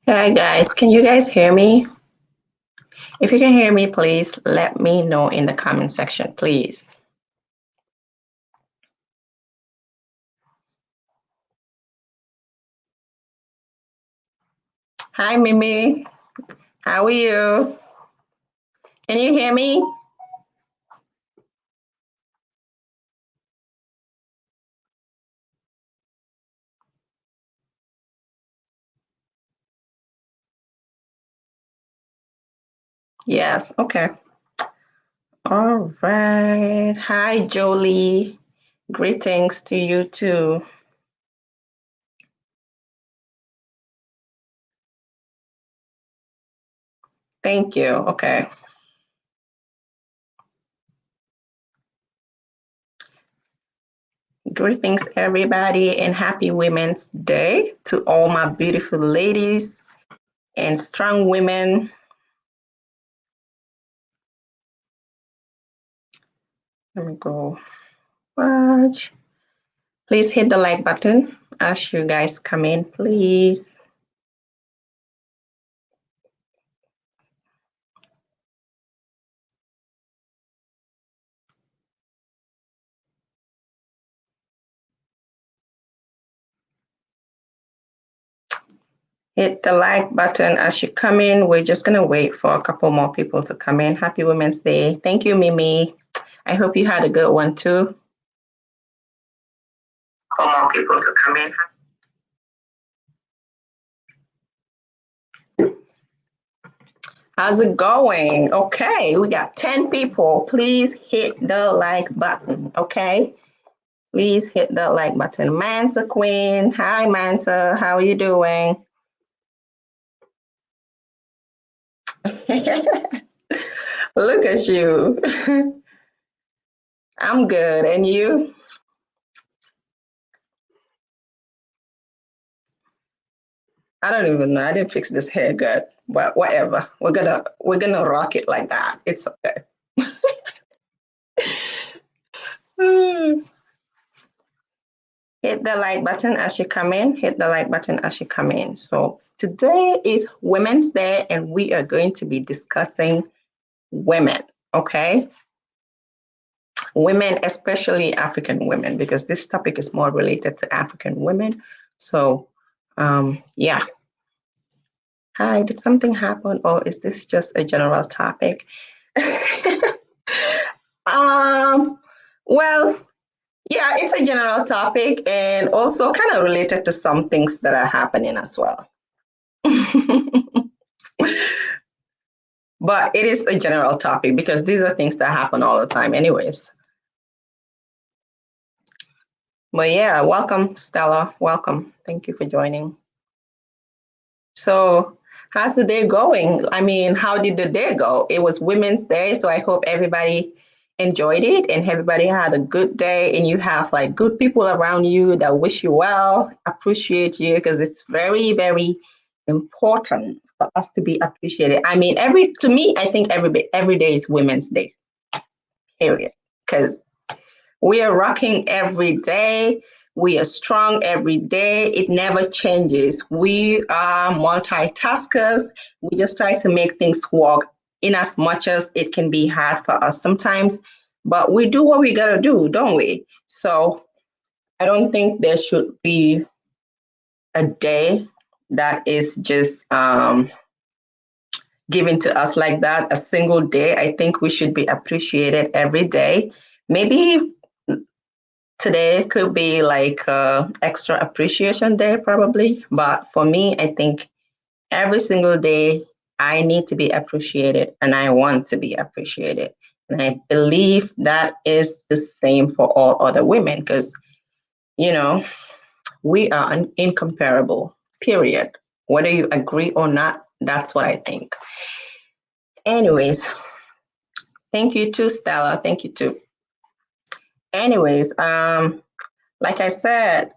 Hi guys, can you guys hear me? If you can hear me, please let me know in the comment section, please. Hi Mimi, how are you? Can you hear me? Yes, okay. All right. Hi Jolie, greetings to you too. Thank you, okay. Greetings everybody and happy Women's Day to all my beautiful ladies and strong women. Let me go watch. Please hit the like button as you guys come in, please. Hit the like button as you come in. We're just going to wait for a couple more people to come in. Happy Women's Day. Thank you, Mimi. I hope you had a good one too. For more people to come in. How's it going? Okay, we got 10 people. Please hit the like button, okay? Please hit the like button. Mansa Queen. Hi, Mansa. How are you doing? Look at you. I'm good. And you? I don't even know. I didn't fix this hair good, but whatever. We're gonna rock it like that. It's okay. Hit the like button as you come in. Hit the like button as you come in. So today is Women's Day, and we are going to be discussing women. Okay. Women, especially African women, because this topic is more related to African women. So, yeah. Hi, did something happen, or is this just a general topic? Well, yeah, it's a general topic and also kind of related to some things that are happening as well. But it is a general topic because these are things that happen all the time anyways. But yeah, welcome, Stella. Welcome. Thank you for joining. So How's the day going? I mean, how did the day go? It was Women's Day, so I hope everybody enjoyed it and everybody had a good day and you have like good people around you that wish you well, appreciate you because it's very, very important for us to be appreciated. I mean, every to me, I think every day is Women's Day, period. Because we are rocking every day. We are strong every day. It never changes. We are multitaskers. We just try to make things work in as much as it can be hard for us sometimes. But we do what we got to do, don't we? So I don't think there should be a day that is just given to us like that, a single day. I think we should be appreciated every day. Maybe today could be like extra appreciation day probably, but for me I think every single day I need to be appreciated and I want to be appreciated, and I believe that is the same for all other women because you know we are incomparable, period. Whether you agree or not, that's what I think. Anyways, thank you too, Stella. Thank you too. Anyways, like I said,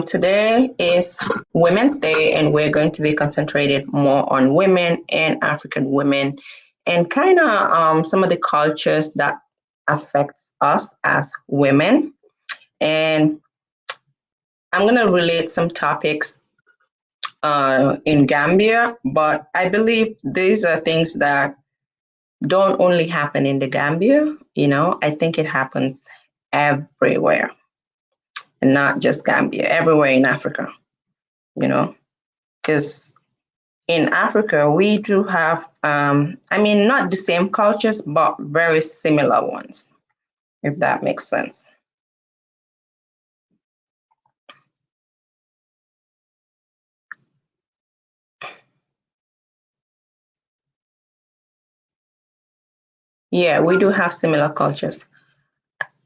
today is Women's Day, and we're going to be concentrated more on women and African women, and kind of some of the cultures that affects us as women. And I'm going to relate some topics in Gambia, but I believe these are things that don't only happen in the Gambia. I think it happens everywhere, and not just Gambia, everywhere in Africa, because in Africa, we do have, not the same cultures, but very similar ones, if that makes sense. Yeah, we do have similar cultures.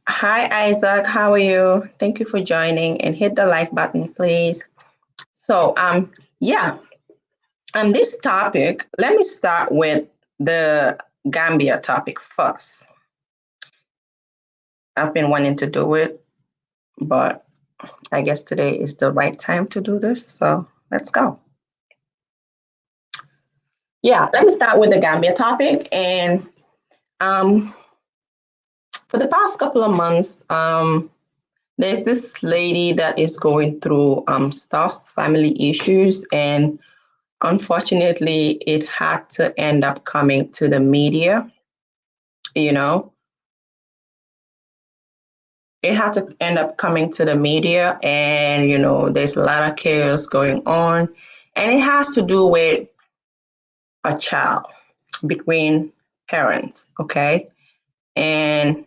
Hi, Isaac. How are you? Thank you for joining, and hit the like button, please. So, yeah, this topic, let me start with the Gambia topic first. I've been wanting to do it, but I guess today is the right time to do this. So let's go. Yeah, let me start with the Gambia topic. And for the past couple of months, there's this lady that is going through stuff, family issues, and unfortunately, it had to end up coming to the media. It had to end up coming to the media, and there's a lot of chaos going on, and it has to do with a child between parents, okay? And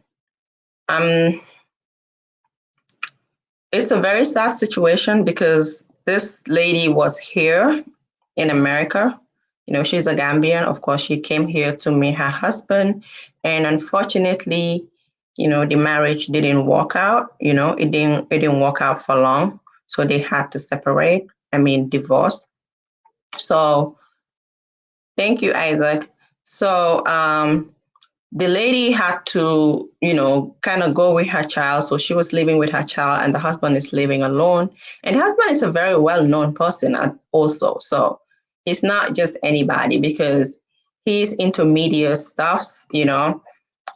it's a very sad situation because this lady was here in America. She's a Gambian. Of course, she came here to meet her husband. And unfortunately, the marriage didn't work out. It didn't work out for long. So they had to separate, divorce. So thank you, Isaac. So the lady had to, kind of go with her child. So she was living with her child and the husband is living alone. And the husband is a very well-known person also. So he's not just anybody because he's into media stuffs,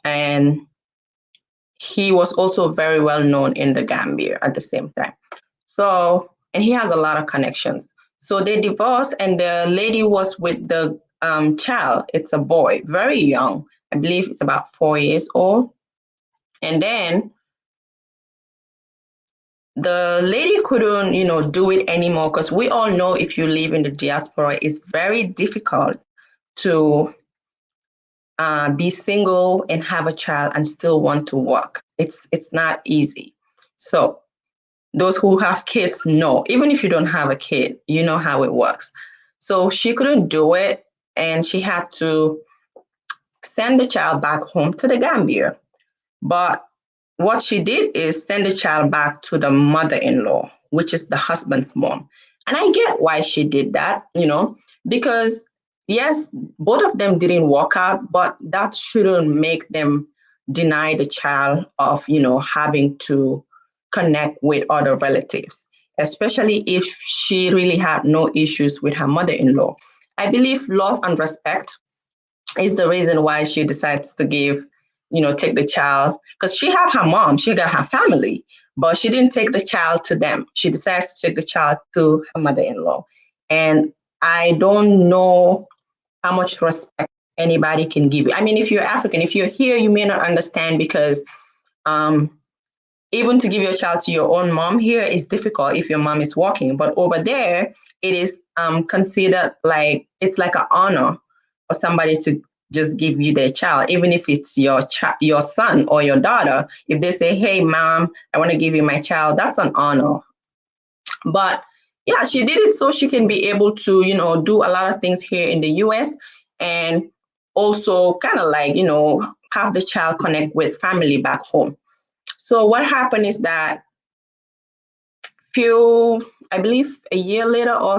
and he was also very well known in the Gambia at the same time. So, and he has a lot of connections. So they divorced and the lady was with the child. It's a boy, very young. I believe it's about 4 years old. And then the lady couldn't, do it anymore because we all know if you live in the diaspora, it's very difficult to be single and have a child and still want to work. It's not easy. So those who have kids know, even if you don't have a kid, you know how it works. So she couldn't do it and she had to send the child back home to the Gambia. But what she did is send the child back to the mother-in-law, which is the husband's mom. And I get why she did that, because yes, both of them didn't work out, but that shouldn't make them deny the child of, having to connect with other relatives, especially if she really had no issues with her mother-in-law. I believe love and respect is the reason why she decides to take the child, because she have her mom, she got her family, but she didn't take the child to them. She decides to take the child to her mother-in-law. And I don't know how much respect anybody can give you. I mean, if you're African, if you're here, you may not understand because um, even to give your child to your own mom here is difficult if your mom is working. But over there, it is considered like it's like an honor for somebody to just give you their child, even if it's your son or your daughter. If they say, "Hey, mom, I want to give you my child," that's an honor. But yeah, she did it so she can be able to, do a lot of things here in the US, and also kind of like, have the child connect with family back home. So what happened is that I believe a year later or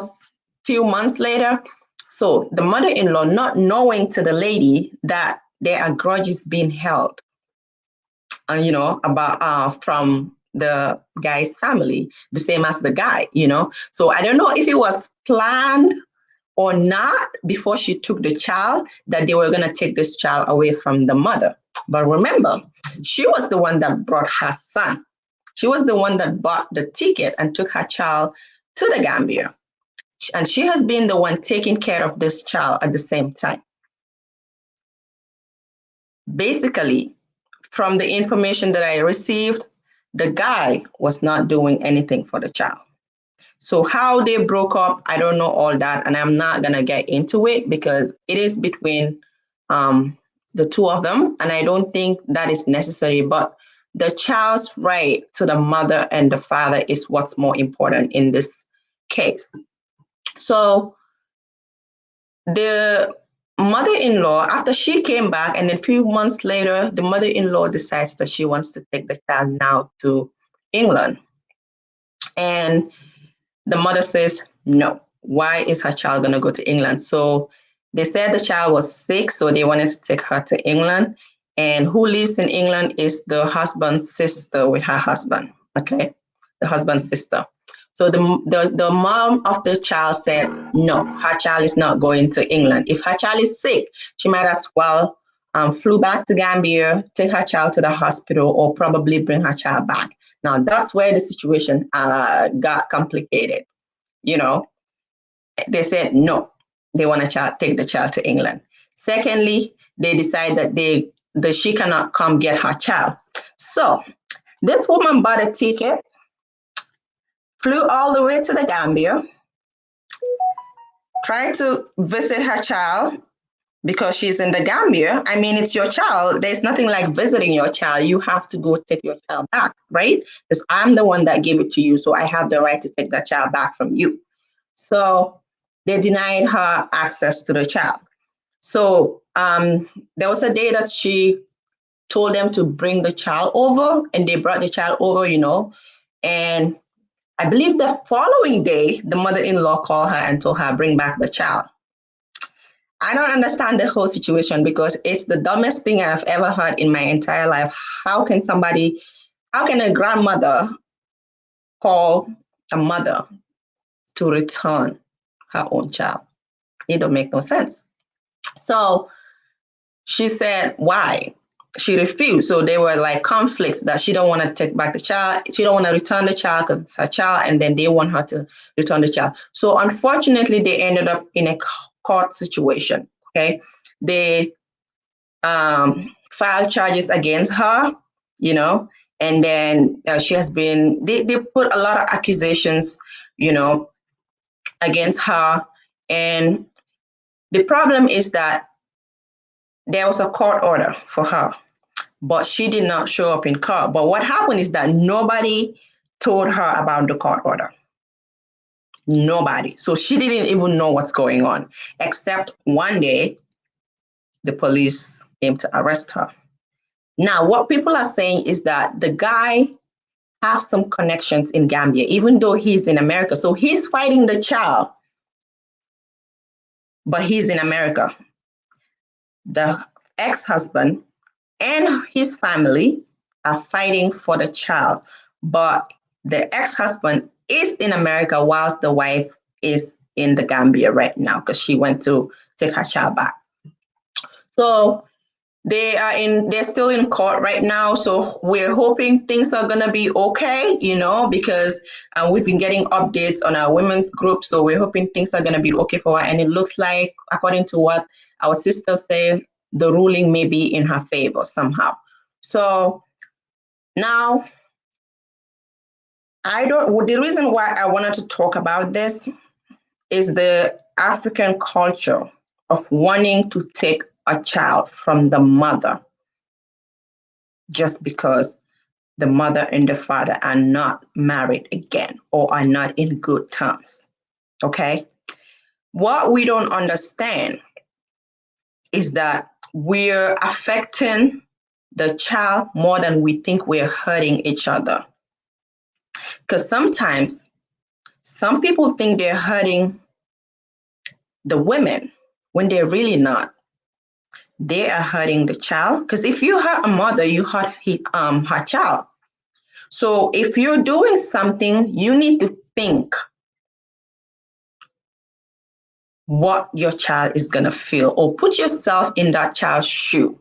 few months later, so the mother-in-law, not knowing to the lady that there are grudges being held, about from the guy's family, the same as the guy. So I don't know if it was planned or not before she took the child that they were going to take this child away from the mother. But remember, she was the one that brought her son. She was the one that bought the ticket and took her child to the Gambia. And she has been the one taking care of this child at the same time. Basically, from the information that I received, the guy was not doing anything for the child. So how they broke up, I don't know all that, and I'm not gonna get into it because it is between um, the two of them, and I don't think that is necessary. But the child's right to the mother and the father is what's more important in this case. So the mother-in-law, after she came back, and then a few months later, the mother-in-law decides that she wants to take the child now to England. And the mother says, no, why is her child going to go to England? So they said the child was sick, so they wanted to take her to England. And who lives in England is the husband's sister with her husband, okay? The husband's sister. So the mom of the child said, no, her child is not going to England. If her child is sick, she might as well flew back to Gambia, take her child to the hospital, or probably bring her child back. Now, that's where the situation got complicated. They said no, they want to take the child to England. Secondly, they decide that she cannot come get her child. So this woman bought a ticket, flew all the way to the Gambia, tried to visit her child because she's in the Gambia. I mean, it's your child. There's nothing like visiting your child. You have to go take your child back, right? Because I'm the one that gave it to you, so I have the right to take that child back from you. So they denied her access to the child. So there was a day that she told them to bring the child over, and they brought the child over, and I believe the following day, the mother-in-law called her and told her, bring back the child. I don't understand the whole situation because it's the dumbest thing I've ever heard in my entire life. How can a grandmother call a mother to return her own child? It don't make no sense. So she said, why? She refused. So there were like conflicts that she don't want to take back the child. She don't want to return the child because it's her child, and then they want her to return the child. So unfortunately, they ended up in a court situation. Okay, they filed charges against her, and then she has been. They put a lot of accusations, against her, and the problem is that there was a court order for her, but she did not show up in court. But what happened is that nobody told her about the court order. Nobody. So she didn't even know what's going on, except one day the police came to arrest her. Now, what people are saying is that the guy has some connections in Gambia, even though he's in America. So he's fighting the child but he's in America. The ex-husband and his family are fighting for the child, but the ex-husband is in America whilst the wife is in the Gambia right now because she went to take her child back. So they're still in court right now. So we're hoping things are gonna be okay, because we've been getting updates on our women's group. So we're hoping things are gonna be okay for her. And it looks like, according to what our sisters say, the ruling may be in her favor somehow. So now the reason why I wanted to talk about this is the African culture of wanting to take a child from the mother just because the mother and the father are not married again or are not in good terms. Okay? What we don't understand is that we're affecting the child more than we think we're hurting each other. Because sometimes some people think they're hurting the women when they're really not. They are hurting the child. Because if you hurt a mother, you hurt her child. So if you're doing something, you need to think what your child is going to feel, or put yourself in that child's shoe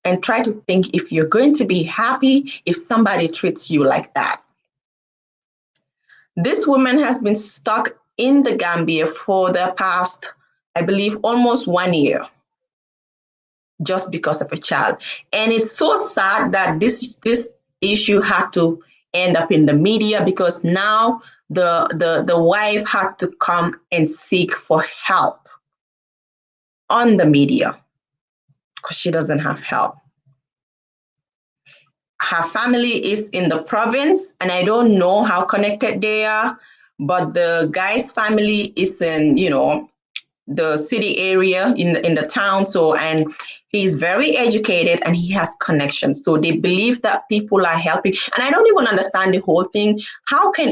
and try to think if you're going to be happy if somebody treats you like that. This woman has been stuck in the Gambia for the past, I believe, almost 1 year just because of a child. And it's so sad that this issue had to end up in the media, because now the wife had to come and seek for help on the media because she doesn't have help. Her family is in the province, and I don't know how connected they are, but the guy's family is in, the city area, in the town. So, and he's very educated and he has connections. So they believe that people are helping. And I don't even understand the whole thing. How can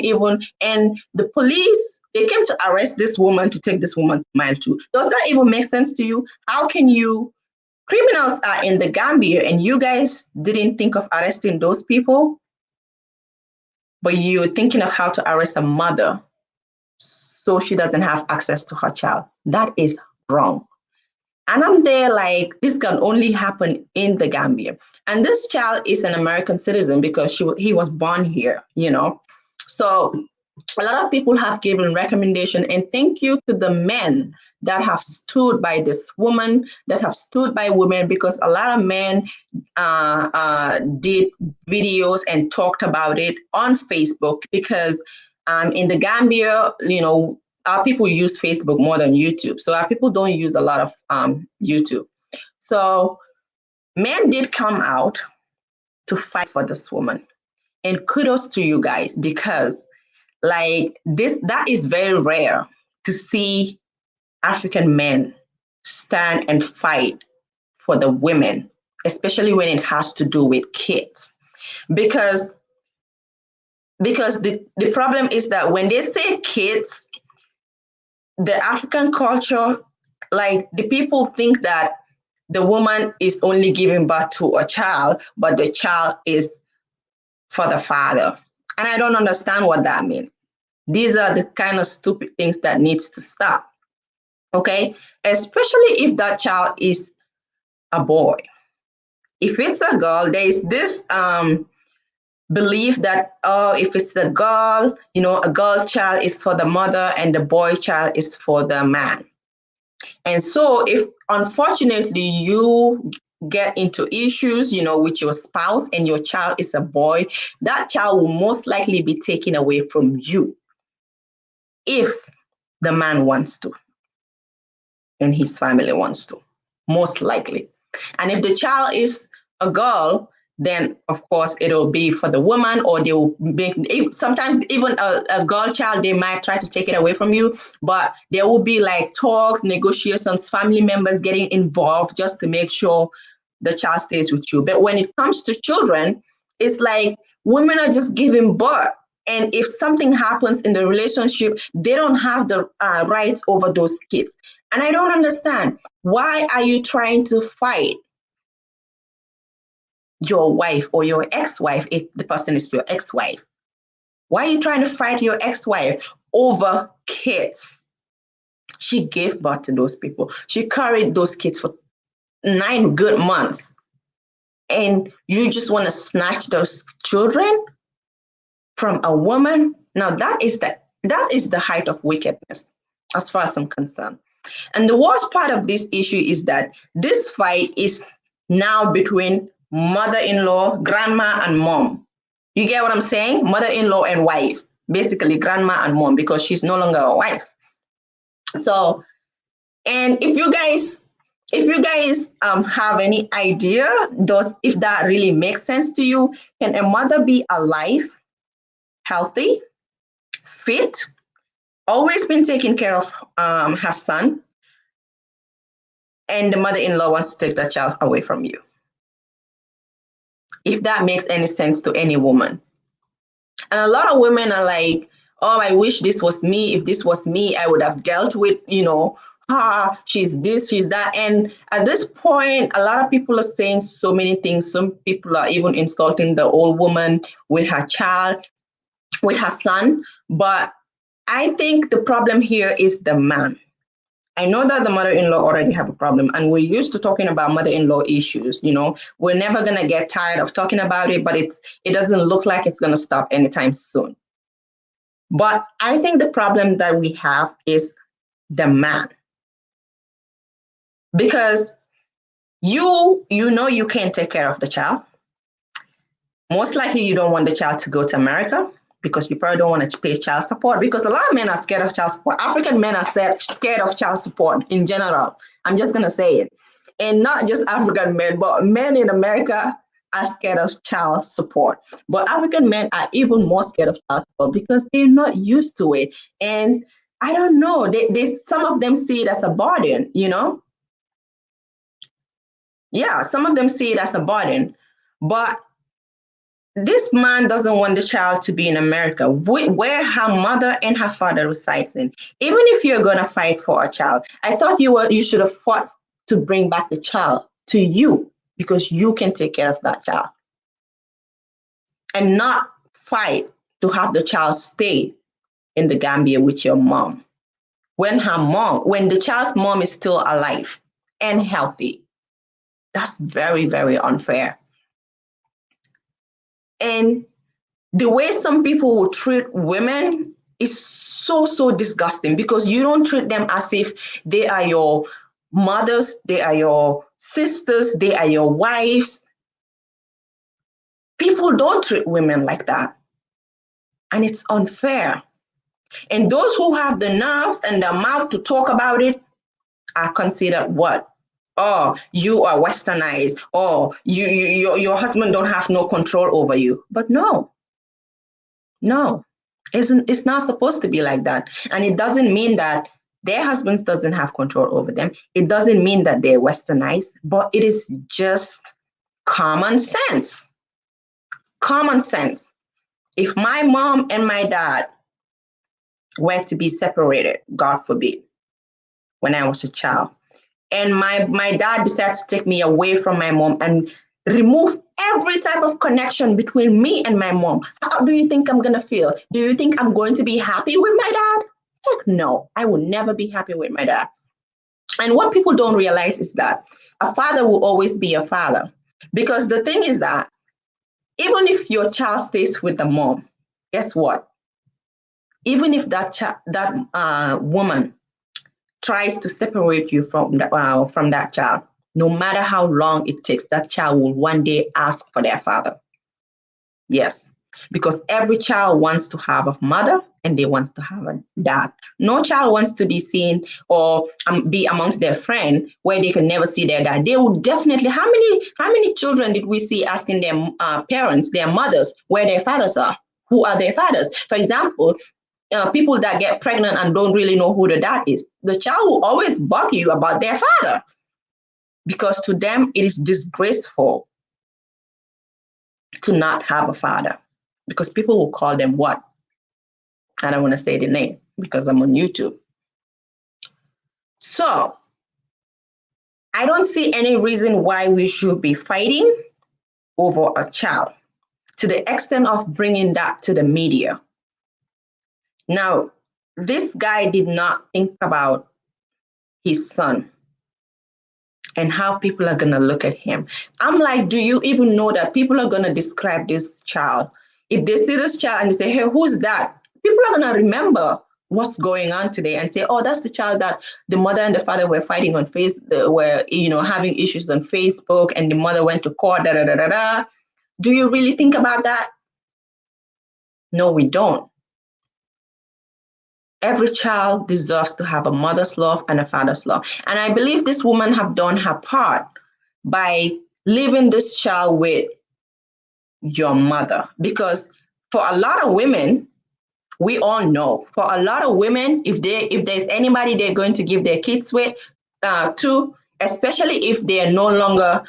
and the police, they came to arrest this woman to take this woman to mile 2. Does that even make sense to you? How can criminals are in the Gambia and you guys didn't think of arresting those people, but you're thinking of how to arrest a mother so she doesn't have access to her child? That is wrong. And I'm there like, this can only happen in the Gambia. And this child is an American citizen because he was born here, So a lot of people have given recommendation, and thank you to the men that have stood by this woman, that have stood by women, because a lot of men did videos and talked about it on Facebook, because in the Gambia, our people use Facebook more than YouTube. So our people don't use a lot of YouTube. So men did come out to fight for this woman. And kudos to you guys, because that is very rare to see African men stand and fight for the women, especially when it has to do with kids. Because the problem is that when they say kids, the African culture, the people think that the woman is only giving birth to a child, but the child is for the father. And I don't understand what that means. These are the kind of stupid things that needs to stop. Okay? Especially if that child is a boy. If it's a girl, there is this belief that, if it's a girl, a girl child is for the mother and the boy child is for the man. And so if unfortunately you get into issues, with your spouse and your child is a boy, that child will most likely be taken away from you if the man wants to and his family wants to, most likely. And if the child is a girl, then of course it'll be for the woman, or they will sometimes even a girl child, they might try to take it away from you, but there will be talks, negotiations, family members getting involved just to make sure the child stays with you. But when it comes to children, it's like women are just giving birth. And if something happens in the relationship, they don't have the rights over those kids. And I don't understand. Why are you trying to fight your wife or your ex-wife if the person is your ex-wife? Why are you trying to fight your ex-wife over kids? She gave birth to those people. She carried those kids for 9 good months. And you just want to snatch those children from a woman? Now that is the height of wickedness, as far as I'm concerned. And the worst part of this issue is that this fight is now between mother-in-law, grandma, and mom. You get what I'm saying? Mother-in-law and wife, basically grandma and mom, because she's no longer a wife. So, and if you guys have any idea, if that really makes sense to you, can a mother be alive, healthy, fit, always been taking care of her son, and the mother-in-law wants to take that child away from you? If that makes any sense to any woman. And a lot of women are like, oh, I wish this was me. If this was me, I would have dealt with, she's this, she's that. And at this point, a lot of people are saying so many things. Some people are even insulting the old woman with her child, with her son. But I think the problem here is the man. I know that the mother-in-law already have a problem, and we're used to talking about mother-in-law issues. We're never going to get tired of talking about it, but it doesn't look like it's going to stop anytime soon. But I think the problem that we have is the man. Because you can't take care of the child. Most likely you don't want the child to go to America, because you probably don't want to pay child support, because a lot of men are scared of child support. African men are scared of child support in general. I'm just going to say it. And not just African men, but men in America are scared of child support. But African men are even more scared of child support because they're not used to it. And I don't know, some of them see it as a burden, Yeah, some of them see it as a burden. But this man doesn't want the child to be in America, where her mother and her father resides in. Even if you're going to fight for a child, I thought you should have fought to bring back the child to you, because you can take care of that child, and not fight to have the child stay in the Gambia with your mom, when the child's mom is still alive and healthy. That's very, very unfair. And the way some people will treat women is so, so disgusting, because you don't treat them as if they are your mothers, they are your sisters, they are your wives. People don't treat women like that. And it's unfair. And those who have the nerves and the mouth to talk about it are considered what? Oh, you are westernized. Oh, your husband don't have no control over you. But no, it's not supposed to be like that. And it doesn't mean that their husbands doesn't have control over them. It doesn't mean that they're westernized, but it is just common sense. Common sense. If my mom and my dad were to be separated, God forbid, when I was a child, and my dad decides to take me away from my mom and remove every type of connection between me and my mom, how do you think I'm going to feel? Do you think I'm going to be happy with my dad? Heck no, I will never be happy with my dad. And what people don't realize is that a father will always be a father. Because the thing is that even if your child stays with the mom, guess what? Even if that woman tries to separate you from that child, no matter how long it takes, that child will one day ask for their father. Yes, because every child wants to have a mother and they want to have a dad. No child wants to be seen or be amongst their friend where they can never see their dad. They will definitely, how many children did we see asking their parents, their mothers, where their fathers are? Who are their fathers? For example, people that get pregnant and don't really know who the dad is, the child will always bug you about their father, because to them it is disgraceful to not have a father, because people will call them what? I don't want to say the name because I'm on YouTube. So I don't see any reason why we should be fighting over a child to the extent of bringing that to the media. Now, this guy did not think about his son and how people are going to look at him. I'm like, do you even know that people are going to describe this child? If they see this child and they say, hey, who's that? People are going to remember what's going on today and say, oh, that's the child that the mother and the father were fighting on Facebook, were, having issues on Facebook, and the mother went to court, da, da, da, da, da. Do you really think about that? No, we don't. Every child deserves to have a mother's love and a father's love. And I believe this woman have done her part by leaving this child with your mother. Because for a lot of women, we all know, for a lot of women, if there's anybody they're going to give their kids with to, especially if they're no longer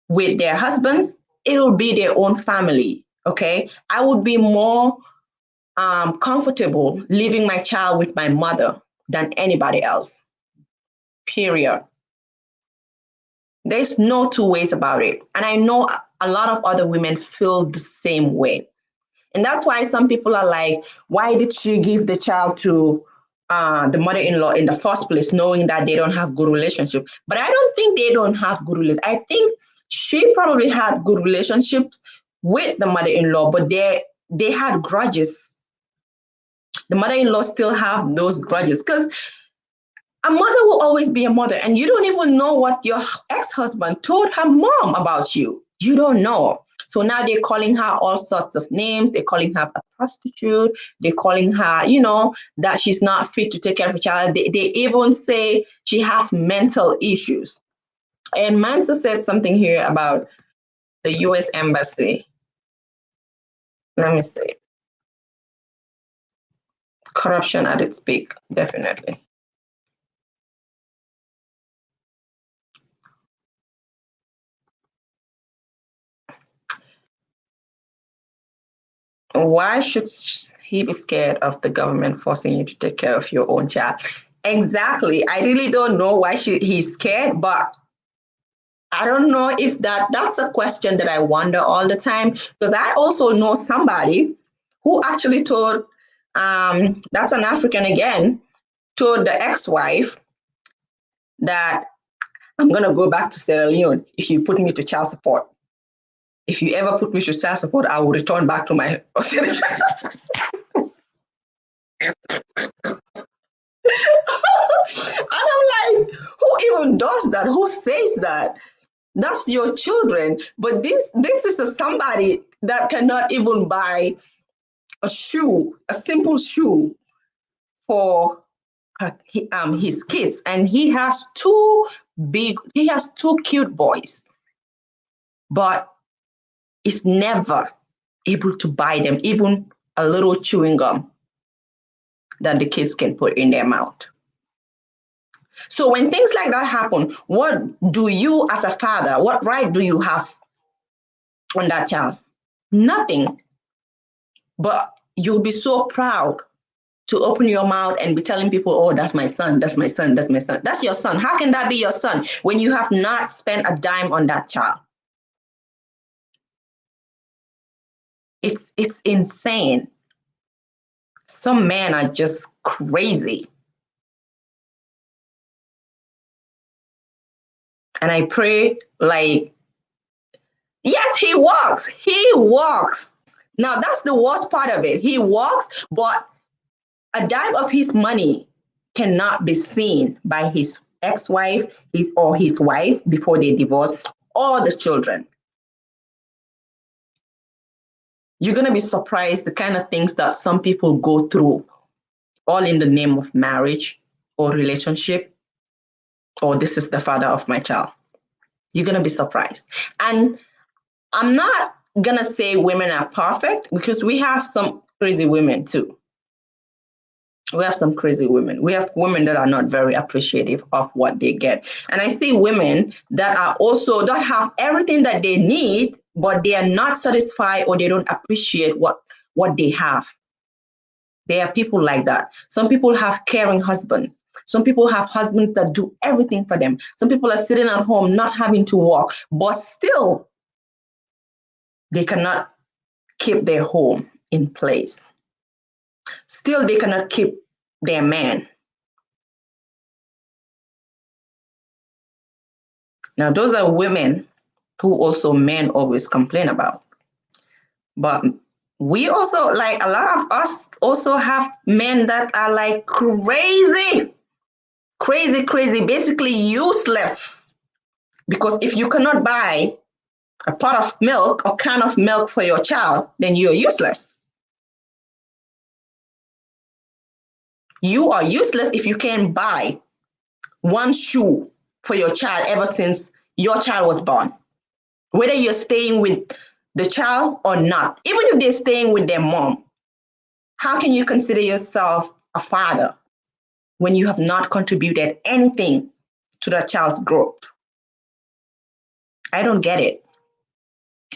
with their husbands, it'll be their own family. Okay, I would be more comfortable leaving my child with my mother than anybody else. Period. There's no two ways about it. And I know a lot of other women feel the same way. And that's why some people are like, why did she give the child to the mother-in-law in the first place, knowing that they don't have good relationship? But I don't think they don't have good relationship. I think she probably had good relationships with the mother-in-law, but they had grudges. The mother-in-law still have those grudges because a mother will always be a mother, and you don't even know what your ex-husband told her mom about you. You don't know. So now they're calling her all sorts of names. They're calling her a prostitute. They're calling her, that she's not fit to take care of a child. They even say she has mental issues. And Mansa said something here about the U.S. Embassy. Let me see. Corruption at its peak, definitely. Why should he be scared of the government forcing you to take care of your own child? Exactly. I really don't know why he's scared, but I don't know if that's a question that I wonder all the time, because I also know somebody who actually told, that's an African again, told the ex-wife that I'm going to go back to Sierra Leone if you put me to child support. If you ever put me to child support, I will return back to my. And I'm like, who even does that? Who says that? That's your children. But this is somebody that cannot even buy a shoe, a simple shoe for his kids. And he has two cute boys, but is never able to buy them even a little chewing gum that the kids can put in their mouth. So when things like that happen, what do you as a father, what right do you have on that child? Nothing. But you'll be so proud to open your mouth and be telling people, oh, that's my son, that's my son, that's my son. That's your son. How can that be your son when you have not spent a dime on that child? It's insane. Some men are just crazy. And I pray, like, yes, he walks. He walks. Now, that's the worst part of it. He walks, but a dime of his money cannot be seen by his ex-wife or his wife before they divorce, or the children. You're going to be surprised the kind of things that some people go through, all in the name of marriage or relationship, or this is the father of my child. You're going to be surprised. And I'm not going to say women are perfect, because we have some crazy women too. We have some crazy women. We have women that are not very appreciative of what they get. And I see women that are also, that have everything that they need, but they are not satisfied, or they don't appreciate what they have. There are people like that. Some people have caring husbands. Some people have husbands that do everything for them. Some people are sitting at home not having to work, but still they cannot keep their home in place. Still, they cannot keep their man. Now, those are women who also men always complain about. But we also, like a lot of us, also have men that are like crazy, crazy, crazy, basically useless. Because if you cannot buy a pot of milk or can of milk for your child, then you're useless. You are useless if you can't buy one shoe for your child ever since your child was born. Whether you're staying with the child or not, even if they're staying with their mom, how can you consider yourself a father when you have not contributed anything to that child's growth? I don't get it.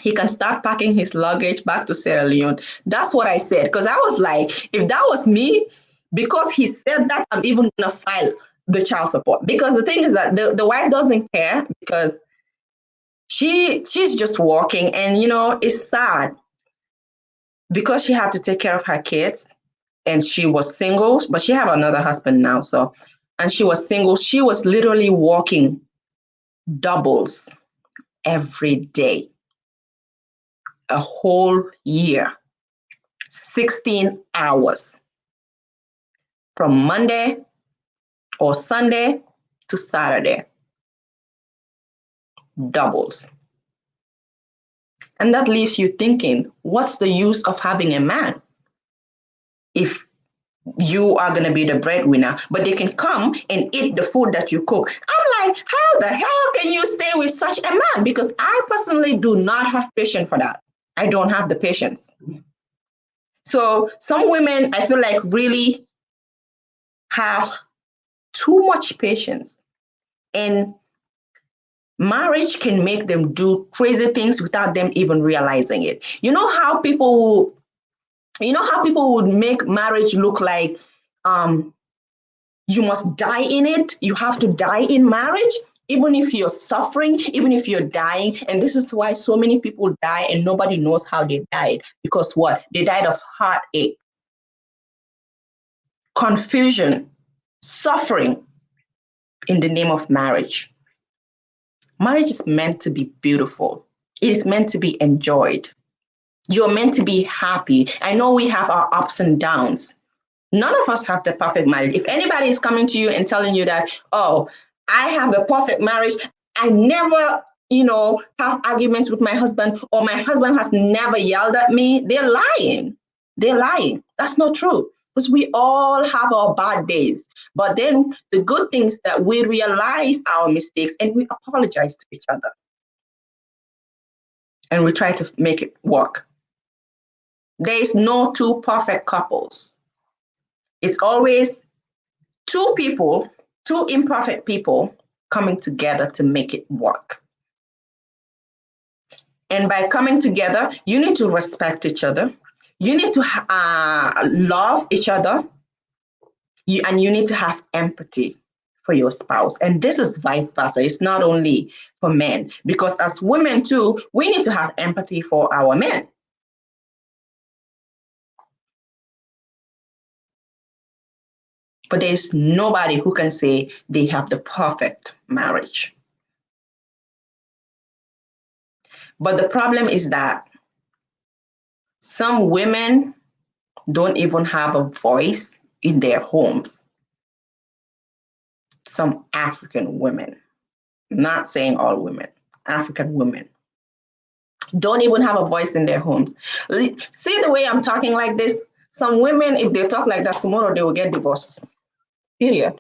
He can start packing his luggage back to Sierra Leone. That's what I said, because I was like, if that was me, because he said that, I'm even going to file the child support. Because the thing is that the wife doesn't care, because she's just working, and it's sad because she had to take care of her kids, and she was single, but she have another husband now. So, and she was single. She was literally working doubles every day, a whole year, 16 hours from Monday or Sunday to Saturday, doubles. And that leaves you thinking, what's the use of having a man if you are going to be the breadwinner, but they can come and eat the food that you cook? I'm like, how the hell can you stay with such a man? Because I personally do not have patience for that. I don't have the patience. So some women, I feel like, really have too much patience, and marriage can make them do crazy things without them even realizing it. You know how people would make marriage look like you must die in it. You have to die in marriage, even if you're suffering, even if you're dying. And this is why so many people die and nobody knows how they died. Because what? They died of heartache, confusion, suffering in the name of marriage. Marriage is meant to be beautiful. It is meant to be enjoyed. You're meant to be happy. I know we have our ups and downs. None of us have the perfect marriage. If anybody is coming to you and telling you that, oh, I have the perfect marriage, I never, have arguments with my husband, or my husband has never yelled at me, they're lying. They're lying. That's not true. Because we all have our bad days. But then the good thing is that we realize our mistakes and we apologize to each other. And we try to make it work. There is no two perfect couples. It's always two people, two imperfect people coming together to make it work. And by coming together, you need to respect each other. You need to love each other. And you need to have empathy for your spouse. And this is vice versa. It's not only for men, because as women too, we need to have empathy for our men. But there's nobody who can say they have the perfect marriage. But the problem is that some women don't even have a voice in their homes. Some African women, not saying all women, African women, don't even have a voice in their homes. See the way I'm talking like this? Some women, if they talk like that tomorrow, they will get divorced. Period.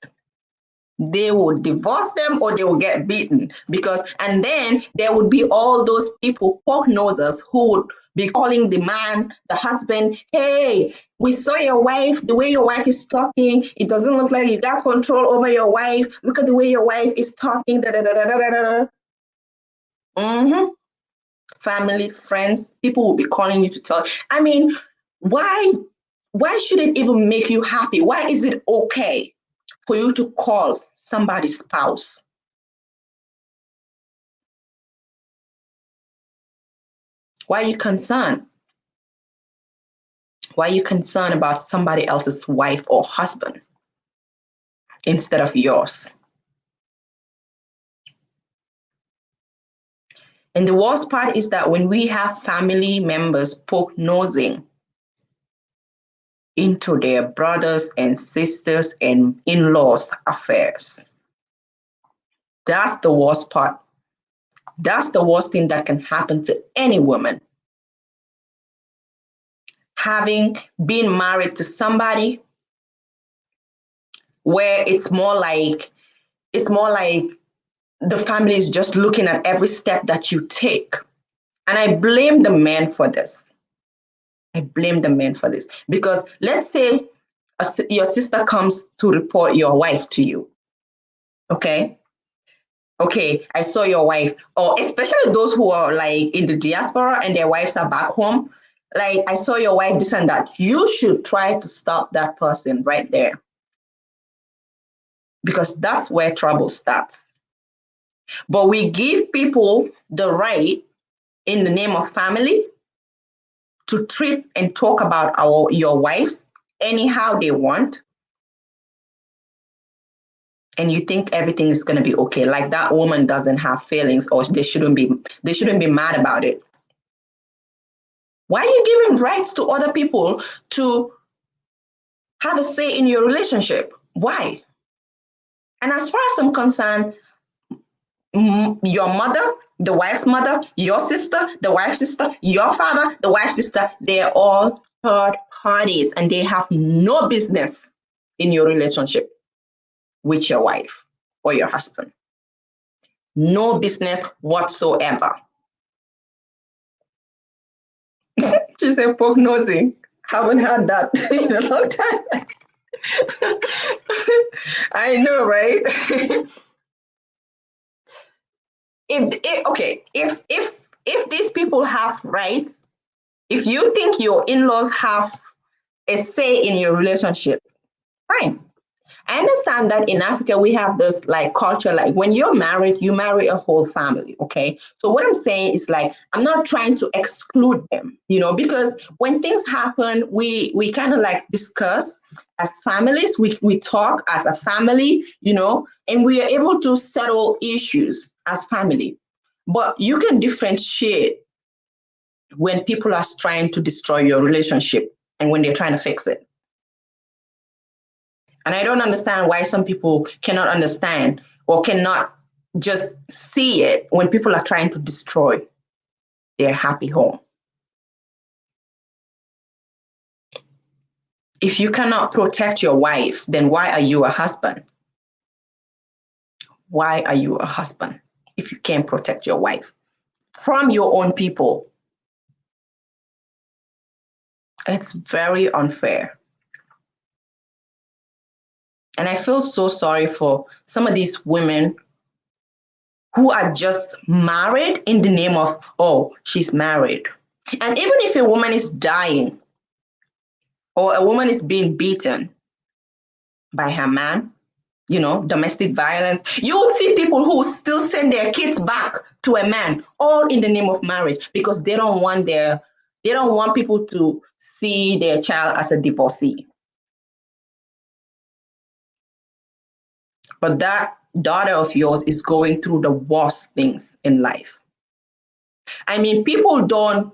They will divorce them or they will get beaten, and then there would be all those people, pork nosers, who would be calling the man, the husband, hey, we saw your wife, the way your wife is talking, it doesn't look like you got control over your wife. Look at the way your wife is talking. Da, da, da, da, da, da, da. Family, friends, people will be calling you to talk. I mean, why should it even make you happy? Why is it okay for you to call somebody's spouse? Why are you concerned? Why are you concerned about somebody else's wife or husband instead of yours? And the worst part is that when we have family members poke nosing into their brothers and sisters and in-laws affairs, that's the worst part. That's the worst thing that can happen to any woman. Having been married to somebody where it's more like the family is just looking at every step that you take. And I blame the men for this. I blame the men for this. Because let's say your sister comes to report your wife to you. Okay, I saw your wife, or especially those who are like in the diaspora and their wives are back home. Like, I saw your wife, this and that. You should try to stop that person right there. Because that's where trouble starts. But we give people the right in the name of family to treat and talk about your wives anyhow they want. And you think everything is going to be okay. Like that woman doesn't have feelings, or they shouldn't be mad about it. Why are you giving rights to other people to have a say in your relationship? Why? And as far as I'm concerned, your mother, the wife's mother, your sister, the wife's sister, your father, the wife's sister, they're all third parties and they have no business in your relationship with your wife or your husband. No business whatsoever. She said prognosing. Haven't had that in a long time. I know, right? If these people have rights, if you think your in-laws have a say in your relationship, fine. I understand that in Africa we have this like culture, like when you're married, you marry a whole family. Okay. So what I'm saying is, like, I'm not trying to exclude them, because when things happen, we kind of like discuss as families, we talk as a family, and we are able to settle issues as family. But you can differentiate when people are trying to destroy your relationship and when they're trying to fix it. And I don't understand why some people cannot understand or cannot just see it when people are trying to destroy their happy home. If you cannot protect your wife, then why are you a husband? Why are you a husband if you can't protect your wife from your own people? It's very unfair. And I feel so sorry for some of these women who are just married in the name of, oh, she's married. And even if a woman is dying or a woman is being beaten by her man, domestic violence, you will see people who still send their kids back to a man, all in the name of marriage, because they don't want people to see their child as a divorcee. But that daughter of yours is going through the worst things in life. I mean, people don't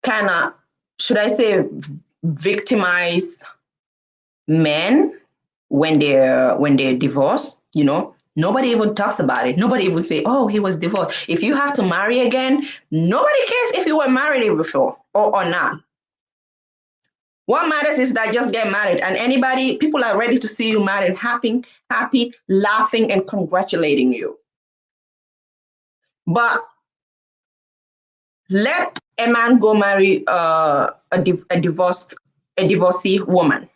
kind of, should I say, victimize men when they're divorced. Nobody even talks about it. Nobody even say, oh, he was divorced. If you have to marry again, nobody cares if you were married before or not. What matters is that just get married, and people are ready to see you married, happy, laughing and congratulating you. But let a man go marry a divorcee woman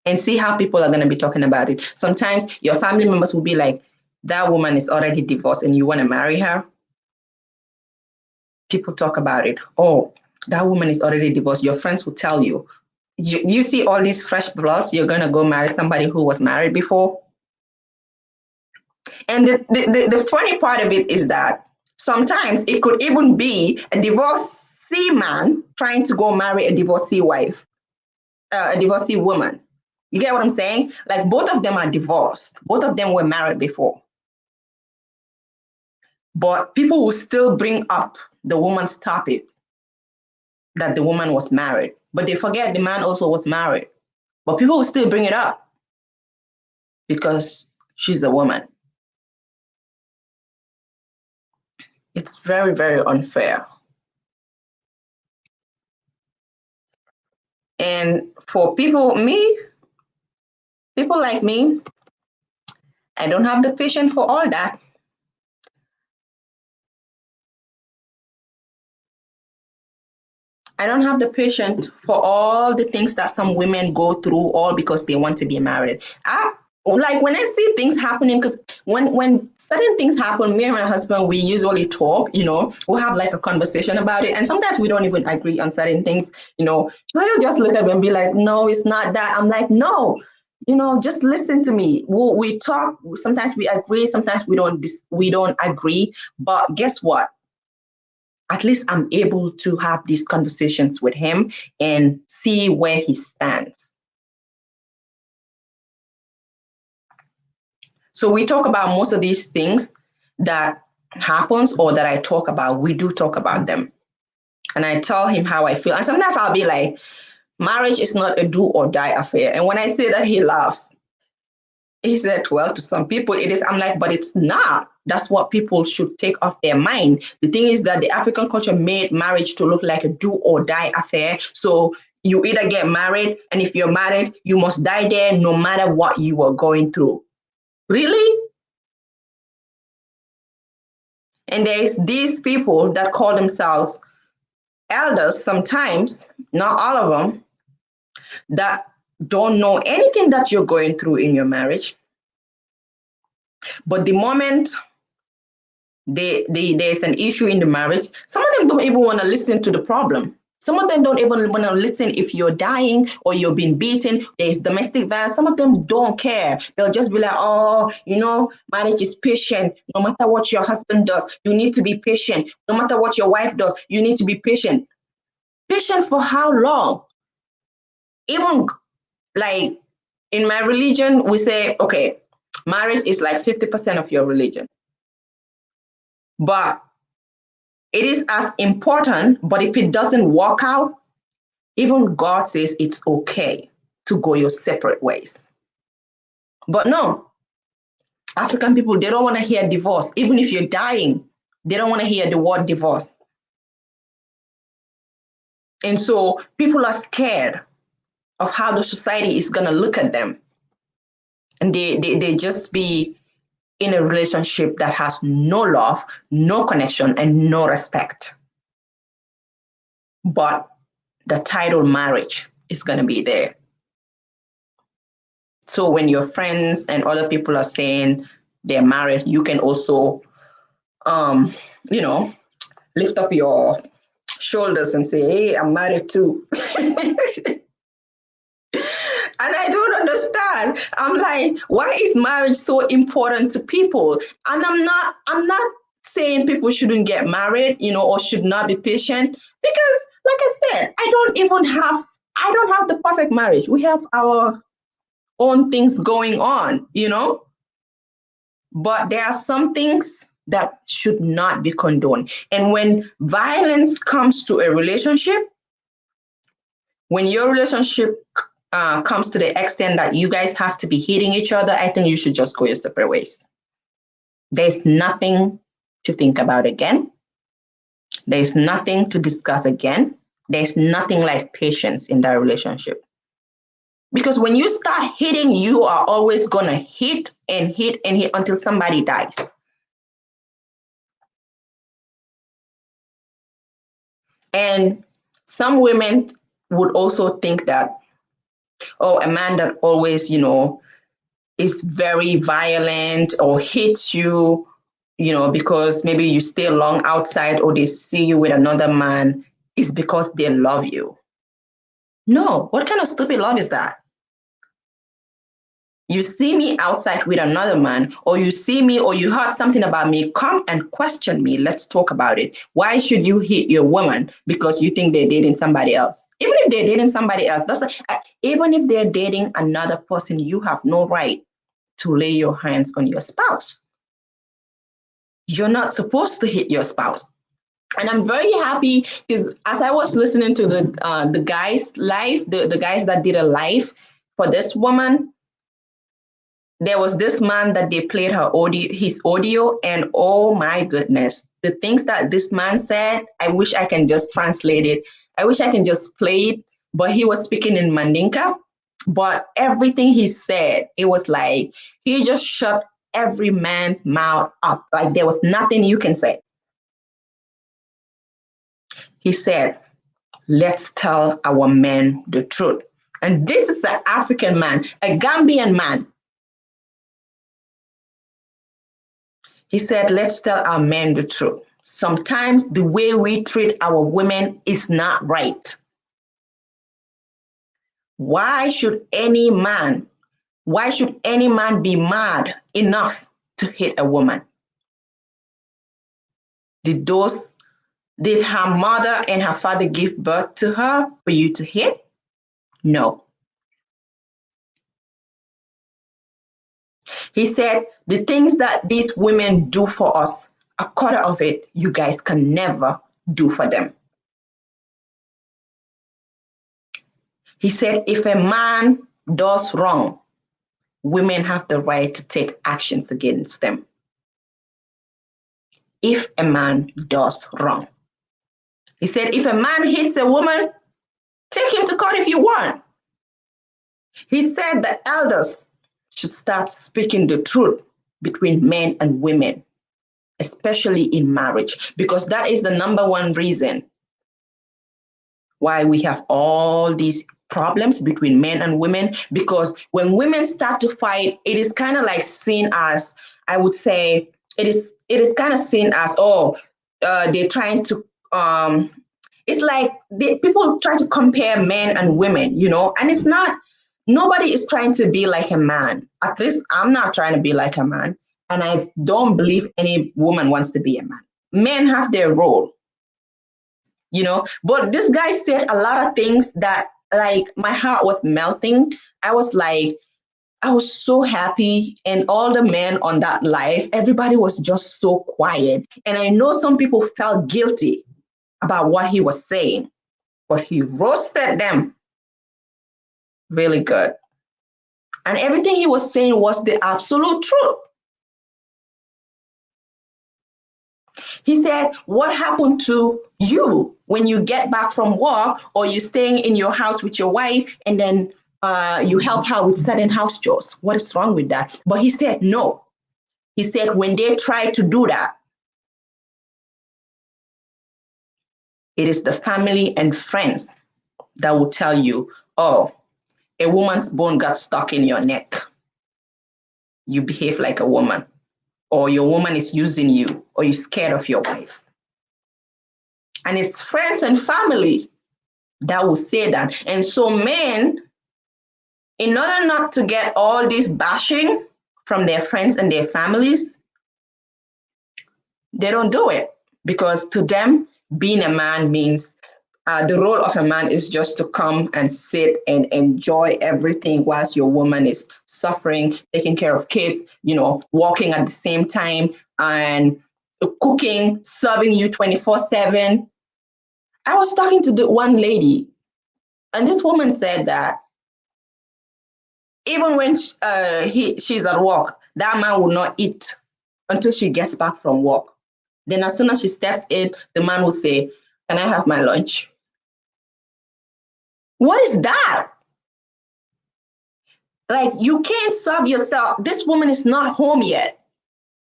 and see how people are going to be talking about it. Sometimes your family members will be like, that woman is already divorced and you want to marry her? People talk about it. Oh, that woman is already divorced. Your friends will tell you, you see all these fresh bloods, you're going to go marry somebody who was married before. And the funny part of it is that sometimes it could even be a divorcee man trying to go marry a divorcee wife, a divorcee woman. You get what I'm saying? Like both of them are divorced. Both of them were married before. But people will still bring up the woman's topic that the woman was married. But they forget the man also was married. But people will still bring it up because she's a woman. It's very, very unfair. And for people like me, I don't have the patience for all that. I don't have the patience for all the things that some women go through, all because they want to be married. Like when I see things happening, because when certain things happen, me and my husband, we usually talk, we'll have like a conversation about it. And sometimes we don't even agree on certain things, he'll just look at me and be like, no, it's not that. I'm like, no, just listen to me. We talk, sometimes we agree, sometimes we don't agree. But guess what? At least I'm able to have these conversations with him and see where he stands. So we talk about most of these things that happens or that I talk about. We do talk about them. And I tell him how I feel. And sometimes I'll be like, marriage is not a do or die affair. And when I say that, he laughs. He said, well, to some people it is. I'm like, but it's not. That's what people should take off their mind. The thing is that the African culture made marriage to look like a do or die affair. So you either get married, and if you're married, you must die there no matter what you are going through. Really? And there's these people that call themselves elders sometimes, not all of them, that don't know anything that you're going through in your marriage. But the moment there's an issue in the marriage, some of them don't even want to listen to the problem. Some of them don't even want to listen if you're dying or you're being beaten, there's domestic violence. Some of them don't care. They'll just be like, oh, marriage is patient. No matter what your husband does, you need to be patient. No matter what your wife does, you need to be patient. Patient for how long? Even like in my religion, we say, okay, marriage is like 50% of your religion. But it is as important, but if it doesn't work out, even God says it's okay to go your separate ways. But no, African people, they don't want to hear divorce. Even if you're dying, they don't want to hear the word divorce. And so people are scared of how the society is going to look at them. And they just be in a relationship that has no love, no connection, and no respect. But the title marriage is going to be there. So when your friends and other people are saying they're married, you can also, lift up your shoulders and say, hey, I'm married too. And I don't understand. I'm like, why is marriage so important to people? And I'm not saying people shouldn't get married, or should not be patient, because like I said, I don't have the perfect marriage. We have our own things going on, but there are some things that should not be condoned. And when violence comes to a relationship, when your relationship comes to the extent that you guys have to be hitting each other, I think you should just go your separate ways. There's nothing to think about again. There's nothing to discuss again. There's nothing like patience in that relationship. Because when you start hitting, you are always going to hit and hit and hit until somebody dies. And some women would also think that, oh, a man that always, is very violent or hits you, because maybe you stay long outside or they see you with another man, is because they love you. No, what kind of stupid love is that? You see me outside with another man, or you see me, or you heard something about me, come and question me. Let's talk about it. Why should you hit your woman because you think they're dating somebody else? Even if they're dating somebody else, even if they're dating another person, you have no right to lay your hands on your spouse. You're not supposed to hit your spouse. And I'm very happy because as I was listening to the guys live, the guys that did a live for this woman, there was this man that they played his audio, and oh my goodness, the things that this man said, I wish I can just translate it. I wish I can just play it, but he was speaking in Mandinka. But everything he said, it was like he just shut every man's mouth up. Like there was nothing you can say. He said, let's tell our men the truth. And this is an African man, a Gambian man. He said, let's tell our men the truth. Sometimes the way we treat our women is not right. Why should any man be mad enough to hit a woman? Did her mother and her father give birth to her for you to hit? No. He said, the things that these women do for us, a quarter of it, you guys can never do for them. He said, if a man does wrong, women have the right to take actions against them. If a man does wrong. He said, if a man hits a woman, take him to court if you want. He said the elders should start speaking the truth between men and women, especially in marriage, because that is the number one reason why we have all these problems between men and women. Because when women start to fight, it is kind of like seen as, I would say, it is kind of seen as, they're trying to, it's like people try to compare men and women, and it's not, nobody is trying to be like a man. At least I'm not trying to be like a man. And I don't believe any woman wants to be a man. Men have their role, but this guy said a lot of things that, like, my heart was melting. I was so happy. And all the men on that live, everybody was just so quiet. And I know some people felt guilty about what he was saying, but he roasted them really good. And everything he was saying was the absolute truth. He said, what happened to you when you get back from work, or you're staying in your house with your wife and then you help her with certain house chores? What is wrong with that? But he said, no. He said, when they try to do that, it is the family and friends that will tell you, oh, a woman's bone got stuck in your neck. You behave like a woman, or your woman is using you, or you're scared of your wife. And it's friends and family that will say that. And so men, in order not to get all this bashing from their friends and their families, they don't do it, because to them, being a man means the role of a man is just to come and sit and enjoy everything whilst your woman is suffering, taking care of kids, working at the same time, and cooking, serving you 24/7. I was talking to the one lady, and this woman said that even when she's at work, that man will not eat until she gets back from work. Then as soon as she steps in, the man will say, can I have my lunch? What is that? Like, you can't serve yourself. This woman is not home yet.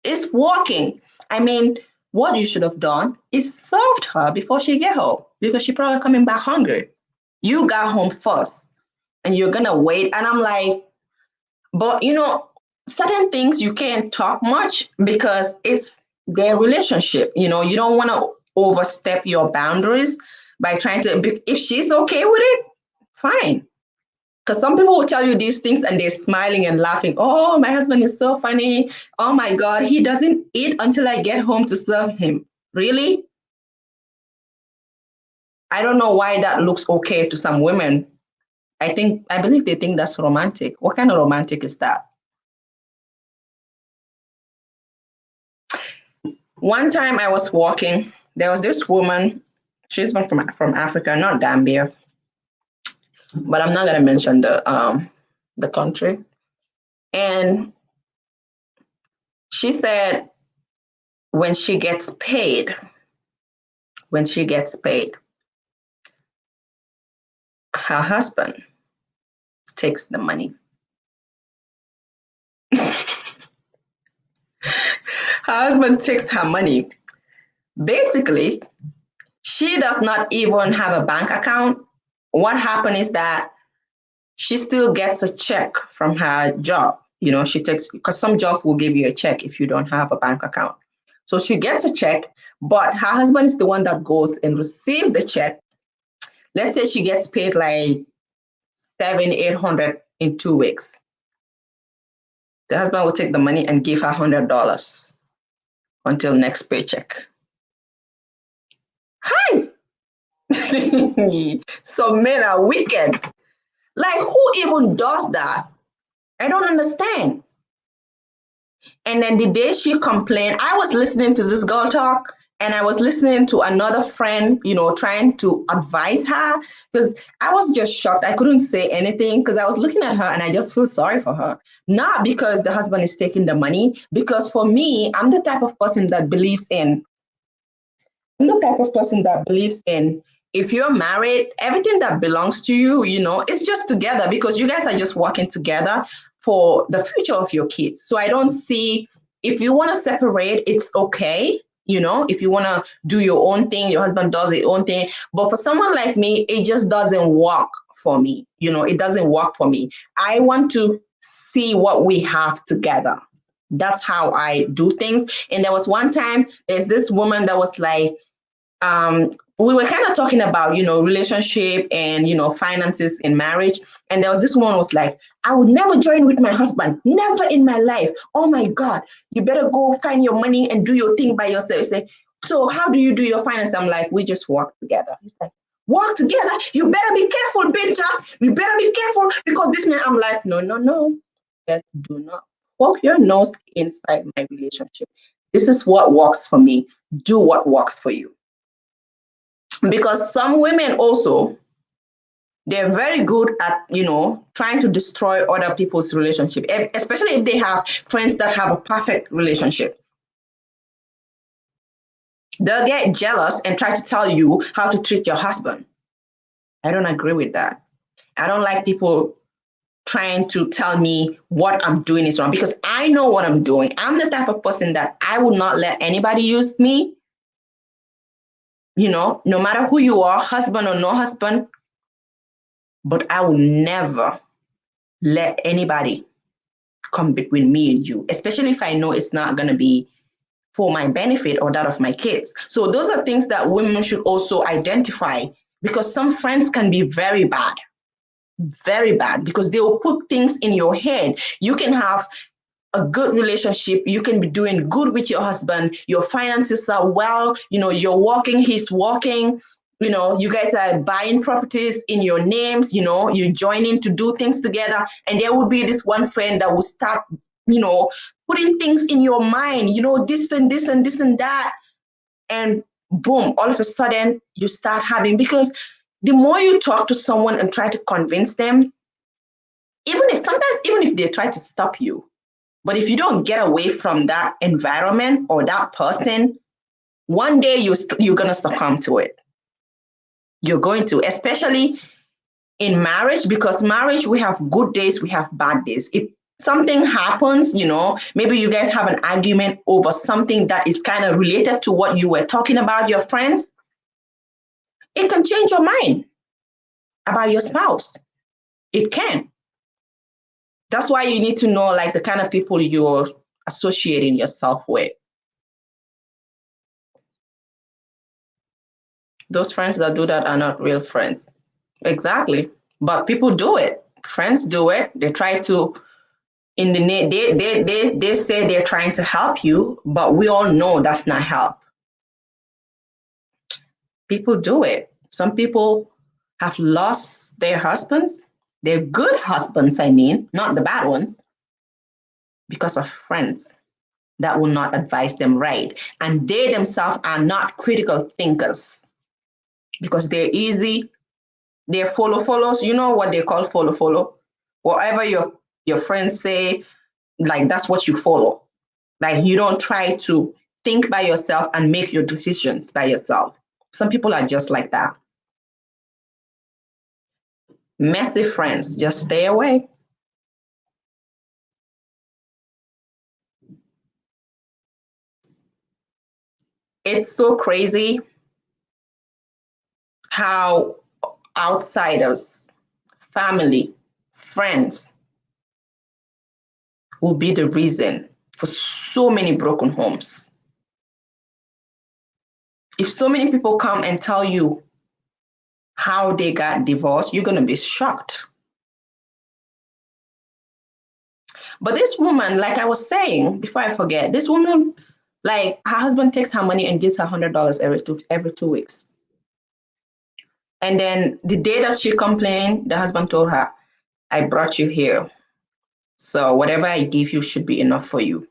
It's working. I mean, what you should have done is served her before she get home, because she probably coming back hungry. You got home first and you're going to wait. And I'm like, but certain things you can't talk much because it's their relationship. You don't want to overstep your boundaries by trying to, if she's okay with it, fine. Because some people will tell you these things and they're smiling and laughing. Oh, my husband is so funny. Oh my God, he doesn't eat until I get home to serve him. Really? I don't know why that looks okay to some women. I believe they think that's romantic. What kind of romantic is that? One time I was walking, there was this woman, she's from Africa, not Gambia, but I'm not gonna mention the country. And she said when she gets paid, when she gets paid, her husband takes the money. Her husband takes her money. Basically, she does not even have a bank account. What happened is that she still gets a check from her job. You know, she takes, because some jobs will give you a check if you don't have a bank account. So she gets a check, but her husband is the one that goes and receives the check. Let's say she gets paid like 700-800 in 2 weeks. The husband will take the money and give her $100 until next paycheck. Hi! Some men are wicked. Like, who even does that? I don't understand. And then the day she complained, I was listening to this girl talk and I was listening to another friend, you know, trying to advise her because I was just shocked. I couldn't say anything because I was looking at her and I just feel sorry for her. Not because the husband is taking the money, because for me, I'm the type of person that believes in if you're married, everything that belongs to you, you know, it's just together because you guys are just working together for the future of your kids. So I don't see, if you want to separate, it's okay. You know, if you want to do your own thing, your husband does his own thing. But for someone like me, it just doesn't work for me. You know, it doesn't work for me. I want to see what we have together. That's how I do things. And there was one time, there's this woman that was like, we were kind of talking about, you know, relationship and, you know, finances in marriage. And there was this one was like, I would never join with my husband, never in my life. Oh my God, you better go find your money and do your thing by yourself. He said, so how do you do your finance? I'm like, we just work together. He's like, work together? You better be careful, Binta. You better be careful because this man, I'm like, no. Do not poke your nose inside my relationship. This is what works for me. Do what works for you. Because some women also, they're very good at, you know, trying to destroy other people's relationship, especially if they have friends that have a perfect relationship. They'll get jealous and try to tell you how to treat your husband. I don't agree with that. I don't like people trying to tell me what I'm doing is wrong because I know what I'm doing. I'm the type of person that I will not let anybody use me. You know, no matter who you are, husband or no husband, but I will never let anybody come between me and you, especially if I know it's not going to be for my benefit or that of my kids. So those are things that women should also identify because some friends can be very bad because they will put things in your head. You can have a good relationship. You can be doing good with your husband. Your finances are well, you know, you're working, he's working, you know, you guys are buying properties in your names, you know, you're joining to do things together. And there will be this one friend that will start, you know, putting things in your mind, you know, this and this and this and that. And boom, all of a sudden you start having, because the more you talk to someone and try to convince them, even if they try to stop you, but if you don't get away from that environment or that person, one day you're going to succumb to it. You're going to, especially in marriage, because marriage, we have good days, we have bad days. If something happens, you know, maybe you guys have an argument over something that is kind of related to what you were talking about, your friends, it can change your mind about your spouse. It can. That's why you need to know like the kind of people you're associating yourself with. Those friends that do that are not real friends. Exactly. But people do it. Friends do it. They try to in the they say they're trying to help you, but we all know that's not help. People do it. Some people have lost their husbands, their good husbands, I mean, not the bad ones, because of friends that will not advise them right. And they themselves are not critical thinkers because they're easy. They're follows. You know what they call follow. Whatever your friends say, like that's what you follow. Like you don't try to think by yourself and make your decisions by yourself. Some people are just like that. Messy friends, just stay away. It's so crazy how outsiders, family, friends will be the reason for so many broken homes. If so many people come and tell you how they got divorced, you're going to be shocked. But this woman, like I was saying before I forget, this woman, like her husband takes her money and gives her $100 every 2 weeks. And then the day that she complained, the husband told her, I brought you here. So whatever I give you should be enough for you.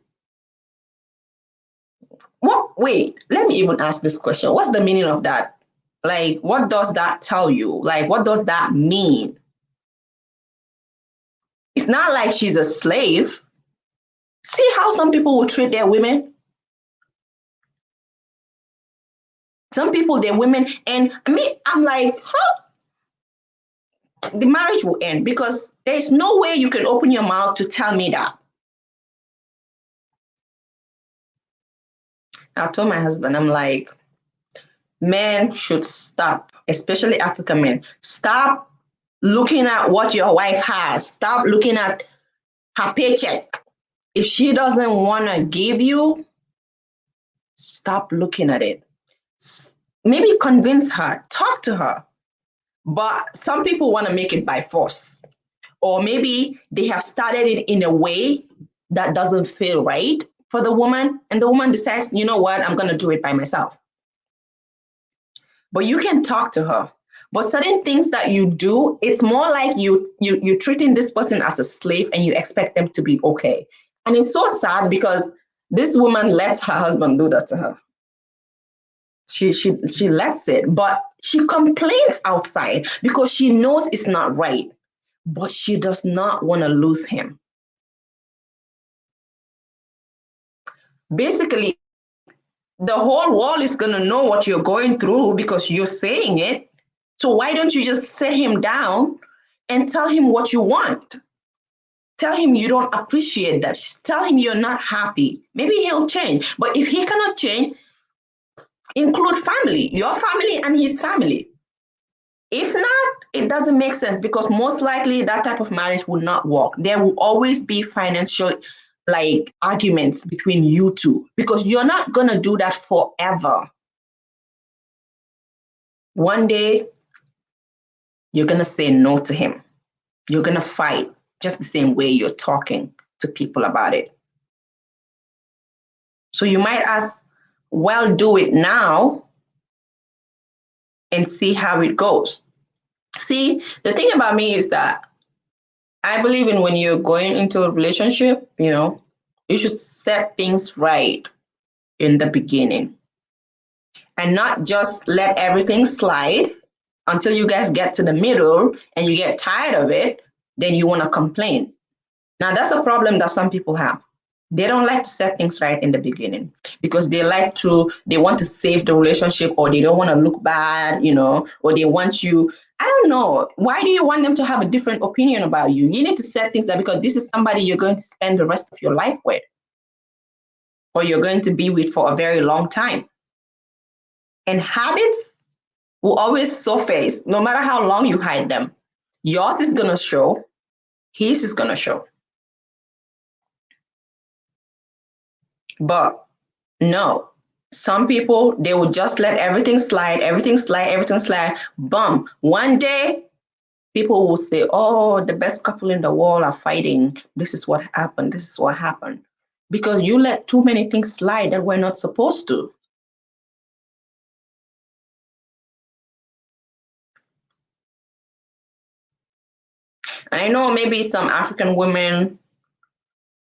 What? Wait, let me even ask this question. What's the meaning of that? Like, what does that tell you? Like, what does that mean? It's not like she's a slave. See how some people will treat their women? Some people, their women, and me, I'm like, huh? The marriage will end because there's no way you can open your mouth to tell me that. I told my husband, I'm like, men should stop, especially African men, stop looking at what your wife has. Stop looking at her paycheck. If she doesn't want to give you, stop looking at it. Maybe convince her, talk to her. But some people want to make it by force. Or maybe they have started it in a way that doesn't feel right for the woman. And the woman decides, you know what, I'm going to do it by myself. But you can talk to her. But certain things that you do, it's more like you're treating this person as a slave and you expect them to be okay. And it's so sad because this woman lets her husband do that to her. She lets it, but she complains outside because she knows it's not right, but she does not want to lose him. Basically, the whole world is going to know what you're going through because you're saying it. So why don't you just sit him down and tell him what you want? Tell him you don't appreciate that. Tell him you're not happy. Maybe he'll change. But if he cannot change, include family, your family and his family. If not, it doesn't make sense because most likely that type of marriage will not work. There will always be financial like arguments between you two because you're not going to do that forever. One day, you're going to say no to him. You're going to fight just the same way you're talking to people about it. So you might ask, well, do it now and see how it goes. See, the thing about me is that I believe in when you're going into a relationship, you should set things right in the beginning and not just let everything slide until you guys get to the middle and you get tired of it, then you want to complain. Now, that's a problem that some people have. They don't like to set things right in the beginning because they want to save the relationship or they don't want to look bad, or they want you. I don't know. Why do you want them to have a different opinion about you? You need to set things up because this is somebody you're going to spend the rest of your life with or you're going to be with for a very long time. And habits will always surface no matter how long you hide them. Yours is going to show, his is going to show. But no, some people, they will just let everything slide. Boom. One day, people will say, oh, the best couple in the world are fighting. This is what happened. This is what happened. Because you let too many things slide that we're not supposed to. I know maybe some African women,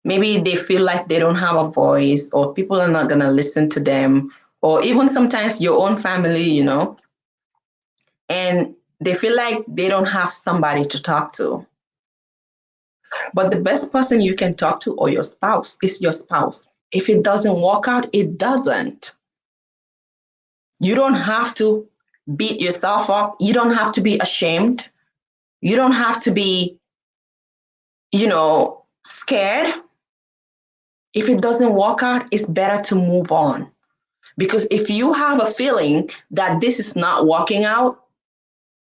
maybe they feel like they don't have a voice, or people are not going to listen to them, or even sometimes your own family, and they feel like they don't have somebody to talk to. But the best person you can talk to, or your spouse, is your spouse. If it doesn't work out, it doesn't. You don't have to beat yourself up. You don't have to be ashamed. You don't have to be, scared. If it doesn't work out, it's better to move on. Because if you have a feeling that this is not working out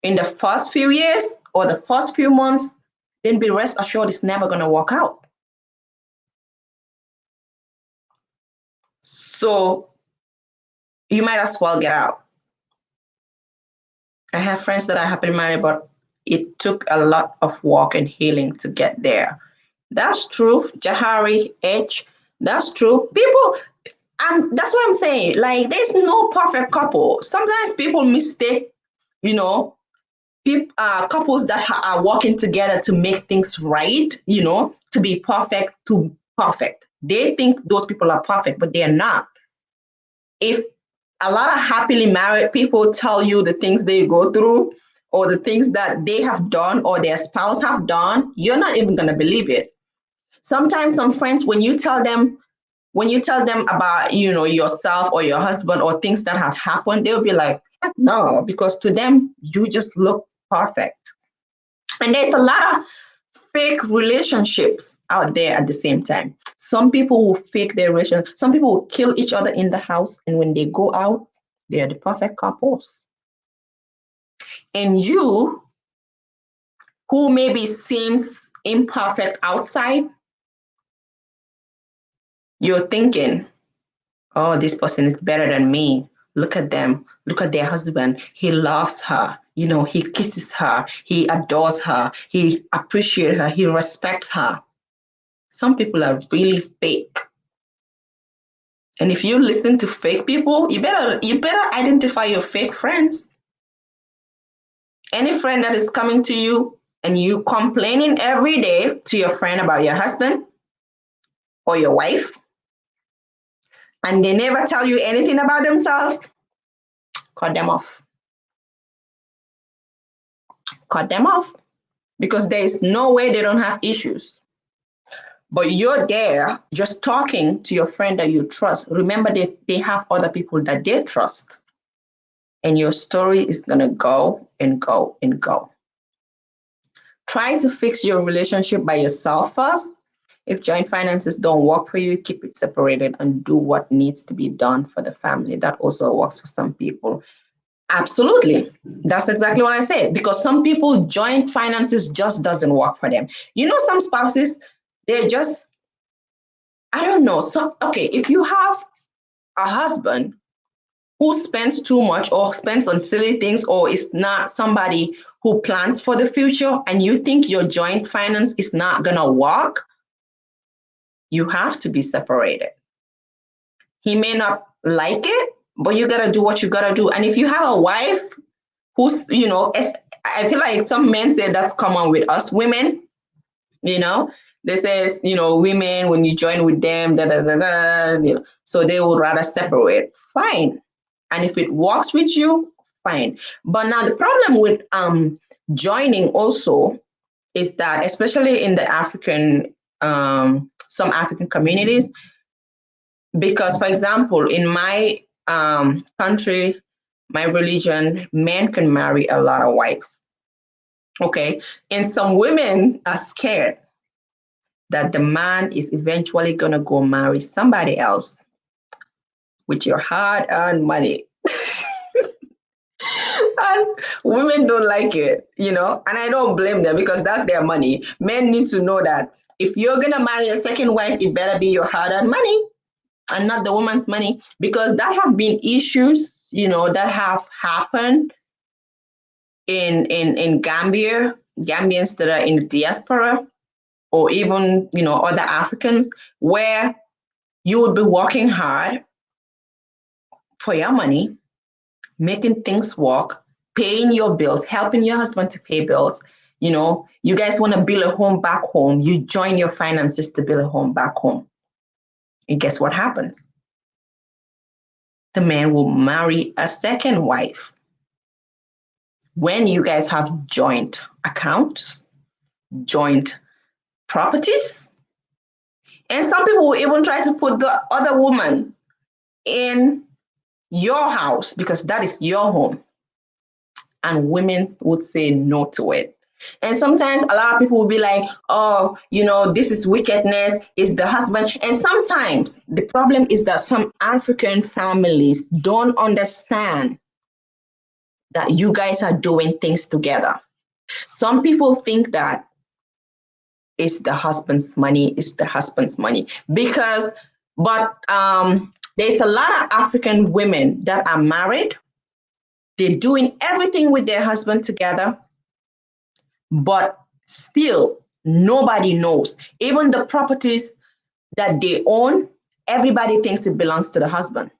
in the first few years or the first few months, then be rest assured it's never going to work out. So you might as well get out. I have friends that are happily married, but it took a lot of work and healing to get there. That's true, Jahari H. That's true. People, that's what I'm saying. Like, there's no perfect couple. Sometimes people mistake, couples that are working together to make things right, to be perfect, to perfect. They think those people are perfect, but they are not. If a lot of happily married people tell you the things they go through or the things that they have done or their spouse have done, you're not even going to believe it. Sometimes some friends, when you tell them about, yourself or your husband or things that have happened, they'll be like, no, because to them, you just look perfect. And there's a lot of fake relationships out there at the same time. Some people will fake their relationship. Some people will kill each other in the house. And when they go out, they're the perfect couples. And you, who maybe seems imperfect outside, you're thinking, oh, this person is better than me. Look at them. Look at their husband. He loves her. He kisses her. He adores her. He appreciates her. He respects her. Some people are really fake. And if you listen to fake people, you better identify your fake friends. Any friend that is coming to you and you complaining every day to your friend about your husband or your wife, and they never tell you anything about themselves, cut them off. Cut them off, because there is no way they don't have issues. But you're there just talking to your friend that you trust. Remember, they have other people that they trust. And your story is going to go and go and go. Try to fix your relationship by yourself first. If joint finances don't work for you, keep it separated and do what needs to be done for the family. That also works for some people. Absolutely. That's exactly what I said. Because some people, joint finances just doesn't work for them. Some spouses, they're just, I don't know. Okay, if you have a husband who spends too much or spends on silly things or is not somebody who plans for the future, and you think your joint finance is not going to work, you have to be separated. He may not like it, but you got to do what you got to do. And if you have a wife who's, I feel like some men say that's common with us women, they say, women, when you join with them, so they would rather separate. Fine. And if it works with you, fine. But now the problem with joining also is that, especially in the some African communities, because, for example, in my country, my religion, men can marry a lot of wives. Okay. And some women are scared that the man is eventually going to go marry somebody else with your hard-earned money. And women don't like it, and I don't blame them, because that's their money. Men need to know that if you're going to marry a second wife, it better be your hard-earned money and not the woman's money, because that have been issues, that have happened in Gambia, Gambians that are in the diaspora, or even other Africans, where you would be working hard for your money, making things work, paying your bills, helping your husband to pay bills. You guys want to build a home back home. You join your finances to build a home back home. And guess what happens? The man will marry a second wife. When you guys have joint accounts, joint properties, and some people will even try to put the other woman in your house because that is your home. And women would say no to it. And sometimes a lot of people will be like, oh, this is wickedness, it's the husband. And sometimes the problem is that some African families don't understand that you guys are doing things together. Some people think that it's the husband's money, but there's a lot of African women that are married. They're doing everything with their husband together, but still nobody knows. Even the properties that they own, everybody thinks it belongs to the husband.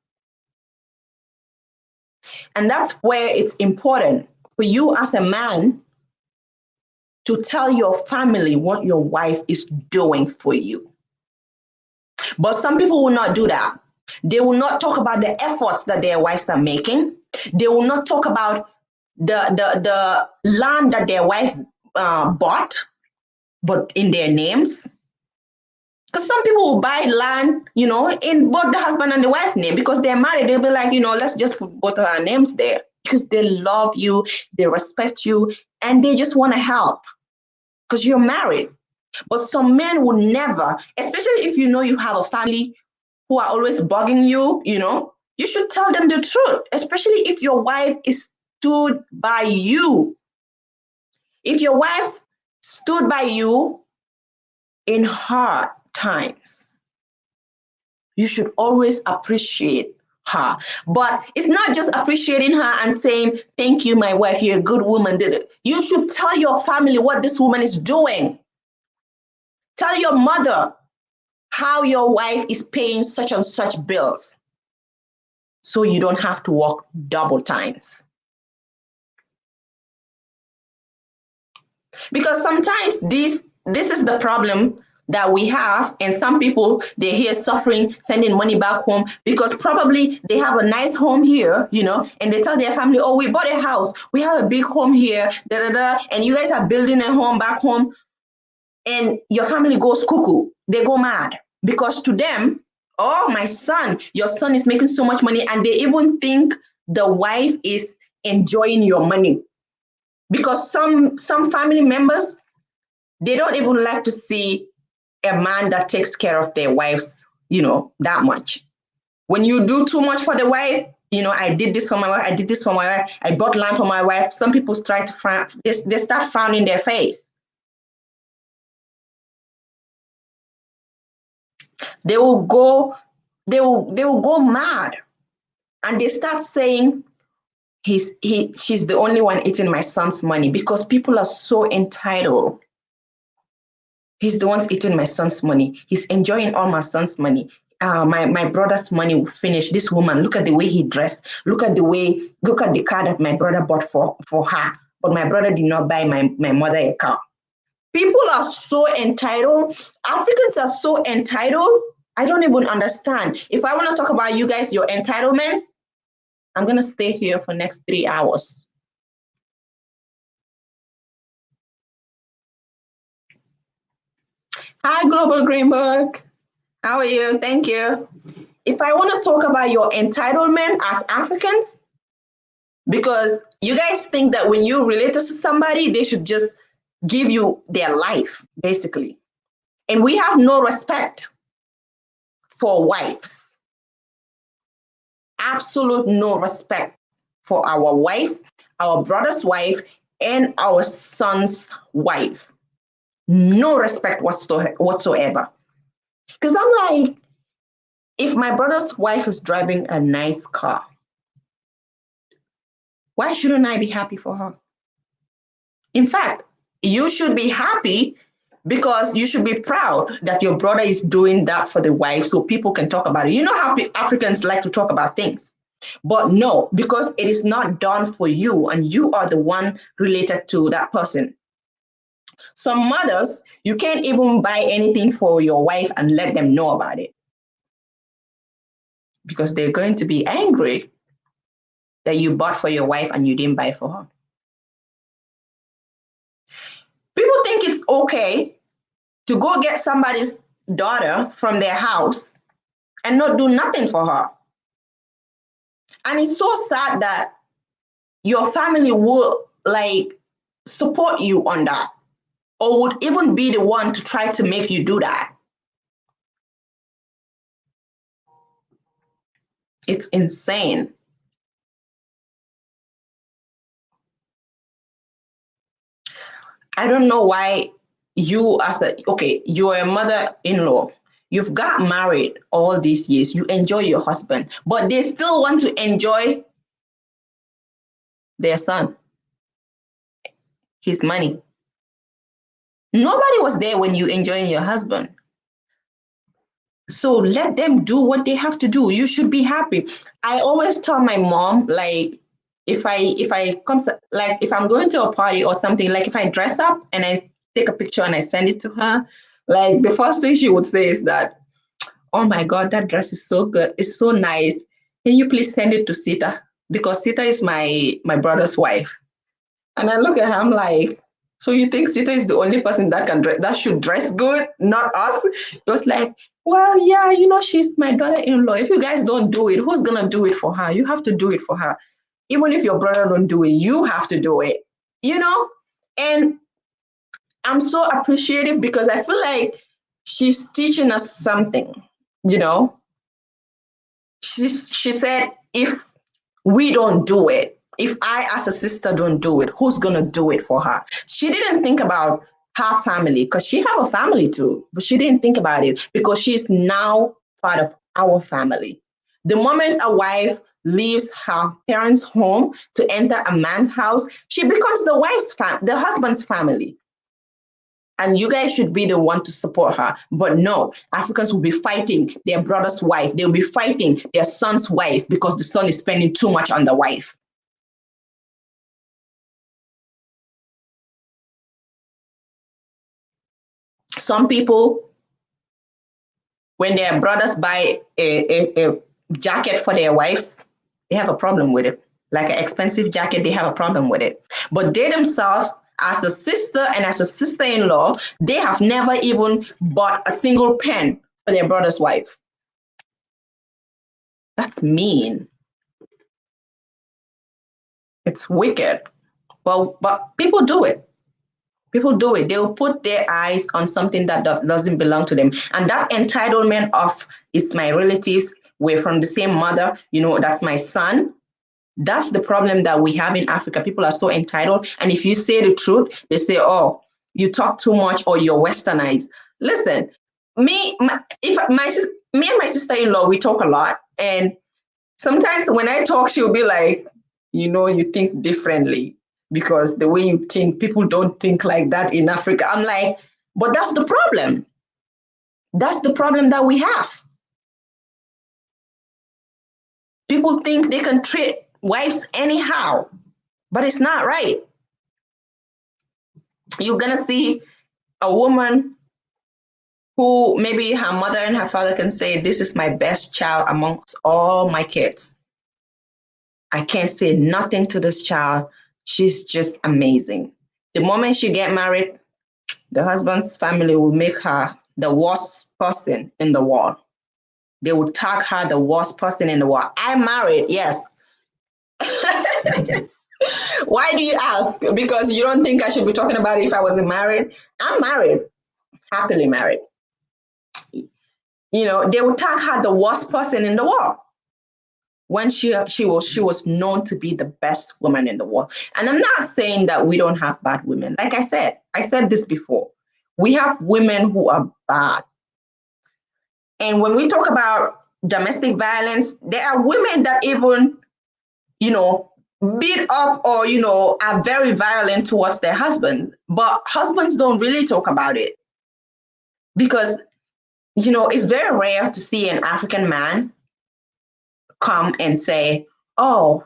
And that's where it's important for you as a man to tell your family what your wife is doing for you. But some people will not do that. They will not talk about the efforts that their wives are making. They will not talk about the land that their wife bought, but in their names. Because some people will buy land, in both the husband and the wife name because they're married. They'll be like, let's just put both of our names there because they love you, they respect you, and they just want to help because you're married. But some men would never, especially if you have a family who are always bugging you, you should tell them the truth, especially if your wife is stood by you. If your wife stood by you in hard times, you should always appreciate her. But it's not just appreciating her and saying, thank you, my wife, you're a good woman. You should tell your family what this woman is doing. Tell your mother how your wife is paying such and such bills so you don't have to work double times. Because sometimes this is the problem that we have, and some people, they're here suffering, sending money back home because probably they have a nice home here, and they tell their family, oh, we bought a house, we have a big home here, and you guys are building a home back home, and your family goes cuckoo, they go mad because to them, oh, my son, your son is making so much money, and they even think the wife is enjoying your money. Because some family members, they don't even like to see a man that takes care of their wives, that much. When you do too much for the wife, I did this for my wife, I did this for my wife, I bought land for my wife. Some people try to frown, they start frowning their face. They will go mad, and they start saying, she's the only one eating my son's money because people are so entitled. He's the one eating my son's money. He's enjoying all my son's money. My brother's money will finish. This woman, look at the way he dressed. Look at the car that my brother bought for her. But my brother did not buy my mother a car. People are so entitled. Africans are so entitled. I don't even understand. If I want to talk about you guys, your entitlement, I'm going to stay here for next 3 hours. Hi, Global Greenberg. How are you? Thank you. If I want to talk about your entitlement as Africans, because you guys think that when you relate to somebody, they should just give you their life, basically. And we have no respect for wives. Absolute no respect for our wives, our brother's wife, and our son's wife. No respect whatsoever. Because I'm like, if my brother's wife is driving a nice car, why shouldn't I be happy for her? In fact, you should be happy because you should be proud that your brother is doing that for the wife so people can talk about it. You know how Africans like to talk about things. But no, because it is not done for you and you are the one related to that person. Some mothers, you can't even buy anything for your wife and let them know about it because they're going to be angry that you bought for your wife and you didn't buy for her. People think it's okay to go get somebody's daughter from their house and not do nothing for her. And it's so sad that your family will like support you on that or would even be the one to try to make you do that. It's insane. I don't know why you as you're a mother-in-law. You've got married all these years. You enjoy your husband, but they still want to enjoy their son, his money. Nobody was there when you enjoying your husband. So let them do what they have to do. You should be happy. I always tell my mom, like, if I'm going to a party or something, like if I dress up and I take a picture and I send it to her, like the first thing she would say is that, oh my God, that dress is so good. It's so nice. Can you please send it to Sita? Because Sita is my brother's wife. And I look at her, I'm like, so you think Sita is the only person that that should dress good, not us? It was like, well, yeah, she's my daughter-in-law. If you guys don't do it, who's gonna do it for her? You have to do it for her. Even if your brother don't do it, you have to do it. And I'm so appreciative because I feel like she's teaching us something. you know she said, if we don't do it, if I as a sister don't do it, who's going to do it for her? She didn't think about her family because she have a family too, but she didn't think about it because she's now part of our family. The moment a wife leaves her parents' home to enter a man's house, she becomes the husband's family. And you guys should be the one to support her. But no, Africans will be fighting their brother's wife. They'll be fighting their son's wife because the son is spending too much on the wife. Some people, when their brothers buy a jacket for their wives, they have a problem with it. Like an expensive jacket, they have a problem with it. But they themselves, as a sister and as a sister-in-law, they have never even bought a single pen for their brother's wife. That's mean. It's wicked. Well, but people do it. People do it. They'll put their eyes on something that doesn't belong to them. And that entitlement of, it's my relatives, we're from the same mother, that's my son. That's the problem that we have in Africa. People are so entitled. And if you say the truth, they say, oh, you talk too much or you're westernized. Listen, me and my sister-in-law, we talk a lot. And sometimes when I talk, she'll be like, you think differently because the way you think, people don't think like that in Africa. I'm like, but that's the problem. That's the problem that we have. People think they can treat wives anyhow, but it's not right. You're going to see a woman who maybe her mother and her father can say, this is my best child amongst all my kids. I can't say nothing to this child. She's just amazing. The moment she get married, the husband's family will make her the worst person in the world. They would tag her the worst person in the world. I'm married, yes. Why do you ask? Because you don't think I should be talking about it if I wasn't married? I'm married, happily married. They would tag her the worst person in the world when she was known to be the best woman in the world. And I'm not saying that we don't have bad women. Like I said this before. We have women who are bad. And when we talk about domestic violence, there are women that even, beat up or, are very violent towards their husband. But husbands don't really talk about it because, it's very rare to see an African man come and say, oh,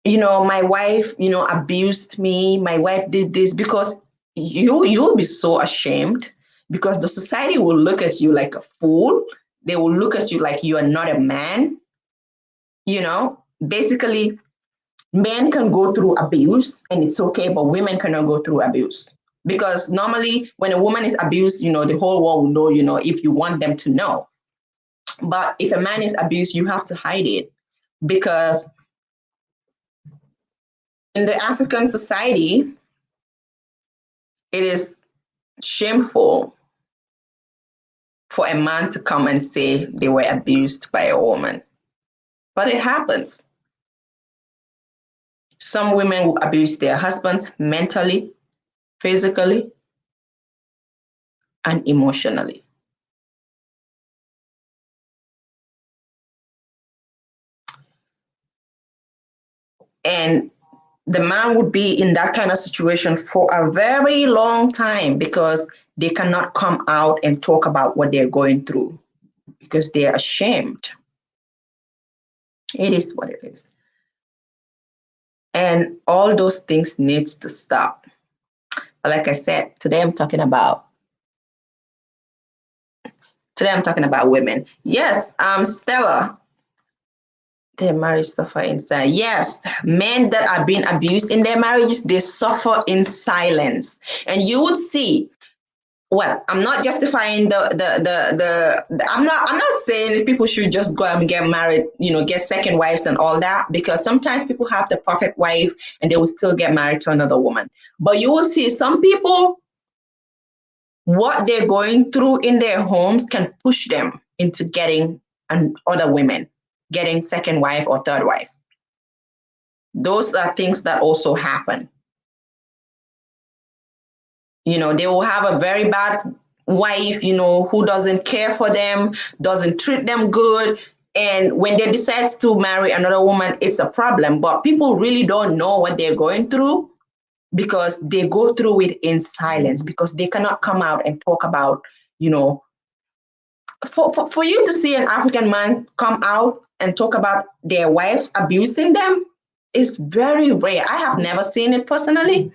my wife, abused me. My wife did this, because you'll be so ashamed, because the society will look at you like a fool. They will look at you like you are not a man. Basically, men can go through abuse and it's okay, but women cannot go through abuse. Because normally when a woman is abused, the whole world will know, if you want them to know. But if a man is abused, you have to hide it, because in the African society, it is shameful for a man to come and say they were abused by a woman. But it happens. Some women will abuse their husbands mentally, physically, and emotionally. And the man would be in that kind of situation for a very long time, because they cannot come out and talk about what they're going through, because they're ashamed. It is what it is. And all those things needs to stop. But like I said, today I'm talking about women. Yes, Stella, their marriage suffer in silence. Yes, men that are being abused in their marriages, they suffer in silence. And you would see, well, I'm not justifying I'm not saying people should just go and get married, get second wives and all that, because sometimes people have the perfect wife and they will still get married to another woman. But you will see some people, what they're going through in their homes can push them into getting other women, getting second wife or third wife. Those are things that also happen. They will have a very bad wife, who doesn't care for them, doesn't treat them good. And when they decide to marry another woman, it's a problem. But people really don't know what they're going through, because they go through it in silence, because they cannot come out and talk about, for you to see an African man come out and talk about their wives abusing them is very rare. I have never seen it personally.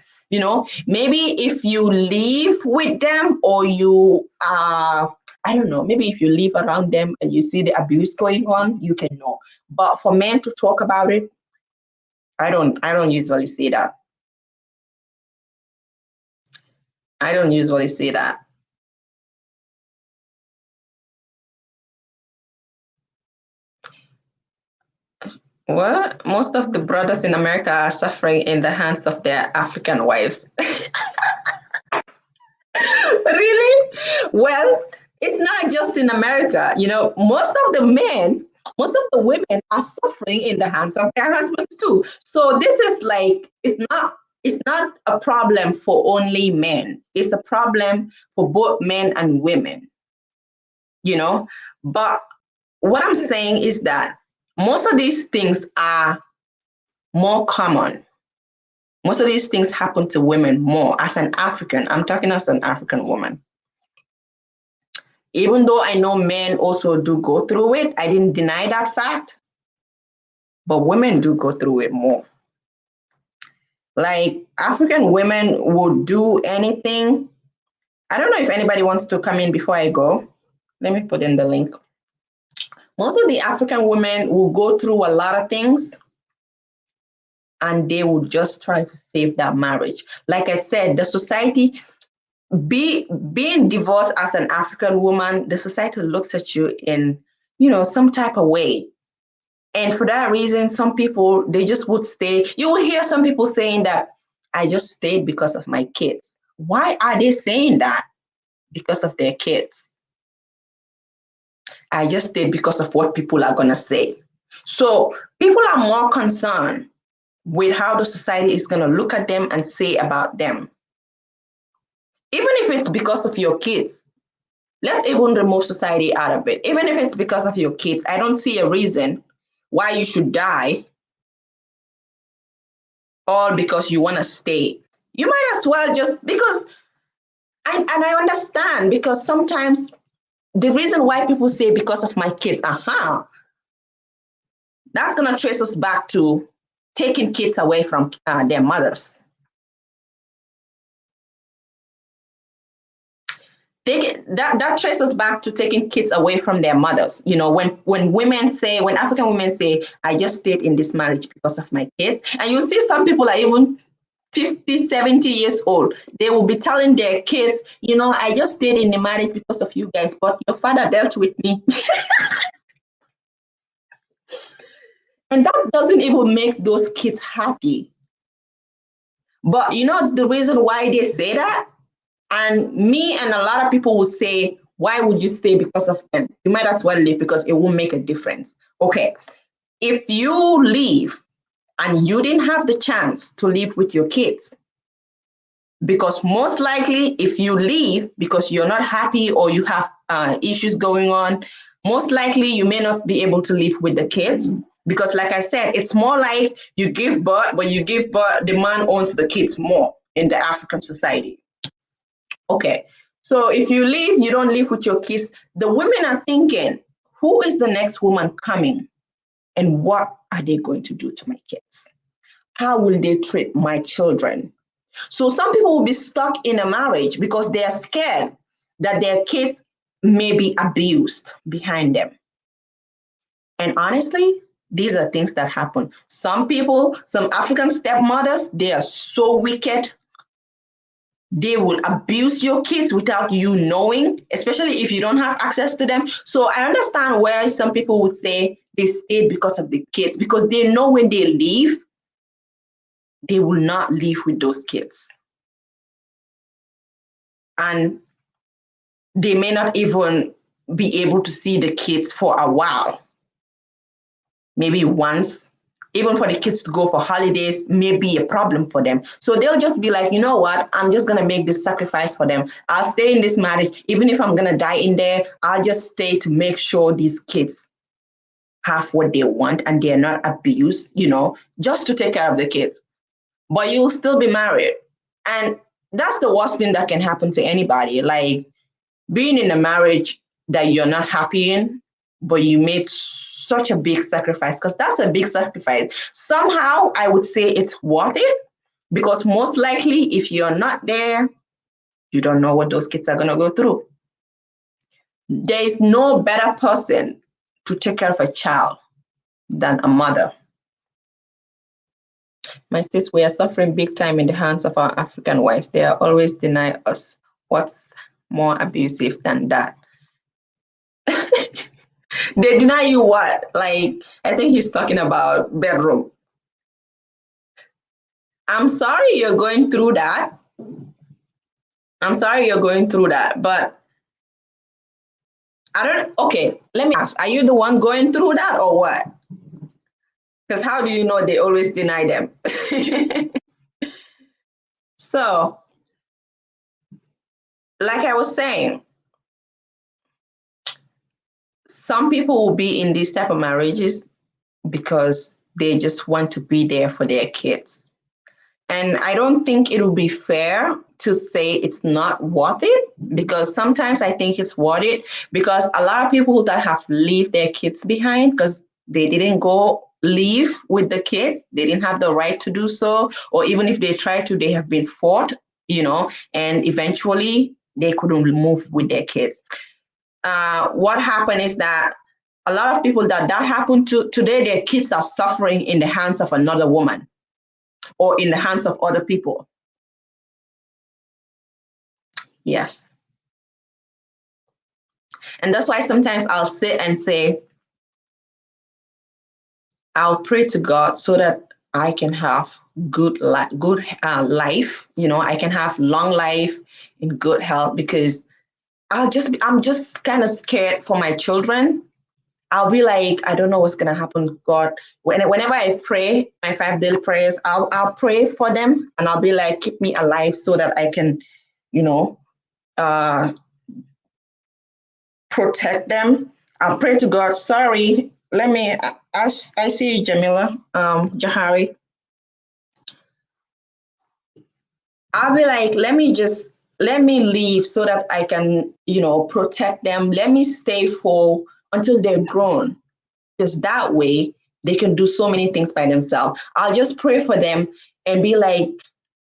Maybe if you live with them, or you I don't know, maybe if you live around them and you see the abuse going on, you can know. But for men to talk about it, I don't usually see that. I don't usually see that. Well, most of the brothers in America are suffering in the hands of their African wives. Really? Well, it's not just in America. Most of the women are suffering in the hands of their husbands too. So this is like, it's not a problem for only men. It's a problem for both men and women, you know. But what I'm saying is that most of these things are more common. Most of these things happen to women more. As an African, I'm talking as an African woman. Even though I know men also do go through it, I didn't deny that fact, but women do go through it more. Like, African women would do anything. I don't know if anybody wants to come in before I go. Let me put in the link. Most of the African women will go through a lot of things, and they will just try to save that marriage. Like I said, the society, being divorced as an African woman, the society looks at you in, some type of way. And for that reason, some people, they just would stay. You will hear some people saying that, I just stayed because of my kids. Why are they saying that? Because of their kids. I just stayed because of what people are going to say. So people are more concerned with how the society is going to look at them and say about them. Even if it's because of your kids, let's even remove society out of it. Even if it's because of your kids, I don't see a reason why you should die all because you want to stay. You might as well just because, and I understand because sometimes the reason why people say because of my kids, that's going to trace us back to taking kids away from their mothers. That traces back to taking kids away from their mothers. You know, when African women say, I just stayed in this marriage because of my kids, and you see some people are even 50, 70 years old, they will be telling their kids, you know, I just stayed in the marriage because of you guys, but your father dealt with me. And that doesn't even make those kids happy. But you know the reason why they say that? And me and a lot of people will say, why would you stay because of them? You might as well leave because it won't make a difference. Okay, if you leave and you didn't have the chance to live with your kids, because most likely if you leave because you're not happy or you have issues going on, most likely you may not be able to live with the kids. Because like I said, it's more like you give birth, but you give birth, the man owns the kids more in the African society. Okay, so if you leave, you don't live with your kids, the women are thinking, who is the next woman coming? And what are they going to do to my kids? How will they treat my children? So some people will be stuck in a marriage because they are scared that their kids may be abused behind them. And honestly, these are things that happen. Some people, some African stepmothers, they are so wicked. They will abuse your kids without you knowing, especially if you don't have access to them. So I understand why some people would say they stayed because of the kids, because they know when they leave, they will not live with those kids. And they may not even be able to see the kids for a while. Maybe once, even for the kids to go for holidays may be a problem for them. So they'll just be like, you know what, I'm just going to make this sacrifice for them. I'll stay in this marriage. Even if I'm going to die in there, I'll just stay to make sure these kids have what they want and they're not abused, you know, just to take care of the kids. But you'll still be married. And that's the worst thing that can happen to anybody. Like being in a marriage that you're not happy in, but you made such a big sacrifice, because that's a big sacrifice. Somehow I would say it's worth it, because most likely if you're not there, you don't know what those kids are going to go through. There is no better person to take care of a child than a mother. My sis, we are suffering big time in the hands of our African wives. They are always deny us. What's more abusive than that? They deny you what? Like, I think he's talking about bedroom. I'm sorry you're going through that. I'm sorry you're going through that, but okay, let me ask, are you the one going through that or what? Because how do you know they always deny them? So, like I was saying, some people will be in these type of marriages because they just want to be there for their kids. And I don't think it will be fair to say it's not worth it, because sometimes I think it's worth it, because a lot of people that have left their kids behind because they didn't go live with the kids, they didn't have the right to do so, or even if they tried to, they have been fought, you know, and eventually they couldn't move with their kids. What happened is that a lot of people that happened to today, their kids are suffering in the hands of another woman or in the hands of other people. Yes. And that's why sometimes I'll sit and say, I'll pray to God so that I can have good life, you know, I can have long life in good health, because I'm just kind of scared for my children. I'll be like, I don't know what's gonna happen, God. Whenever I pray my 5 daily prayers, I'll pray for them, and I'll be like, keep me alive so that I can, you know, protect them. I'll pray to God. Sorry, I see you, Jamila, Jahari. I'll be like, let me leave so that I can, protect them. Let me stay for until they're grown. Because that way they can do so many things by themselves. I'll just pray for them and be like,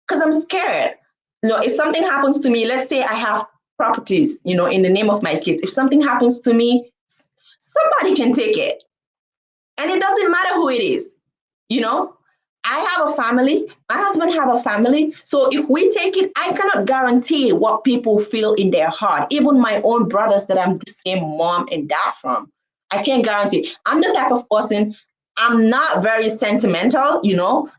because I'm scared. If something happens to me, let's say I have properties, in the name of my kids. If something happens to me, somebody can take it. And it doesn't matter who it is, you know. I have a family, my husband have a family. So if we take it, I cannot guarantee what people feel in their heart. Even my own brothers that I'm the same mom and dad from. I can't guarantee. I'm the type of person, I'm not very sentimental,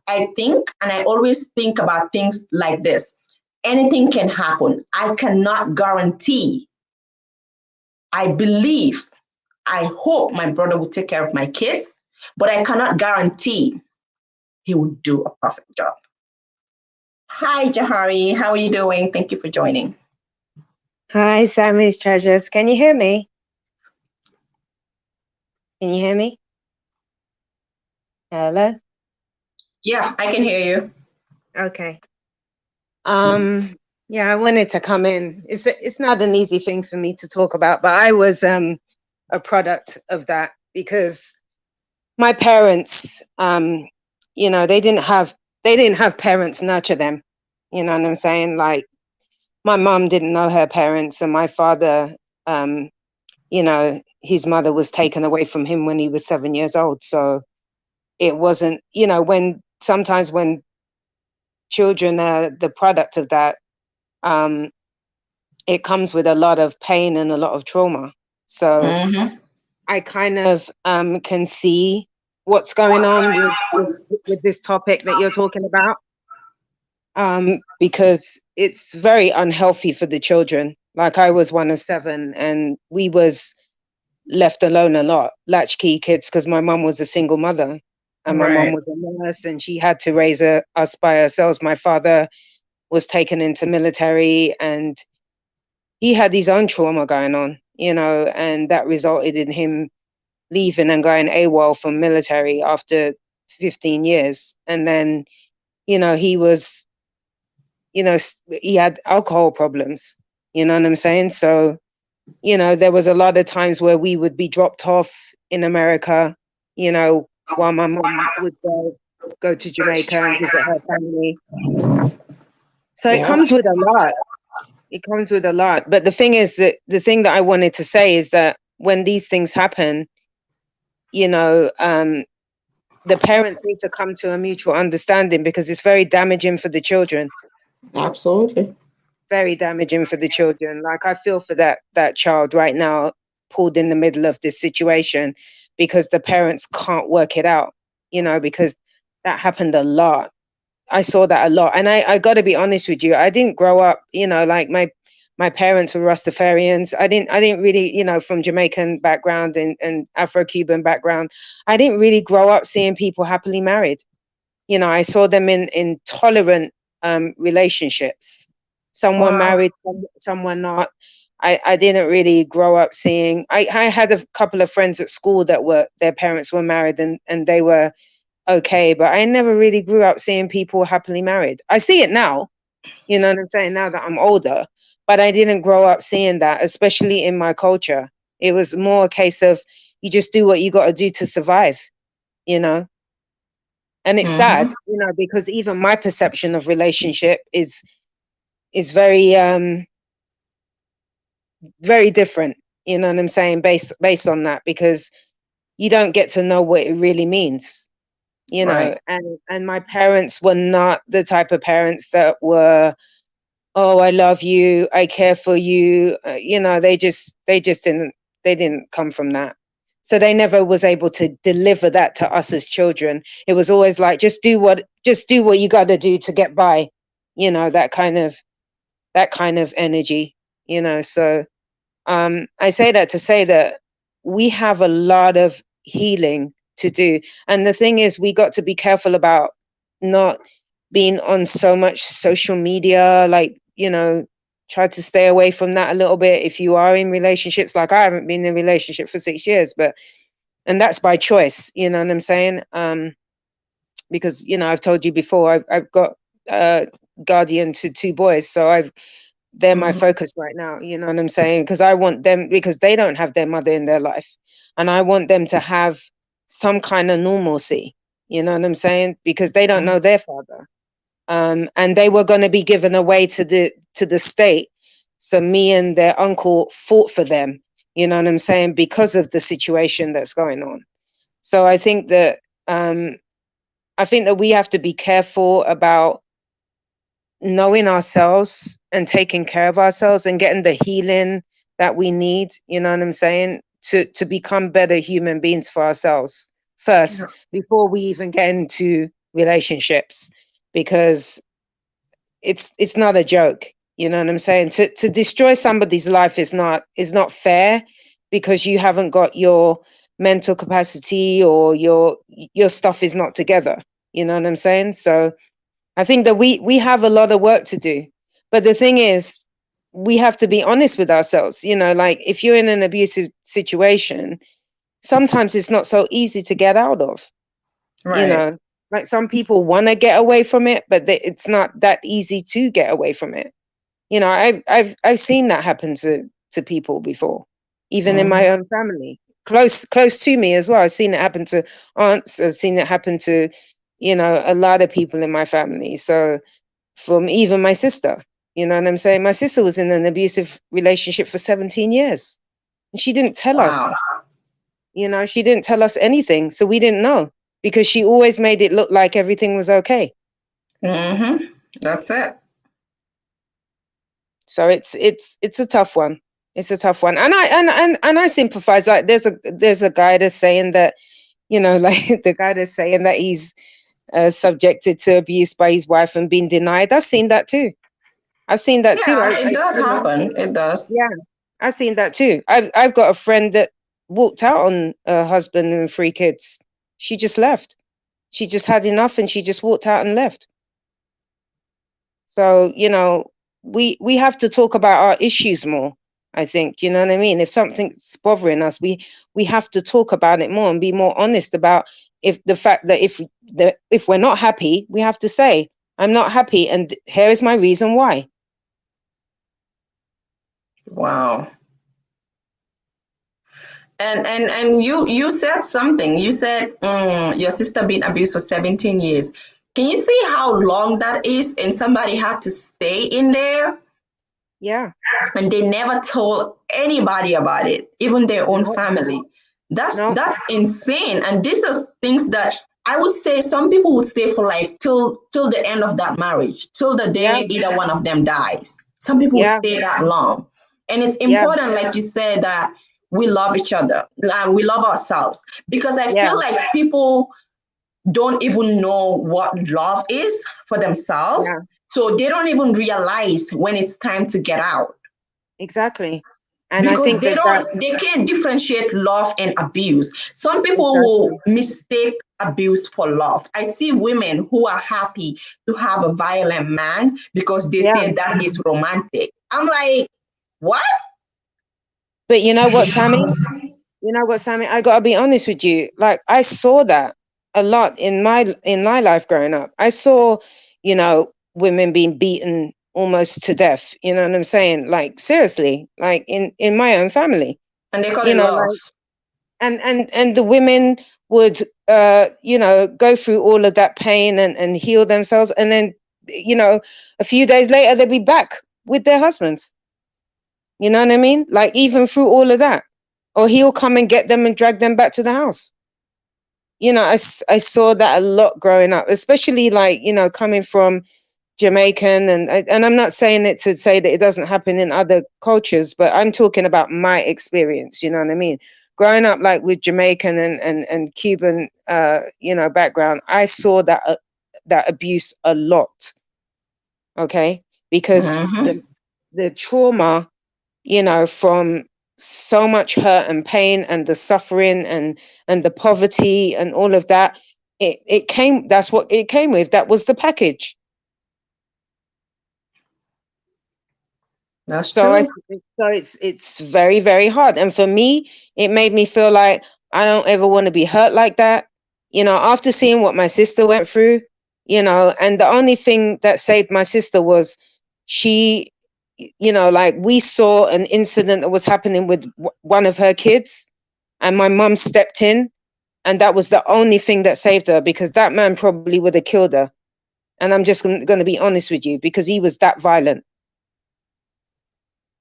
I think, and I always think about things like this. Anything can happen. I cannot guarantee. I believe, I hope my brother will take care of my kids, but I cannot guarantee he would do a perfect job. Hi, Jahari. How are you doing? Thank you for joining. Hi, Sammy's Treasures. Can you hear me? Can you hear me? Hello? Yeah, I can hear you. Okay. Yeah, I wanted to come in. It's not an easy thing for me to talk about, but I was a product of that because my parents, they didn't have parents nurture them. You know what I'm saying? Like my mom didn't know her parents, and my father, his mother was taken away from him when he was 7 years old. So it wasn't, when sometimes when children are the product of that, it comes with a lot of pain and a lot of trauma. So I kind of can see what's going on with this topic that you're talking about, because it's very unhealthy for the children. Like I was one of 7, and we was left alone a lot, latchkey kids, because my mum was a single mother, and my mum Right. was a nurse, and she had to raise us by ourselves. My father was taken into military, and he had his own trauma going on, and that resulted in him leaving and going AWOL from military after 15 years. And then, he was, he had alcohol problems, you know what I'm saying? So, there was a lot of times where we would be dropped off in America, while my mom would go to Jamaica and visit her family. So it Yeah. comes with a lot. It comes with a lot. But the thing is that the thing that I wanted to say is that when these things happen, the parents need to come to a mutual understanding, because it's very damaging for the children. Absolutely. Very damaging for the children. Like I feel for that child right now, pulled in the middle of this situation, because the parents can't work it out, because that happened a lot. I saw that a lot. And I got to be honest with you, I didn't grow up, like my parents were Rastafarians. I didn't really, from Jamaican background and Afro-Cuban background, I didn't really grow up seeing people happily married. I saw them in tolerant relationships. Someone Wow. married, someone not. I didn't really grow up seeing. I had a couple of friends at school that their parents were married, and they were okay, but I never really grew up seeing people happily married. I see it now, you know what I'm saying, now that I'm older, but I didn't grow up seeing that, especially in my culture. It was more a case of you just do what you got to do to survive, you know. And it's sad, because even my perception of relationship is very very different, you know what I'm saying, based on that, because you don't get to know what it really means, Right. and my parents were not the type of parents that were, oh, I love you, I care for you, they didn't come from that. So they never was able to deliver that to us as children. It was always like, just do what you got to do to get by, that kind of energy, so I say that to say that we have a lot of healing to do. And the thing is, we got to be careful about not being on so much social media, like, try to stay away from that a little bit if you are in relationships. Like I haven't been in a relationship for 6 years, and that's by choice, you know what I'm saying? Because, I've told you before, I've got guardian to 2 boys, so they're my focus right now, you know what I'm saying? Because I want them, because they don't have their mother in their life, and I want them to have some kind of normalcy, you know what I'm saying? Because they don't know their father. And they were going to be given away to the state. So me and their uncle fought for them, you know what I'm saying, because of the situation that's going on. So I think that we have to be careful about knowing ourselves and taking care of ourselves and getting the healing that we need, you know what I'm saying, to become better human beings for ourselves first, before we even get into relationships, because it's not a joke, you know what I'm saying. To destroy somebody's life is not fair, because you haven't got your mental capacity, or your stuff is not together, you know what I'm saying. So I think that we have a lot of work to do, but the thing is, we have to be honest with ourselves, you know, like if you're in an abusive situation, sometimes it's not so easy to get out of, you Right. know. Like some people want to get away from it, but it's not that easy to get away from it. You know, I've seen that happen to people before, even in my own family, close to me as well. I've seen it happen to aunts. I've seen it happen to, you know, a lot of people in my family. So from even my sister, you know what I'm saying? My sister was in an abusive relationship for 17 years, and she didn't tell Wow. us. You know, she didn't tell us anything, so we didn't know, because she always made it look like everything was okay. That's it. So it's a tough one. It's a tough one, and I sympathize. Like there's a guy that's saying that, you know, like the guy that's saying that he's subjected to abuse by his wife and been denied. I've seen that too. I've seen that too. Yeah, it does You know, happen. It does. yeah, I've seen that too. I've got a friend that walked out on her husband and 3 kids. She just left. She just had enough, and she just walked out and left. So, you know, we have to talk about our issues more, I think, you know what I mean? If something's bothering us, we have to talk about it more and be more honest about if the fact that if we're not happy, we have to say, I'm not happy, and here is my reason why. Wow. And you said something. You said your sister been abused for 17 years. Can you see how long that is? And somebody had to stay in there, Yeah. and they never told anybody about it, even their own No, family. no, That's insane. And this is things that I would say some people would stay for like till the end of that marriage, till the yeah, day either one of them dies. Some people would yeah, stay that long. And it's yeah, important, like you said, that we love each other, we love ourselves. Because I yeah, feel like people don't even know what love is for themselves. yeah, So they don't even realize when it's time to get out, exactly. And I because think that they can't differentiate love and abuse. Some people will exactly, mistake abuse for love. I see women who are happy to have a violent man because they yeah. say that is romantic. I'm like, what? But you know what, Sammy? You know what, Sammy? I gotta be honest with you. Like I saw that a lot in my life growing up. I saw, you know, women being beaten almost to death. You know what I'm saying? Like seriously, like in my own family. And they call You it know, love. like and the women would you know, go through all of that pain and heal themselves, and then, you know, a few days later they'd be back with their husbands. You know what I mean? Like even through all of that, or he'll come and get them and drag them back to the house. You know, I saw that a lot growing up, especially like, you know, coming from Jamaican, and I'm not saying it to say that it doesn't happen in other cultures, but I'm talking about my experience. You know what I mean? Growing up like with Jamaican and Cuban, you know, background, I saw that abuse a lot. Okay, because Mhm. the trauma, you know, from so much hurt and pain and the suffering and the poverty and all of that, it came, that's what it came with. That was the package. That's So true. it's very, very hard. And for me, it made me feel like I don't ever want to be hurt like that. You know, after seeing what my sister went through, you know, and the only thing that saved my sister was she, you know, like we saw an incident that was happening with one of her kids, and my mum stepped in, and that was the only thing that saved her, because that man probably would have killed her. And I'm just going to be honest with you, because he was that violent.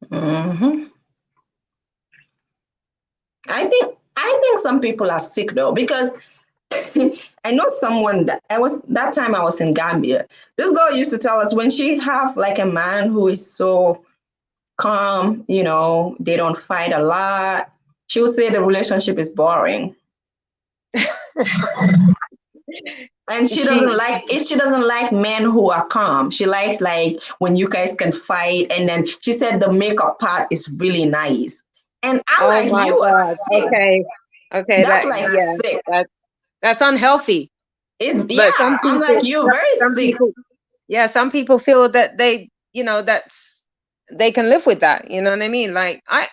Mm-hmm. I think some people are sick though, because I know someone that time I was in Gambia. This girl used to tell us when she have like a man who is so calm, you know, they don't fight a lot. She would say the relationship is boring. And she doesn't like it. She doesn't like men who are calm. She likes like when you guys can fight. And then she said the makeup part is really nice. And I'm Oh like, my you are God. sick. Okay. That's like sick. That's unhealthy. Yeah, But I'm like, you're very sick. some people feel that they, you know, they can live with that. You know what I mean? Like I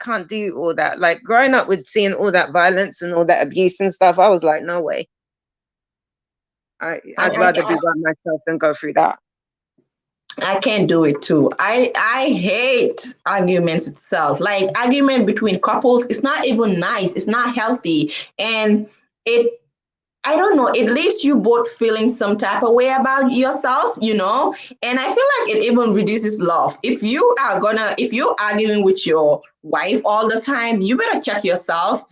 can't do all that. Like growing up with seeing all that violence and all that abuse and stuff, I was like, no way. I'd rather be by myself than go through that. I can't do it too. I hate arguments itself. Like argument between couples, it's not even nice. It's not healthy, and it I don't know, it leaves you both feeling some type of way about yourselves, you know? And I feel like it even reduces love. If you're arguing with your wife all the time, you better check yourself.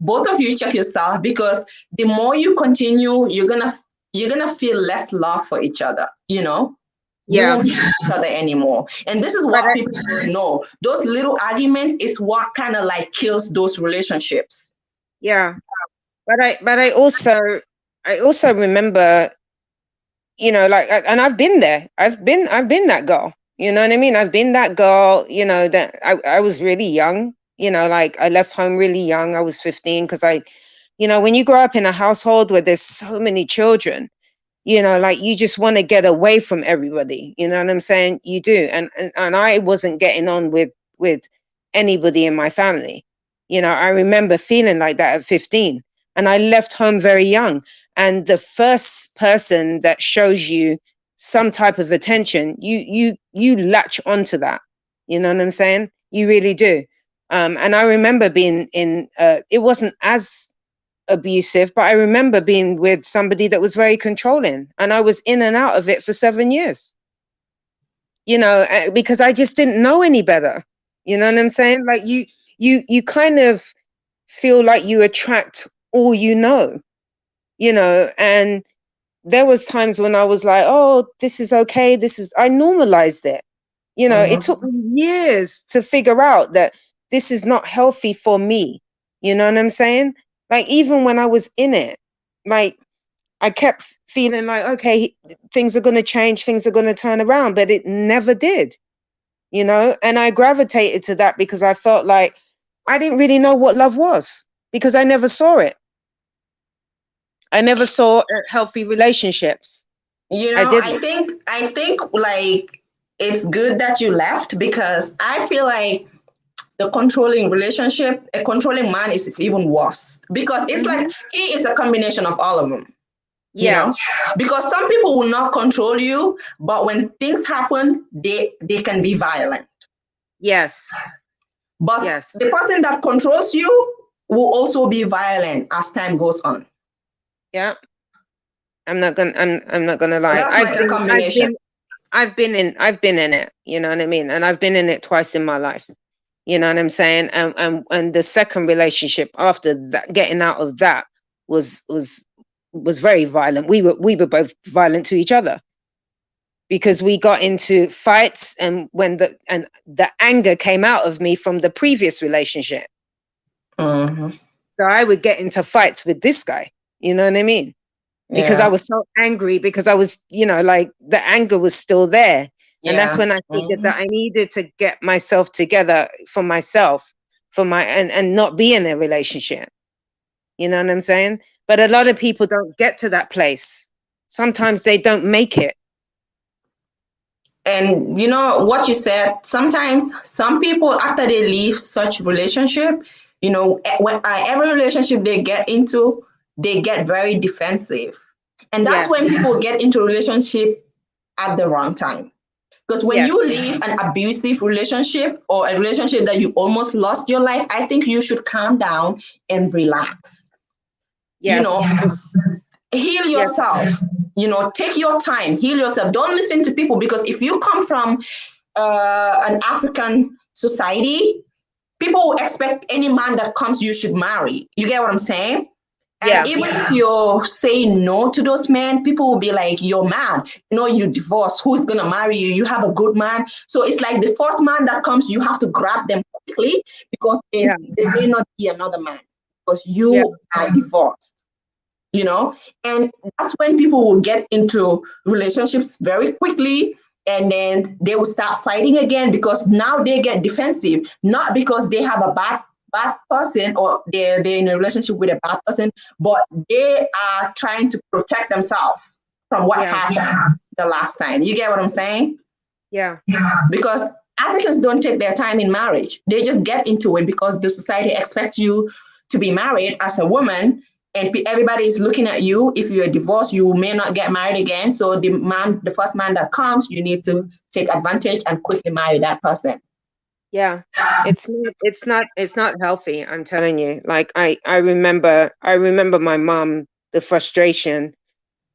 Both of you check yourself, because the more you continue, you're gonna feel less love for each other, you know? You Yeah. won't feel each other anymore. And this is what people don't know. Those little arguments is what kind of like kills those relationships. Yeah. But I also remember, you know, like, and I've been there. I've been that girl. You know what I mean? I've been that girl, you know, that I was really young, you know, like I left home really young. I was 15 because you know, when you grow up in a household where there's so many children, you know, like you just want to get away from everybody. You know what I'm saying? You do. And I wasn't getting on with anybody in my family. You know, I remember feeling like that at 15, and I left home very young. And the first person that shows you some type of attention, you latch onto that. You know what I'm saying? You really do. And I remember being in it wasn't as abusive, but I remember being with somebody that was very controlling, and I was in and out of it for 7 years, you know, because I just didn't know any better. You know what I'm saying? Like you kind of feel like you attract all you know, and there was times when I was like, oh, this is okay. I normalized it. You know, it took me years to figure out that this is not healthy for me. You know what I'm saying? Like, even when I was in it, like, I kept feeling like, okay, things are going to change, things are going to turn around, but it never did, you know? And I gravitated to that because I felt like I didn't really know what love was, because I never saw it. I never saw healthy relationships. You I know, didn't. I think like it's good that you left, because I feel like the controlling relationship, a controlling man is even worse, because it's like he is a combination of all of them. You Yeah. know, because some people will not control you, but when things happen, they can be violent. Yes. But Yes. the person that controls you will also be violent as time goes on. Yeah. I'm not gonna So lie. that's like a combination. I've been in it, you know what I mean? And I've been in it twice in my life. You know what I'm saying? And the second relationship after that, getting out of that, was very violent. We were both violent to each other, because we got into fights, and the anger came out of me from the previous relationship. Mm-hmm. So I would get into fights with this guy, you know what I mean? Because I Yeah. was so angry, because I was, you know, like the anger was still there. And that's Yeah. when I figured that I needed to get myself together for myself, and not be in a relationship. You know what I'm saying? But a lot of people don't get to that place. Sometimes they don't make it. And you know what you said, sometimes some people after they leave such relationship, you know, every relationship they get into, they get very defensive. And that's when people get into relationship at the wrong time. Because when you leave an abusive relationship or a relationship that you almost lost your life, I think you should calm down and relax. You know, heal yourself. You know, take your time, heal yourself. Don't listen to people, because if you come from an African society, people will expect any man that comes you should marry. You get what I'm saying? And even if you say no to those men, people will be like, you're mad. You know, you divorced. Who's going to marry you? You have a good man. So it's like the first man that comes, you have to grab them quickly, because there may not be another man, because you are divorced. You know, and that's when people will get into relationships very quickly, and then they will start fighting again, because now they get defensive, not because they have a bad person, or they're in a relationship with a bad person, but they are trying to protect themselves from what happened the last time. You get what I'm saying? Yeah. Because Africans don't take their time in marriage. They just get into it because the society expects you to be married as a woman, and everybody is looking at you. If you're divorced, you may not get married again. So the first man that comes, you need to take advantage and quickly marry that person. Yeah, it's not healthy. I'm telling you. Like I remember my mom, the frustration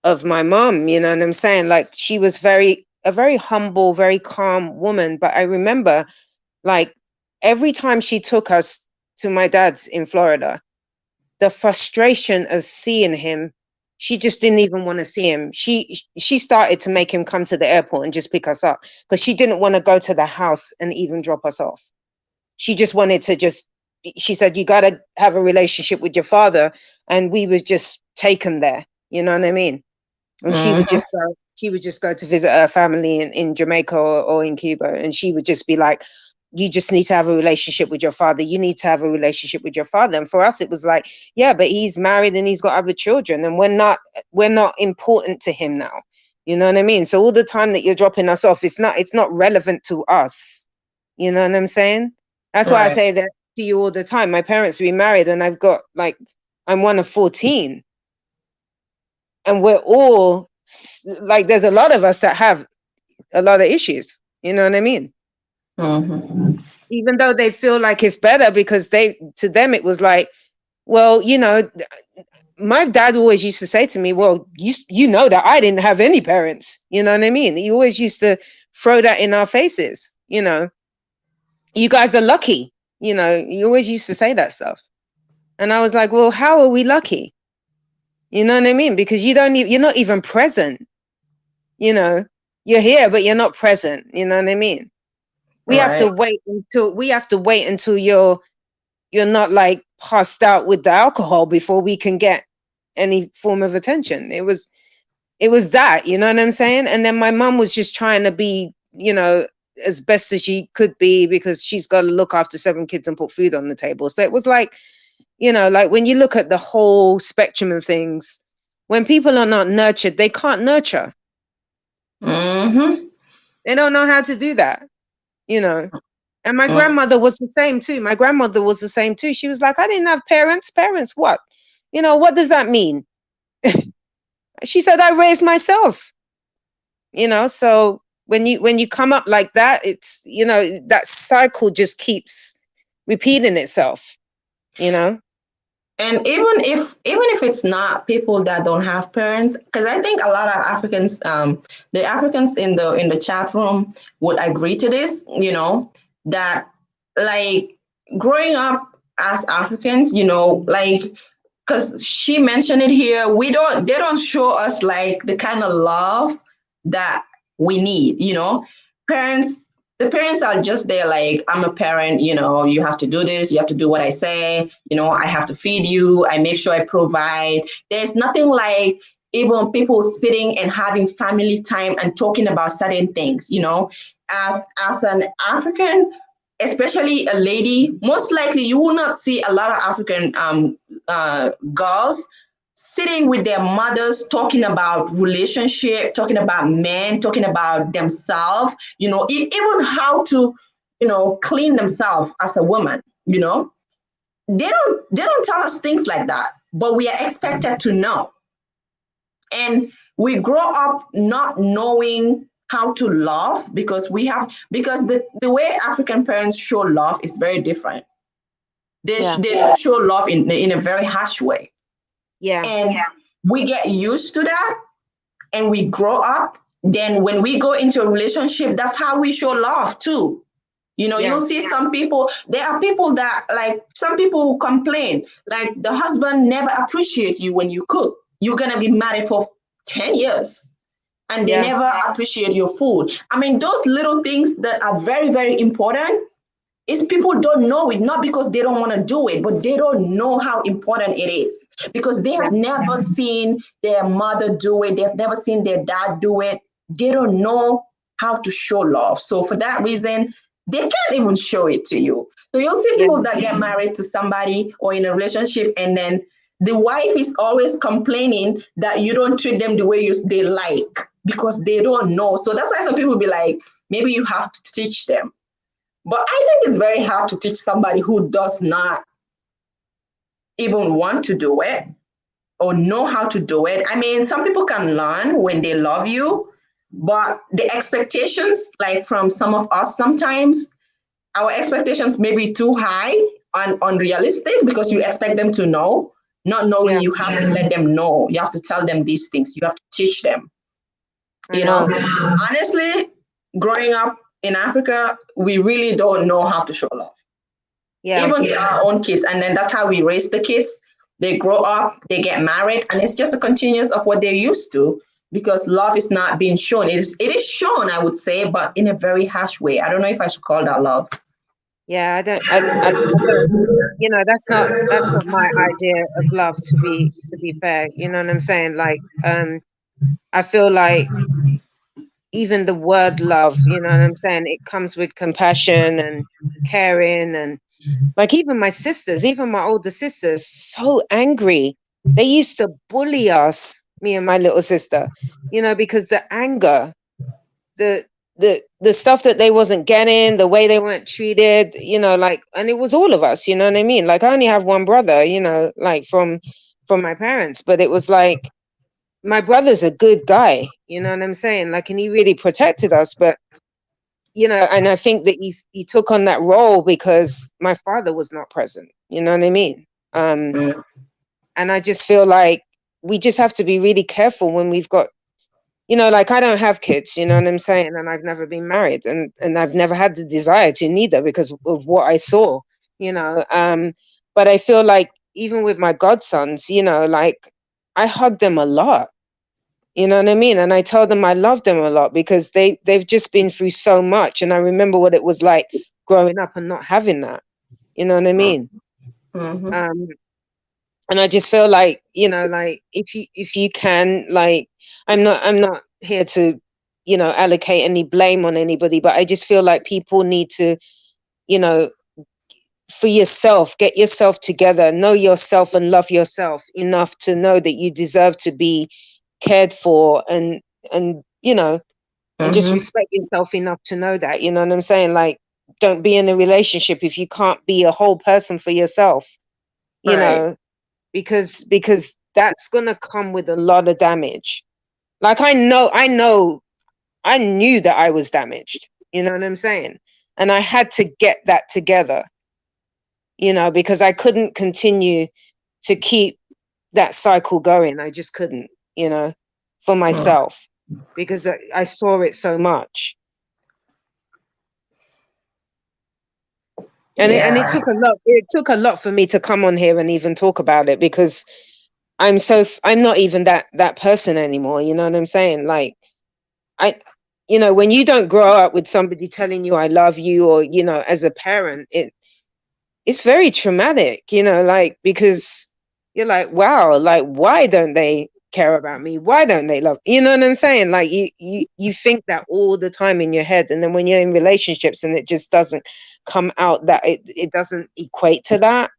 of my mom. You know what I'm saying? Like she was a very humble, very calm woman. But I remember, like, every time she took us to my dad's in Florida, the frustration of seeing him, she just didn't even want to see him. She started to make him come to the airport and just pick us up, because she didn't want to go to the house and even drop us off. She just wanted to she said, you got to have a relationship with your father. And we was just taken there. You know what I mean? And she would just go to visit her family in Jamaica or in Cuba. And she would just be like, you just need to have a relationship with your father. You need to have a relationship with your father. And for us, it was like, yeah, but he's married and he's got other children, and we're not important to him now. You know what I mean? So all the time that you're dropping us off, it's not relevant to us. You know what I'm saying? That's why I say that to you all the time. My parents remarried, and I'm one of 14. And we're all like, there's a lot of us that have a lot of issues. You know what I mean? Even though they feel like it's better, because to them it was like, well, you know, my dad always used to say to me, well, you know that I didn't have any parents. You know what I mean? He always used to throw that in our faces. You know, you guys are lucky. You know, he always used to say that stuff. And I was like, well, how are we lucky? You know what I mean? Because you're not even present. You know, you're here, but you're not present. You know what I mean? We have to wait until you're not like passed out with the alcohol before we can get any form of attention. It was that, you know what I'm saying? And then my mum was just trying to be, you know, as best as she could be, because she's got to look after 7 kids and put food on the table. So it was like, you know, like when you look at the whole spectrum of things, when people are not nurtured, they can't nurture. They don't know how to do that, you know. And my grandmother was the same too. She was like, I didn't have parents. Parents what? You know, what does that mean? She said, I raised myself. You know, so when you come up like that, it's, you know, that cycle just keeps repeating itself, you know. And even if it's not people that don't have parents, because I think a lot of Africans, the Africans in the chat room would agree to this, you know, that like growing up as Africans, you know, like, because she mentioned it here, they don't show us like the kind of love that we need, you know. The parents are just there like, I'm a parent, you know, you have to do this, you have to do what I say, you know, I have to feed you, I make sure I provide. There's nothing like even people sitting and having family time and talking about certain things, you know. As an African, especially a lady, most likely you will not see a lot of African girls sitting with their mothers talking about relationship, talking about men, talking about themselves, you know, even how to, you know, clean themselves as a woman, you know. They don't tell us things like that, but we are expected to know. And we grow up not knowing how to love because the way African parents show love is very different. Yeah. They show love in a very harsh way. Yeah. And we get used to that and we grow up. Then when we go into a relationship, that's how we show love too. You know, Yeah. you'll see some people, there are people that like some people who complain, like the husband never appreciate you when you cook. You're gonna be married for 10 years and they Yeah. never appreciate your food. I mean, those little things that are very, very important is people don't know it, not because they don't want to do it, but they don't know how important it is because they Yeah. have never seen their mother do it. They've never seen their dad do it. They don't know how to show love. So for that reason, they can't even show it to you. So you'll see Yeah. people that get married to somebody or in a relationship, and then the wife is always complaining that you don't treat them the way they like because they don't know. So that's why some people be like, maybe you have to teach them. But I think it's very hard to teach somebody who does not even want to do it or know how to do it. I mean, some people can learn when they love you, but the expectations, like from some of us, sometimes our expectations may be too high and unrealistic because you expect them to know, not knowing Yeah. you have to let them know. You have to tell them these things. You have to teach them. I You know, know. honestly, growing up in Africa, we really don't know how to show love Yeah. even to our own kids. And then that's how we raise the kids. They grow up, they get married, and it's just a continuous of what they're used to because love is not being shown. It is shown, I would say, but in a very harsh way. I don't know if I should call that love. Yeah. I don't, that's not my idea of love, to be fair. You know what I'm saying? Like, I feel like even the word love, you know what I'm saying? It comes with compassion and caring, and like even my sisters, even my older sisters, so angry. They used to bully us, me and my little sister, because the anger, the the stuff that they wasn't getting, the way they weren't treated, like, and it was all of us, you know what I mean? Like I only have one brother, like from my parents, but it was like my brother's a good guy, you know what I'm saying? Like, and he really protected us, but and I think that he took on that role because my father was not present, you know what I mean? Um, Mm. and I just feel like we just have to be really careful when we've got, like I don't have kids, you know what I'm saying? And I've never been married, and I've never had the desire to neither because of what I saw, you know. But I feel like even with my godsons, like I hug them a lot. You know what I mean? And I tell them I love them a lot because they've just been through so much. And I remember what it was like growing up and not having that. You know what I mean? Mm-hmm. Um, and I just feel like, like if you can, like, I'm not here to, allocate any blame on anybody, but I just feel like people need to, you know, for yourself, get yourself together, know yourself and love yourself enough to know that you deserve to be cared for, and and just Mm-hmm. respect yourself enough to know that, you know what I'm saying? Like, don't be in a relationship if you can't be a whole person for yourself, you Right. know, because that's gonna come with a lot of damage. Like I knew that I was damaged, you know what I'm saying? And I had to get that together, because I couldn't continue to keep that cycle going. I just couldn't, for Mm. myself, because I saw it so much. And it Yeah. took a lot. It took a lot for me to come on here and even talk about it because I'm not even that person anymore. You know what I'm saying? Like I, when you don't grow up with somebody telling you I love you, or as a parent, it's very traumatic. Like, because you're like, wow, like why don't they care about me? Why don't they love? You know what I'm saying? Like you think that all the time in your head, and then when you're in relationships and it just doesn't come out, that it doesn't equate to that,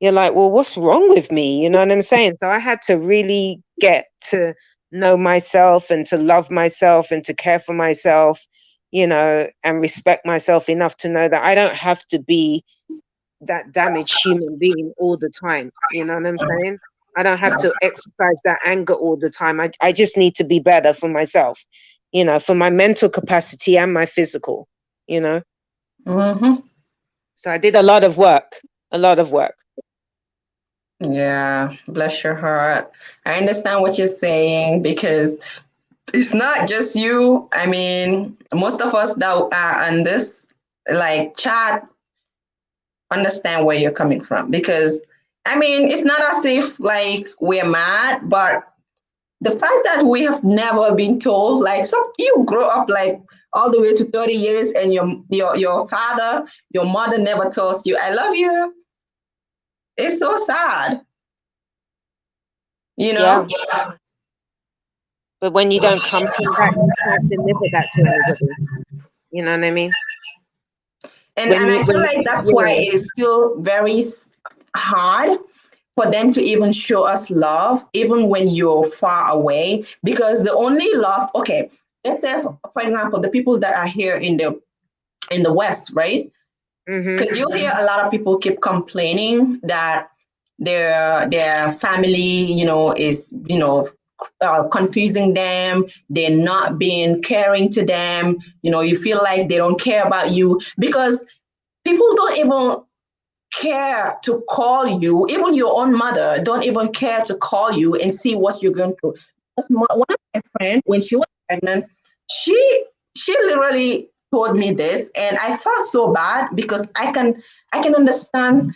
you're like, well, what's wrong with me? You know what I'm saying? So I had to really get to know myself and to love myself and to care for myself, and respect myself enough to know that I don't have to be that damaged human being all the time. You know what I'm saying? I don't have to exercise that anger all the time. I just need to be better for myself, for my mental capacity and my physical, Mm-hmm. So I did a lot of work, a lot of work. Yeah, bless your heart. I understand what you're saying because it's not just you. I mean, most of us that are on this like chat understand where you're coming from because I mean, it's not as if like we're mad, but the fact that we have never been told, like some you grow up like all the way to 30 years and your father, your mother never tells you, I love you. It's so sad, you know? Yeah. But when you don't come from that, you can't deliver that to anybody. You know what I mean? And I feel like that's why yeah, it is still very hard for them to even show us love, even when you're far away. Because the only love, okay, let's say for example, the people that are here in the West, right? Because you'll hear a lot of people keep complaining that their family, is confusing them. They're not being caring to them. You feel like they don't care about you because people don't even care to call you. Even your own mother don't even care to call you and see what you're going through. One of my friends, when she was pregnant, she she literally told me this, and I felt so bad because I can understand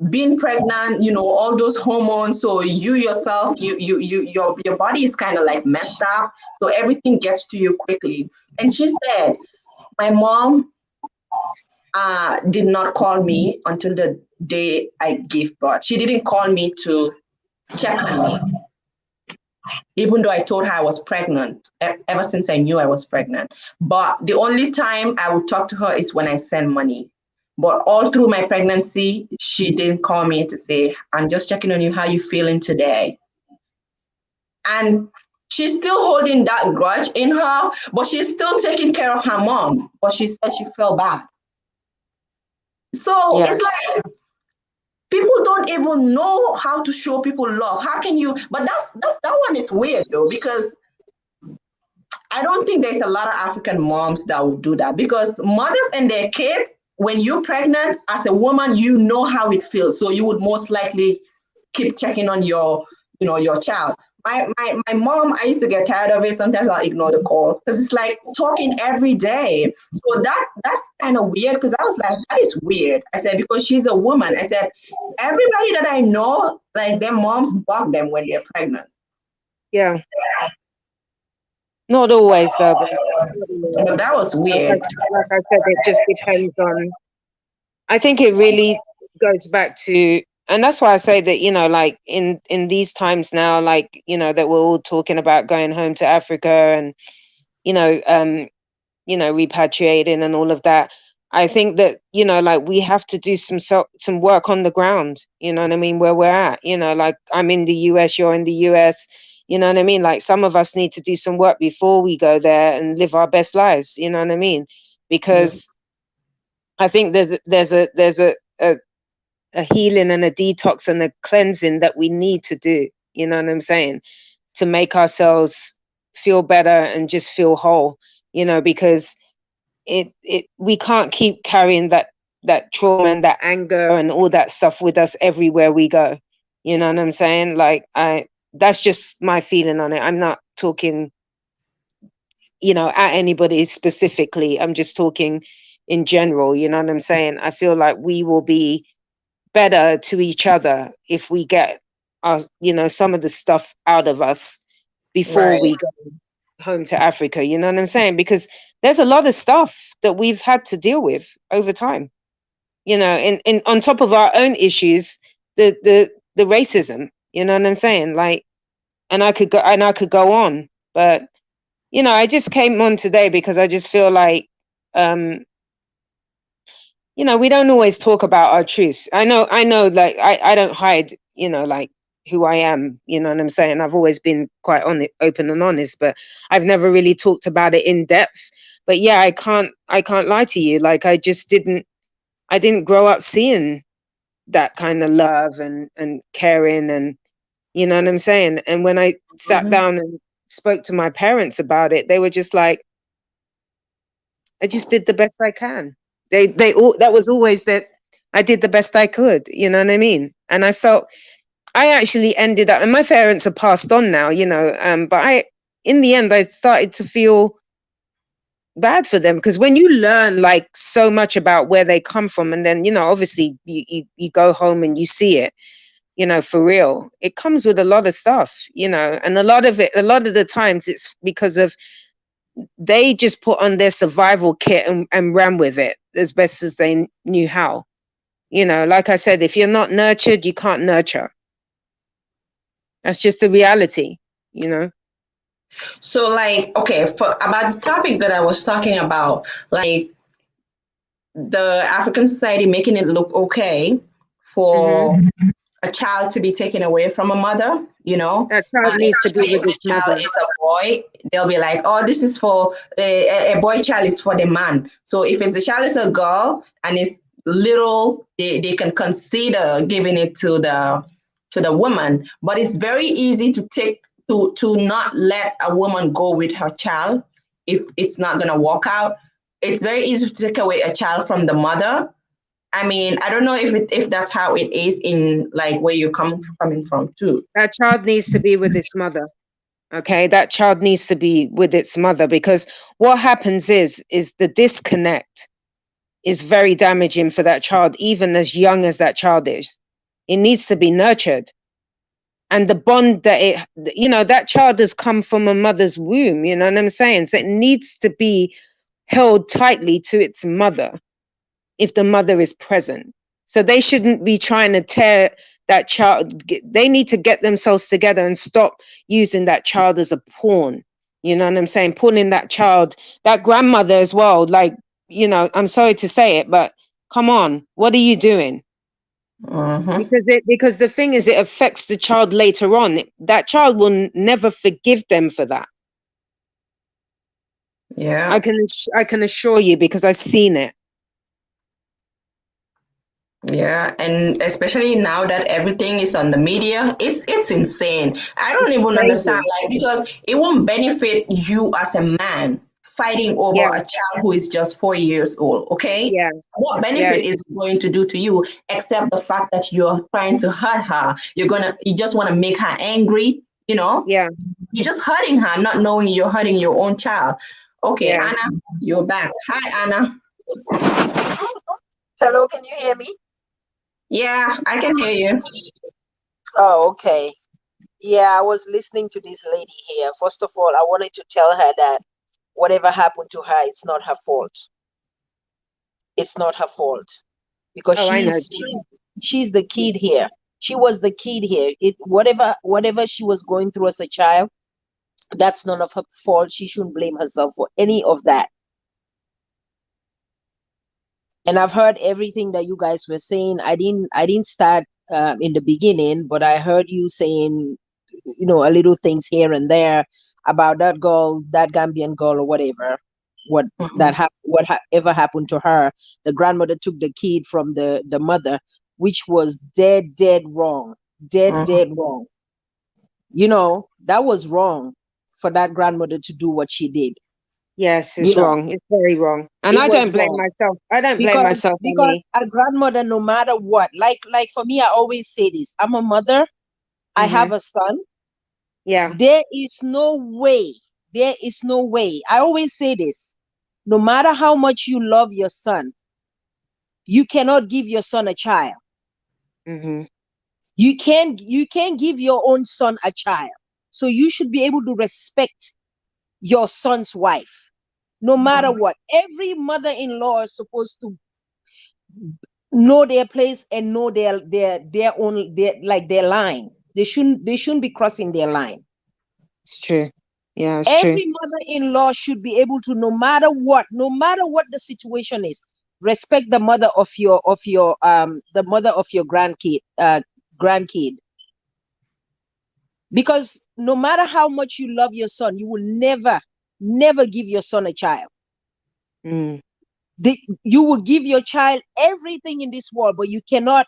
being pregnant, all those hormones. So you yourself, your body is kind of like messed up. So everything gets to you quickly. And she said, my mom did not call me until the day I gave birth. She didn't call me to check on me, even though I told her I was pregnant, ever since I knew I was pregnant. But the only time I would talk to her is when I send money. But all through my pregnancy, she didn't call me to say, I'm just checking on you, how you feeling today? And she's still holding that grudge in her, but she's still taking care of her mom. But she said she felt bad. So yeah, it's like people don't even know how to show people love. How can you? But that one is weird though, because I don't think there's a lot of African moms that would do that, because mothers and their kids, when you're pregnant as a woman, you know how it feels. So you would most likely keep checking on your child. My mom, I used to get tired of it. Sometimes I'll ignore the call because it's like talking every day. So that's kind of weird, because I was like, that is weird. I said, because she's a woman. I said, everybody that I know, like their moms block them when they're pregnant. yeah. Not always though, but not always. But that was Like I, weird. like I said, it just depends on. I think it really goes back to, and that's why I say that, like in these times now, like, that we're all talking about going home to Africa and, you know, um, repatriating and all of that. I think that, like we have to do some work on the ground, you know what I mean, where we're at, like I'm in the US, you're in the US, you know what I mean? Like some of us need to do some work before we go there and live our best lives, you know what I mean? Because I think there's a healing and a detox and a cleansing that we need to do, you know what I'm saying? To make ourselves feel better and just feel whole, because we can't keep carrying that trauma and that anger and all that stuff with us everywhere we go. You know what I'm saying? Like that's just my feeling on it. I'm not talking, at anybody specifically. I'm just talking in general, you know what I'm saying? I feel like we will be better to each other if we get our, some of the stuff out of us before Right. we go home to Africa, you know what I'm saying? Because there's a lot of stuff that we've had to deal with over time, and on top of our own issues, the racism, you know what I'm saying? Like, and I could go on, but I just came on today because I just feel like, um, we don't always talk about our truths. I know, like I don't hide, like who I am, you know what I'm saying? I've always been quite open and honest, but I've never really talked about it in depth. But yeah, I can't lie to you. Like I didn't grow up seeing that kind of love and caring, and You know what I'm saying? And when I sat Mhm. down and spoke to my parents about it, they were just like, I just did the best I can. They all, that was always that I did the best I could. You know what I mean? And I felt I actually ended up, and my parents are passed on now, you know, but in the end, I started to feel bad for them, because when you learn like so much about where they come from, and then, you know, obviously you go home and you see it, you know, for real, it comes with a lot of stuff, you know, and a lot of the times it's because of they just put on their survival kit and ran with it as best as they knew how. You know, like I said, if you're not nurtured, you can't nurture. That's just the reality, you know. So, like, okay, for about the topic that I was talking about, like the African society making it look okay for Hmm. a child to be taken away from a mother, you know, That child needs to be especially if with the its child mother. is a boy, they'll be like, oh, this is for a boy child is for the man. So if it's a child is a girl and it's little, they can consider giving it to the woman. But it's very easy to take to not let a woman go with her child if it's not gonna work out. It's very easy to take away a child from the mother. I mean, I don't know if that's how it is in like where you're coming from too. That child needs to be with its mother. Okay, that child needs to be with its mother, because what happens is the disconnect is very damaging for that child, even as young as that child is. It needs to be nurtured. And the bond that you know, that child has come from a mother's womb, you know what I'm saying? So it needs to be held tightly to its mother if the mother is present. So they shouldn't be trying to tear that child. They need to get themselves together and stop using that child as a pawn. You know what I'm saying? Pulling that child, that grandmother as well. Like, you know, I'm sorry to say it, but come on, what are you doing? Mm-hmm. Because the thing is, it affects the child later on. That child will never forgive them for that. Yeah. I can assure you, because I've seen it. Yeah, and especially now that everything is on the media, it's insane. I don't It's even understand, crazy. like, because it won't benefit you as a man fighting over Yeah, a child who is just 4 years old, okay? yeah, What yeah, benefit is it going to do to you except the fact that you're trying to hurt her? You just want to make her angry, you know? yeah, You're just hurting her, not knowing you're hurting your own child. Okay, yeah. Anna, you're back. Hi, Anna. Hello, can you hear me? Yeah, I can hear you. Oh, okay. Yeah, I was listening to this lady here. First of all, I wanted to tell her that whatever happened to her, it's not her fault. It's not her fault because Oh, I know. she's the kid here. She was the kid here. It whatever she was going through as a child, that's none of her fault. She shouldn't blame herself for any of that. And I've heard everything that you guys were saying. I didn't start in the beginning, but I heard you saying, a little things here and there about that girl, that Gambian girl or whatever. What Mhm. whatever happened to her? The grandmother took the kid from the mother, which was dead wrong, dead Mhm. wrong. That was wrong for that grandmother to do what she did. Yes, You it's know, wrong. It's very wrong. And it I was don't blame wrong. myself. I don't blame because myself, because Annie. a grandmother, no matter what, like for me, I always say this: I'm a mother, I Hmm. have a son. Yeah. There is no way, I always say this: no matter how much you love your son, you cannot give your son a child. Hmm. You can't give your own son a child. So you should be able to respect your son's wife, no matter what. Every mother-in-law is supposed to know their place and know their own, their line. They shouldn't be crossing their line. It's true. Yeah, it's true. Every mother-in-law should be able to, no matter what the situation is, respect the mother of your grandkid. Because no matter how much you love your son, you will never give your son a child. Mm. You will give your child everything in this world, but you cannot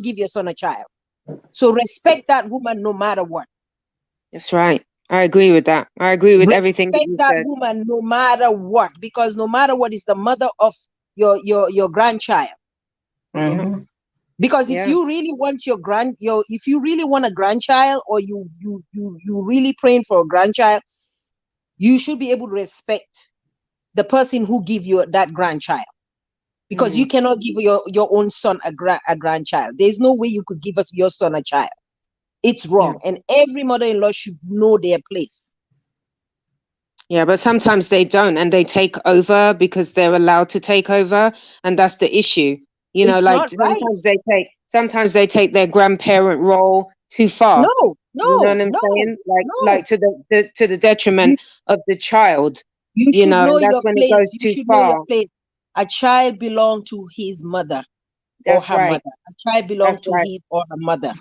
give your son a child. So respect that woman no matter what. That's right. I agree with that. I agree with everything that Respect you that said. woman no matter what, because no matter what is the mother of your grandchild. Yeah. Mhm. Because if Yeah. you really want if you really want a grandchild, or you really praying for a grandchild, you should be able to respect the person who give you that grandchild. Because you Mm. cannot give your own son a grandchild. There's no way you could give us your son a child. It's Yeah. wrong. And every mother-in-law should know their place. Yeah, but sometimes they don't, and they take over because they're allowed to take over, and that's the issue. You know, It's like not right. sometimes they take their grandparent role too far. No, You know no, what I'm no, saying? no. Like to the You detriment of the child. you You should know, know and that's your when it place. goes You too should know your far. place. A child belong to his mother or That's her right. mother. A child belong That's to right. his or her mother.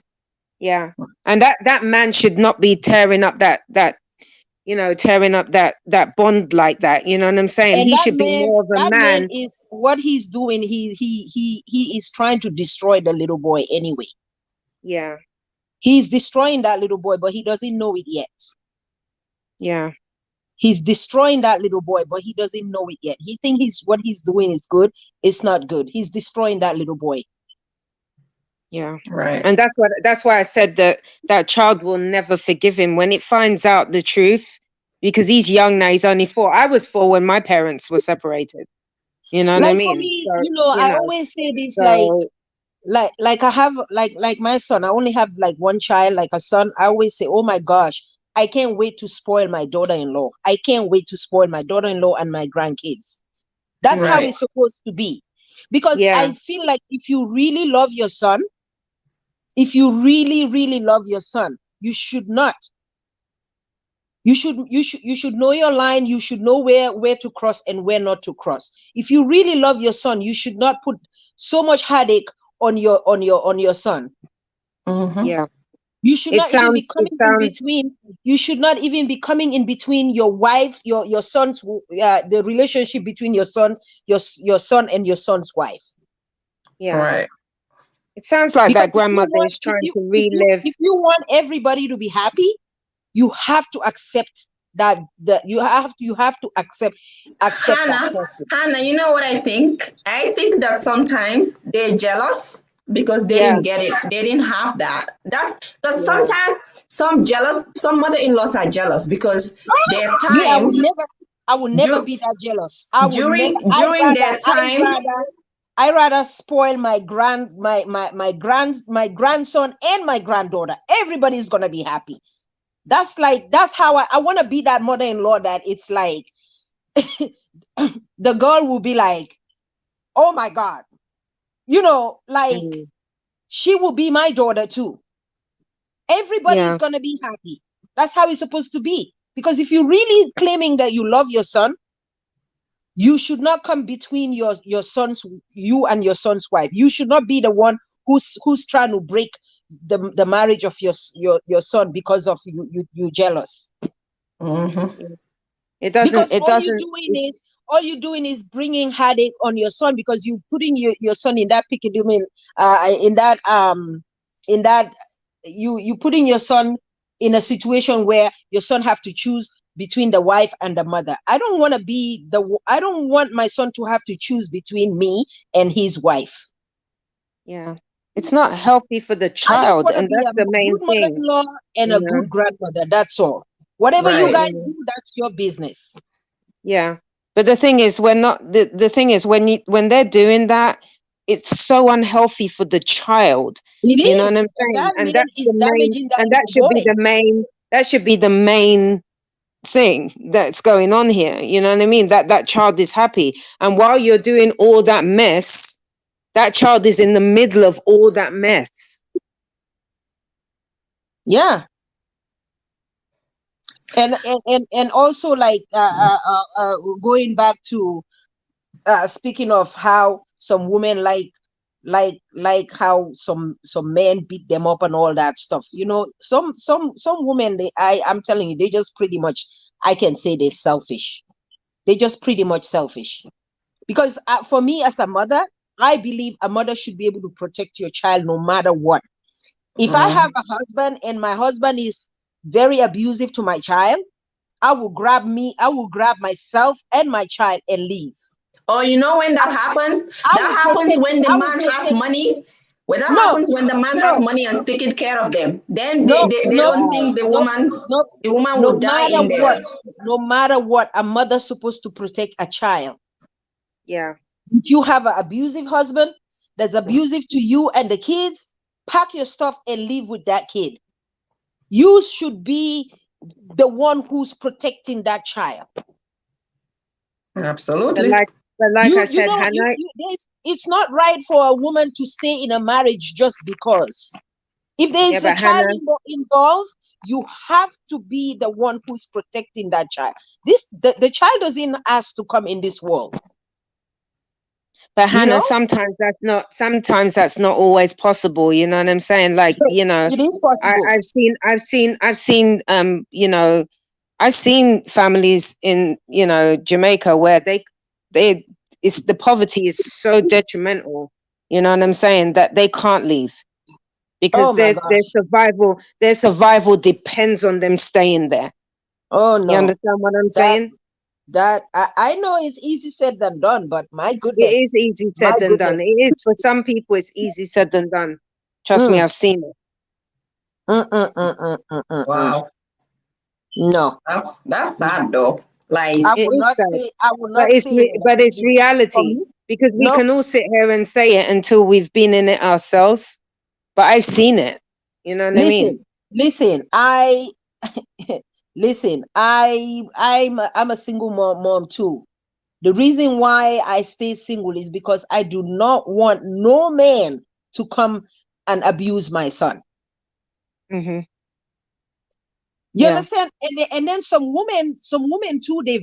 Yeah. And that man should not be tearing up that tearing up that bond like that. You know what I'm saying? And He should be more of a that man man. is what he's doing. He is trying to destroy the little boy anyway. Yeah. He's destroying that little boy, but he doesn't know it yet. Yeah. He's destroying that little boy, but he doesn't know it yet. He thinks what he's doing is good. It's not good. He's destroying that little boy. Yeah. Right. And that's why I said that child will never forgive him when it finds out the truth, because he's young now. He's only 4. I was 4 when my parents were separated. You know what I Like for mean? me, So, I always say this, so like I have like my son. I only have like one child, like a son. I always say, oh my gosh, I can't wait to spoil my daughter-in-law. I can't wait to spoil my daughter-in-law and my grandkids. That's how mm, Right. it's supposed to be. Because yeah, I feel like if you really love your son, if you really, really love your son, you should not. You should know your line. You should know where to cross and where not to cross. If you really love your son, you should not put so much headache on your son. Mhm. yeah. You should It not even be sounds it coming in sounds between. You should not even be coming in between your wife, your son's, the relationship between your son and your son's wife. yeah. Right. It sounds like Because that grandmother is trying to relive. if you want everybody to be happy, you have to accept that you have to accept that Hannah, person. Hannah, you know what I think? I think that sometimes they're jealous because they Yeah, didn't get it. They didn't have that. That's because yeah, sometimes some mother-in-laws are jealous because their Me, time I would never du- be that jealous. I would never. during their time. I rather spoil my grandson and my granddaughter. Everybody's gonna be happy. That's how I want to be that mother-in-law that it's like the girl will be like, oh my God, like mm, she will be my daughter too. Everybody is yeah, gonna be happy. That's how it's supposed to be. Because if you're really claiming that you love your son, you should not come between you and your son's wife. You should not be the one who's trying to break the marriage of your son because of you jealous. Mhm. yeah. It doesn't. Because It doesn't. all you're doing is bringing headache on your son, because you putting your son in that predicament, in that you putting your son in a situation where your son have to choose between the wife and the mother. I don't want my son to have to choose between me and his wife. Yeah, it's not healthy for the I just child, want to and be that's a the main good thing. mother-in-law and You a know. good grandmother. That's all. Whatever you Right. guys Yeah. do, that's your business. Yeah. But the thing is, the thing is when they're doing that, it's so unhealthy for the child. It You know what I'm is. And saying? that And man that's is the main damaging that and little boy. that should be the main thing that's going on here. You know what I mean? That child is happy. And while you're doing all that mess, that child is in the middle of all that mess. Yeah. And also, like, going back to, speaking of how some women like how some men beat them up and all that stuff. Some women, I'm telling you, they just pretty much, I can say, they're selfish. They just pretty much selfish. Because, for me as a mother, I believe a mother should be able to protect your child no matter what. If I have a husband and my husband is very abusive to my child, I will grab myself and my child and leave. Oh, you know when that happens? That happens when the I will man has protect. money. When that No, happens when the man has no, money and taking care of them. Then no, they no, don't Wow. think no, no. the woman No will die matter in what, there. no matter what, a mother's supposed to protect a child. Yeah. If you have an abusive husband that's abusive to you and the kids, pack your stuff and leave with that kid. You should be the one who's protecting that child. But Absolutely. like, but like I You said, know, Hannah, it's not right for a woman to stay in a marriage just because. If there yeah, is a but child Hannah, involved, you have to be the one who's protecting that child. The child doesn't ask to come in this world. but You Hannah, know, sometimes that's not always possible. You know what I'm saying? Like, it is possible. I've seen, I've seen families in, Jamaica where they, it's the poverty is so detrimental. You know what I'm saying? That they can't leave Oh because my gosh. their survival depends on them staying there. Oh You no. understand what I'm That saying? I know it's easy said than done, but my It is goodness. easy My said than done. It goodness. is for some people. It's easy said than done. Trust me, Mm, I've seen it. mm. Wow. No. That's sad though. Like It is sad, I will not say but it's for reality me. because we No, can all sit here and say it until we've been in it ourselves. But I've seen it. You know what I mean? listen, I listen, I'm a single mom too. The reason why I stay single is because I do not want no man to come and abuse my son. Hmm. You Yeah, understand? And then some women too, they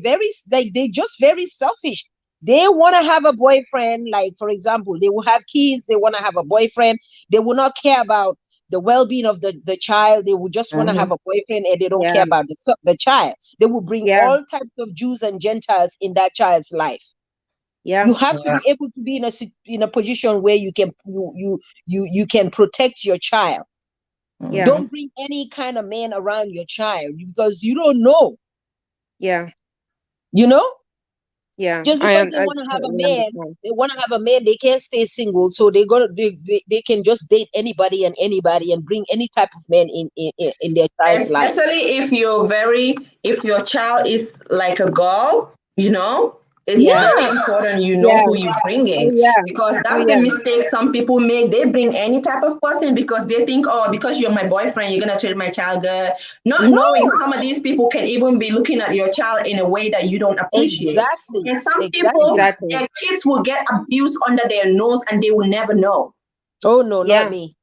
just very selfish. They want to have a boyfriend, like for example, they will have kids, they want to have a boyfriend, they will not care about the well-being of the child. They will just want to have mhm. a boyfriend and they don't care yeah, about the child. They will bring yeah, all types of Jews and Gentiles in that child's life. yeah, You have to Yeah. be able to be in a position where you can protect your child. yeah, Mhm. Don't bring any kind of man around your child because you don't know, yeah, you know? yeah. Just because they I want to have a totally man, understand. they can't stay single. So they can just date anybody and bring any type of man in their child's life. Especially if your child is like a girl, it's Yeah, very Yeah, important you know yeah, who you're oh bringing, yeah, because oh that's the yeah, mistake some people make. They bring any type of person because they think, oh, because you're my boyfriend you're gonna treat my child good, not knowing no, some of these people can even be looking at your child in a way that you don't appreciate. exactly, And some people, exactly. exactly. their kids will get abused under their nose and they will never know. Oh no, not Yeah, me.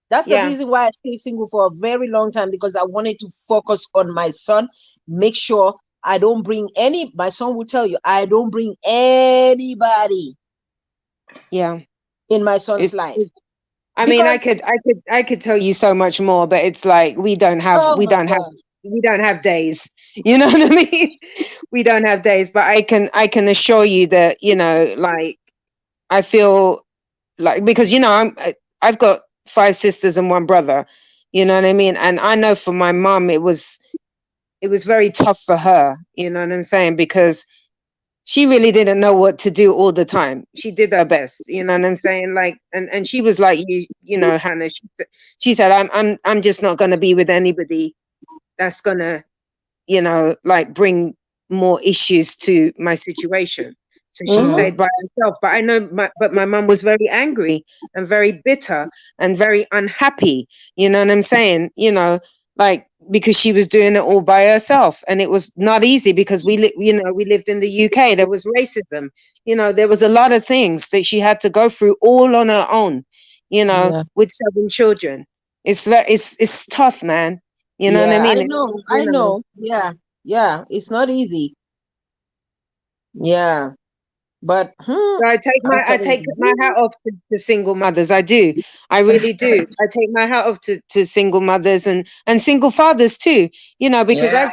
That's the yeah, reason why I stayed single for a very long time because I wanted to focus on my son, make sure I don't bring any. My son will tell you, I don't bring anybody yeah. in my son's It's, life it's I mean, because, I could tell you so much more, but it's like oh my God, we don't have days. You know what I mean? We don't have days, but I can assure you that, like I feel like, because I've got five sisters and one brother. You know what I mean? And I know for my mom, it was very tough for her. You know what I'm saying? Because she really didn't know what to do all the time. She did her best, you know what I'm saying? Like, and she was like Hannah. She said, I'm just not going to be with anybody that's going to, like bring more issues to my situation. So she mm-hmm, stayed by herself. But I know, but my mum was very angry and very bitter and very unhappy. You know what I'm saying? Like, because she was doing it all by herself, and it was not easy because we lived in the UK. There was racism. There was a lot of things that she had to go through all on her own. yeah, With seven children, it's tough, man. You know what I yeah, mean? I know, yeah, yeah, it's not easy, yeah, but So I'm I telling take my hat you, off to single mothers. I do. I really do. I take my hat off to single mothers and single fathers too. Because Yeah. I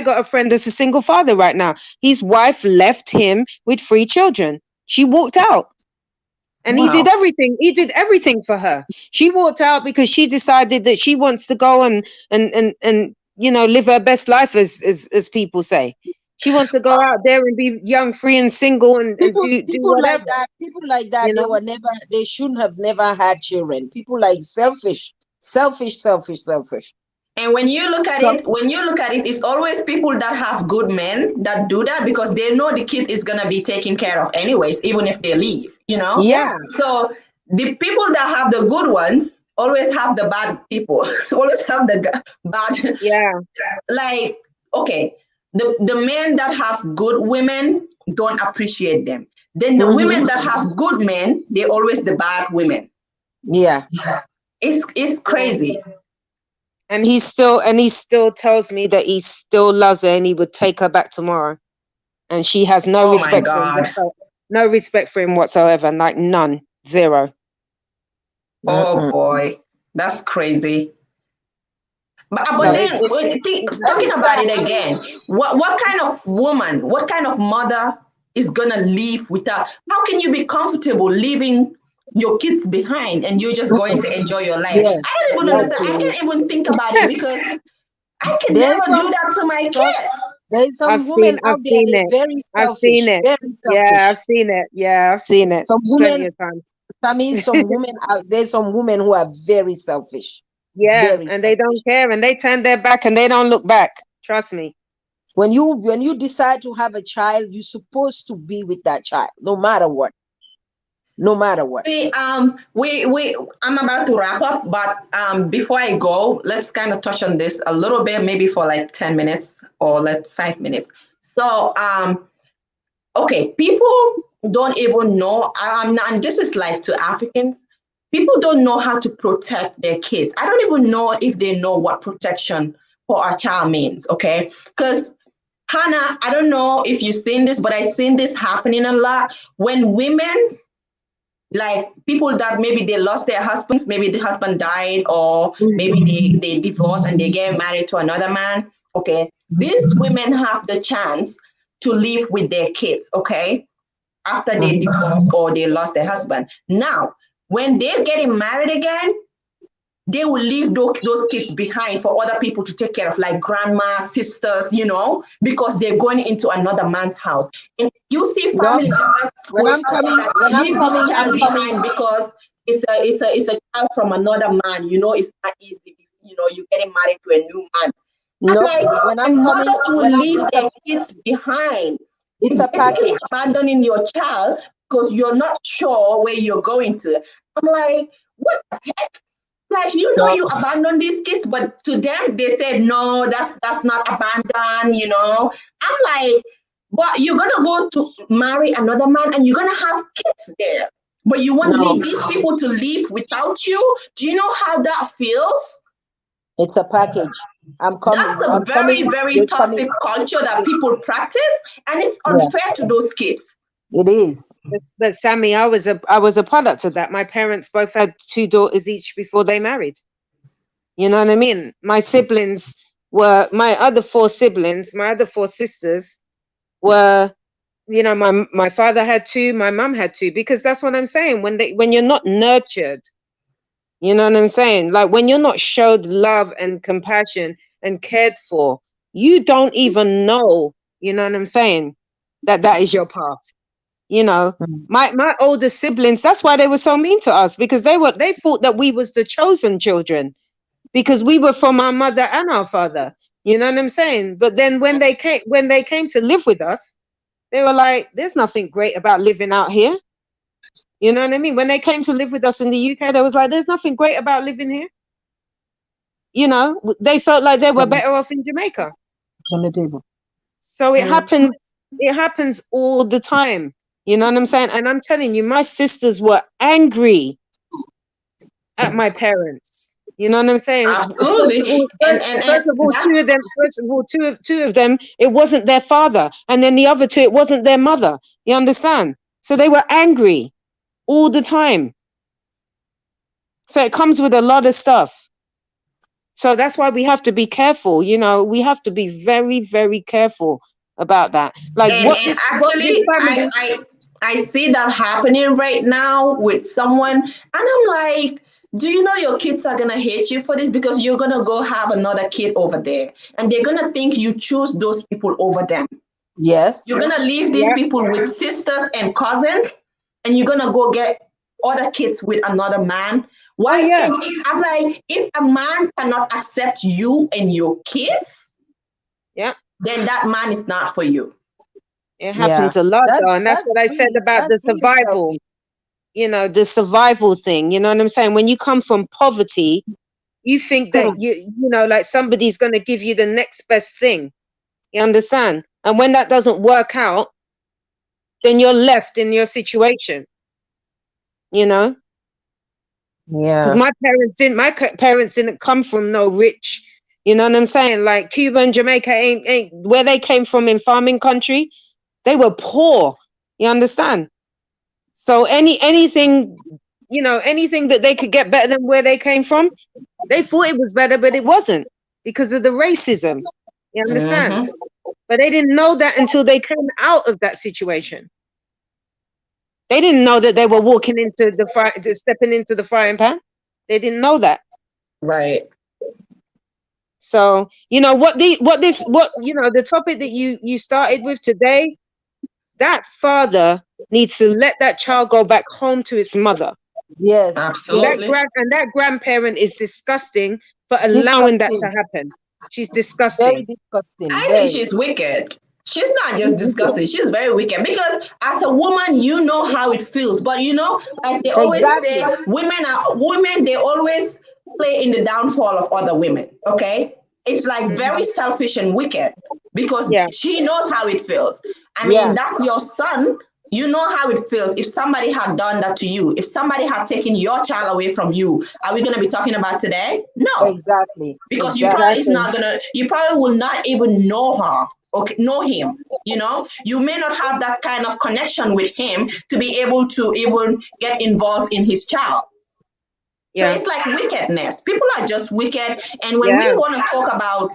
got a friend that's a single father right now. His wife left him with three children. She walked out. And he Wow. did everything. He did everything for her. She walked out because she decided that she wants to go and live her best life, as people say. She wants to go out there and be young, free, and single, and People, do people like whatever. that, people like that, You know. they shouldn't have never had children. People like selfish, selfish, selfish, selfish. And when you look at So, it, it's always people that have good men that do that because they know the kid is gonna be taken care of anyways, even if they leave, you know? yeah, So the people that have the good ones always have the bad people, always have the bad, Yeah. like, okay, the men that have good women don't appreciate them. Then the women that have good men, they always the bad women. yeah. It's crazy. And he still tells me that he still loves her and he would take her back tomorrow. And she has no Oh my respect for him God. whatsoever. No respect for him whatsoever. Like none. Zero. Oh boy. That's crazy. But So then Very talking about sad. it again, what kind of woman, what kind of mother is gonna leave without, how can you be comfortable leaving your kids behind and you're just going to enjoy your life? Yeah, I don't even understand. I like can't even think about it because I can there's never do some that to my some kids. there's I've some women seen out I've there, seen they're it. very I've seen selfish, it. very Yeah, selfish. I've seen it. Yeah, I've seen it Some plenty women, of times. I mean, some women out there's some women who are very selfish, Yeah, very and they selfish. don't care and they turn their back and they don't look back. Trust me. When you decide to have a child, you're supposed to be with that child, no matter what, no matter what. See, we I'm about to wrap up, but before I go, let's kind of touch on this a little bit, maybe for like 10 minutes or like 5 minutes. So, okay, people don't even know. And this is like to Africans. People don't know how to protect their kids. I don't even know if they know what protection for a child means. Okay, because Hannah, I don't know if you've seen this, but I've seen this happening a lot when women, like people that maybe they lost their husbands, maybe the husband died, or maybe they divorced and they get married to another man. Okay, these women have the chance to live with their kids, okay, after they Mhm. divorced or they lost their husband. Now when they're getting married again, they will leave those kids behind for other people to take care of, like grandma, sisters, because they're going into another man's house. And you see Yup. family members When will I'm tell them coming, that when I'm leave this coming, I'm child coming. behind because it's a child from another man. It's not easy. You're getting married to a new man. I'm Nope. like, When I'm and coming, mothers will leave their kids behind. it's You're a basically package. abandoning your child because you're not sure where you're going to. I'm like, what the heck? Like, So you abandon these kids, but to them they said no, that's not abandon. I'm like, but you're gonna go to marry another man and you're gonna have kids there, but you won't no, leave these people to live without you. Do you know how that feels? it's a package. I'm coming. That's a I'm coming. very, very They're coming. toxic culture that people practice, and it's Yeah, unfair to those kids. it is. But Sammy, I was a product of that. My parents both had two daughters each before they married. You know what I mean? My other four siblings, my other four sisters were, my father had two, my mum had two, because that's what I'm saying. When you're not nurtured, you know what I'm saying? Like when you're not showed love and compassion and cared for, you don't even know, you know what I'm saying, that is your path. You know, Mm. my older siblings, that's why they were so mean to us, because they thought that we was the chosen children because we were from our mother and our father. You know what I'm saying? But then when they came to live with us, they were like, there's nothing great about living out here. You know what I mean? When they came to live with us in the UK, they was like, there's nothing great about living here. They felt like they were better off in Jamaica. It's on the table. So it happens all the time. You know what I'm saying? And I'm telling you, my sisters were angry at my parents. You know what I'm saying? First Absolutely. of all, and first, and, first and of all, that's two of them, it wasn't their father, and then the other two, it wasn't their mother. You understand? So they were angry all the time. So it comes with a lot of stuff. So that's why we have to be careful. We have to be very, very careful about that. Like and what and this actually, family. I see that happening right now with someone, and I'm like, do you know your kids are gonna hate you for this because you're gonna go have another kid over there, and they're gonna think you choose those people over them. Yes. You're gonna leave these Yeah. people with sisters and cousins, and you're gonna go get other kids with another man. Oh Why? yeah. I'm like, if a man cannot accept you and your kids, Yeah. then that man is not for you. It Yeah. happens a lot That though. And that's what I said about the that's really survival, selfish. the survival thing. You know what I'm saying? When you come from poverty, you think that like somebody's gonna give you the next best thing. You understand? And when that doesn't work out, then you're left in your situation, you know? Because Yeah. my parents didn't come from no rich, you know what I'm saying? Like Cuba and Jamaica ain't where they came from in farming country, they were poor. You understand? So anything, anything that they could get better than where they came from, they thought it was better, but it wasn't because of the racism. You understand? Hmm. But they didn't know that until they came out of that situation. They didn't know that they were walking into the fire, stepping into the frying pan. They didn't know that. Right. So, the topic that you started with today, that father needs to let that child go back home to its mother. Yes. And Yes. Absolutely. that grandparent is disgusting for allowing that to Disgusting. happen. She's Very disgusting. disgusting. I think Very. she's wicked. She's not She's just wicked. disgusting, she's very wicked because as a woman, you know how it feels. But like they always say, Exactly. women, they always play in the downfall of other women. Okay. It's like very Mhm. selfish and wicked because Yeah, she knows how it feels. I mean, Yeah. that's your son. You know how it feels if somebody had done that to you. If somebody had taken your child away from you, are we going to be talking about today? No, Exactly. because Exactly. exactly. you probably will not even know her, okay, know him. You may not have that kind of connection with him to be able to even get involved in his child. So Yeah, it's like wickedness. People are just wicked. And when we yeah, want to talk about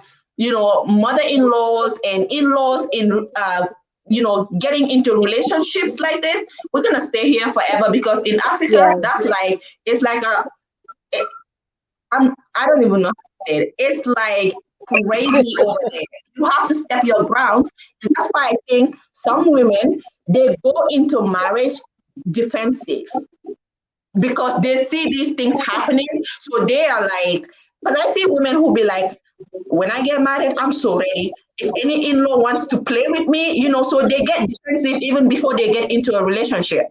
mother-in-laws and in-laws in getting into relationships like this, we're gonna stay here forever because in Africa, yeah, that's like it's like I don't even know how to say it. It's like crazy over there. You have to step your grounds. And that's why I think some women they go into marriage defensive because they see these things happening. So they are like, because I see women who be like, when I get married, I'm so ready. If any in-law wants to play with me, so they get defensive even before they get into a relationship.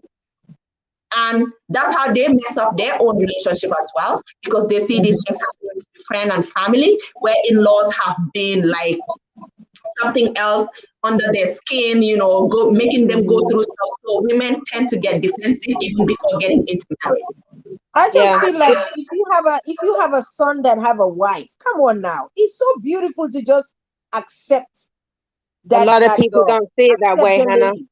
And that's how they mess up their own relationship as well, because they see these things happening to friend and family, where in-laws have been like something else under their skin, making them go mhm, through stuff. So women tend to get defensive even before getting into marriage. I just yeah. feel like if you have a son that have a wife, come on now. It's so beautiful to just accept A that lot of that people girl. don't see it that Accept way, the Hannah. lady.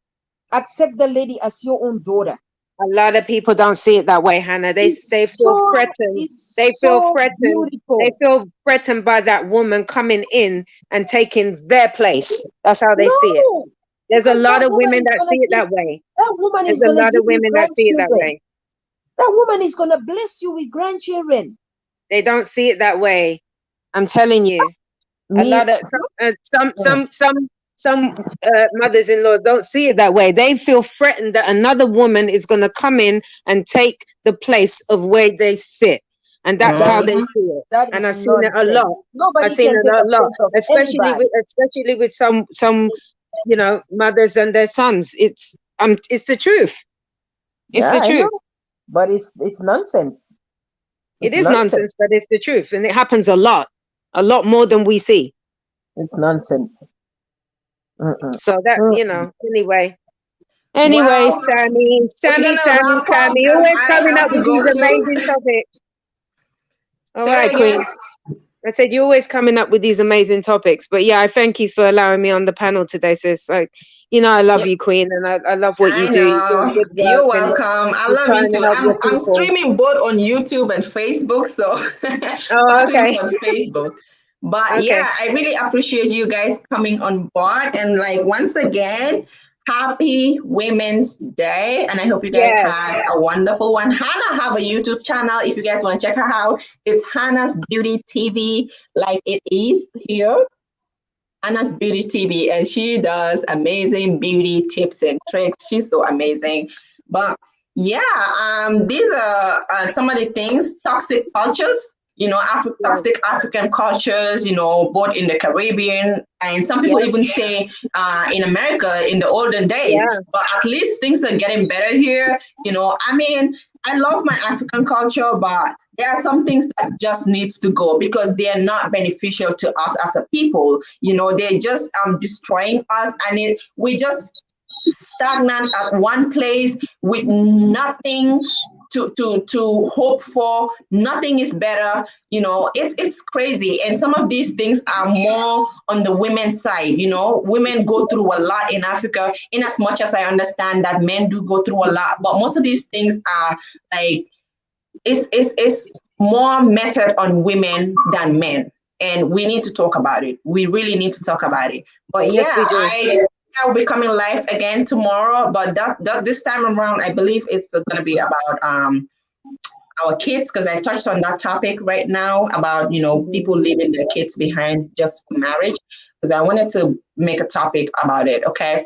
Accept the lady as your own daughter. A lot of people don't see it that way, Hannah. They feel threatened. They It's feel so threatened. They beautiful. feel threatened by that woman coming in and taking their place. That's how they see it. No, There's a because lot of women that see it that way. that woman There's is a gonna lot give of you women that see it that grandchildren. way. That woman is gonna bless you with grandchildren. They don't see it that way. I'm telling you. A Me, lot of mm, some mothers-in-law don't see it that way. They feel threatened that another woman is going to come in and take the place of where they sit, and that's how that they is Mhm. see it. that And is I've seen it a lot. nonsense. I've Nobody seen can it take a a lot, place of especially anybody. with some mothers and their sons. It's the truth. It's Yeah, the I truth. know, but it's nonsense. It It's is nonsense. nonsense, but it's the truth, and it happens a lot more than we see. It's nonsense. Mm-mm. So that Mm-mm. anyway. Anyway, Well, we're Sammy, gonna wrap up Sammy, because always I coming have up to with these go too. amazing topics. All Say right, it again. Queen. I said you're always coming up with these amazing topics. But yeah, I thank you for allowing me on the panel today, sis. Like, I love Yep. you, Queen, and I love what you I do. You're doing know. good work You're and welcome. I you're love you trying to too. help your I'm people. streaming both on YouTube and Facebook, so Oh, follow us okay. on Facebook. But Okay. yeah, I really appreciate you guys coming on board. And like once again, Happy Women's Day, and I hope you guys Yes. had a wonderful one. Hannah have a YouTube channel. If you guys want to check her out, it's Hannah's Beauty TV, like it is here. Hannah's Beauty TV, and she does amazing beauty tips and tricks. She's so amazing. But yeah, these are some of the things, toxic cultures, toxic African cultures, both in the Caribbean and some people even say in America in the olden days. Yeah. But at least things are getting better here. I mean, I love my African culture, but there are some things that just needs to go because they are not beneficial to us as a people. They're just destroying us, and we just stagnant at one place with nothing to hope for. Nothing is better. It's crazy, and some of these things are more on the women's side. Women go through a lot in Africa, in as much as I understand that men do go through a lot, but most of these things are like it's more meted on women than men, and we need to talk about it. We really need to talk about it. But Yes, we do. I will be coming live again tomorrow, but that this time around I believe it's going to be about our kids, because I touched on that topic right now about people leaving their kids behind just for marriage, because I wanted to make a topic about it. Okay.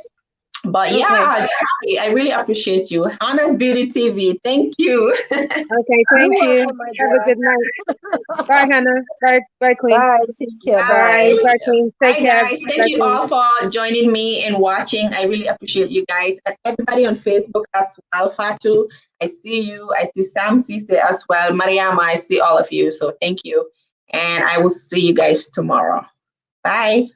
But yeah, Jackie, I really appreciate you. Hannah's Beauty TV. Thank you. Okay, thank you. Oh my Have a God. good night. Bye, Hannah. Bye, Queen. Bye. Take care. Bye, Bye. Queen. Take Hi care. guys, Bye, thank you Queen. all for joining me and watching. I really appreciate you guys, and everybody on Facebook as well. Fatu, I see you. I see Sam Cisse as well. Mariama, I see all of you. So thank you, and I will see you guys tomorrow. Bye.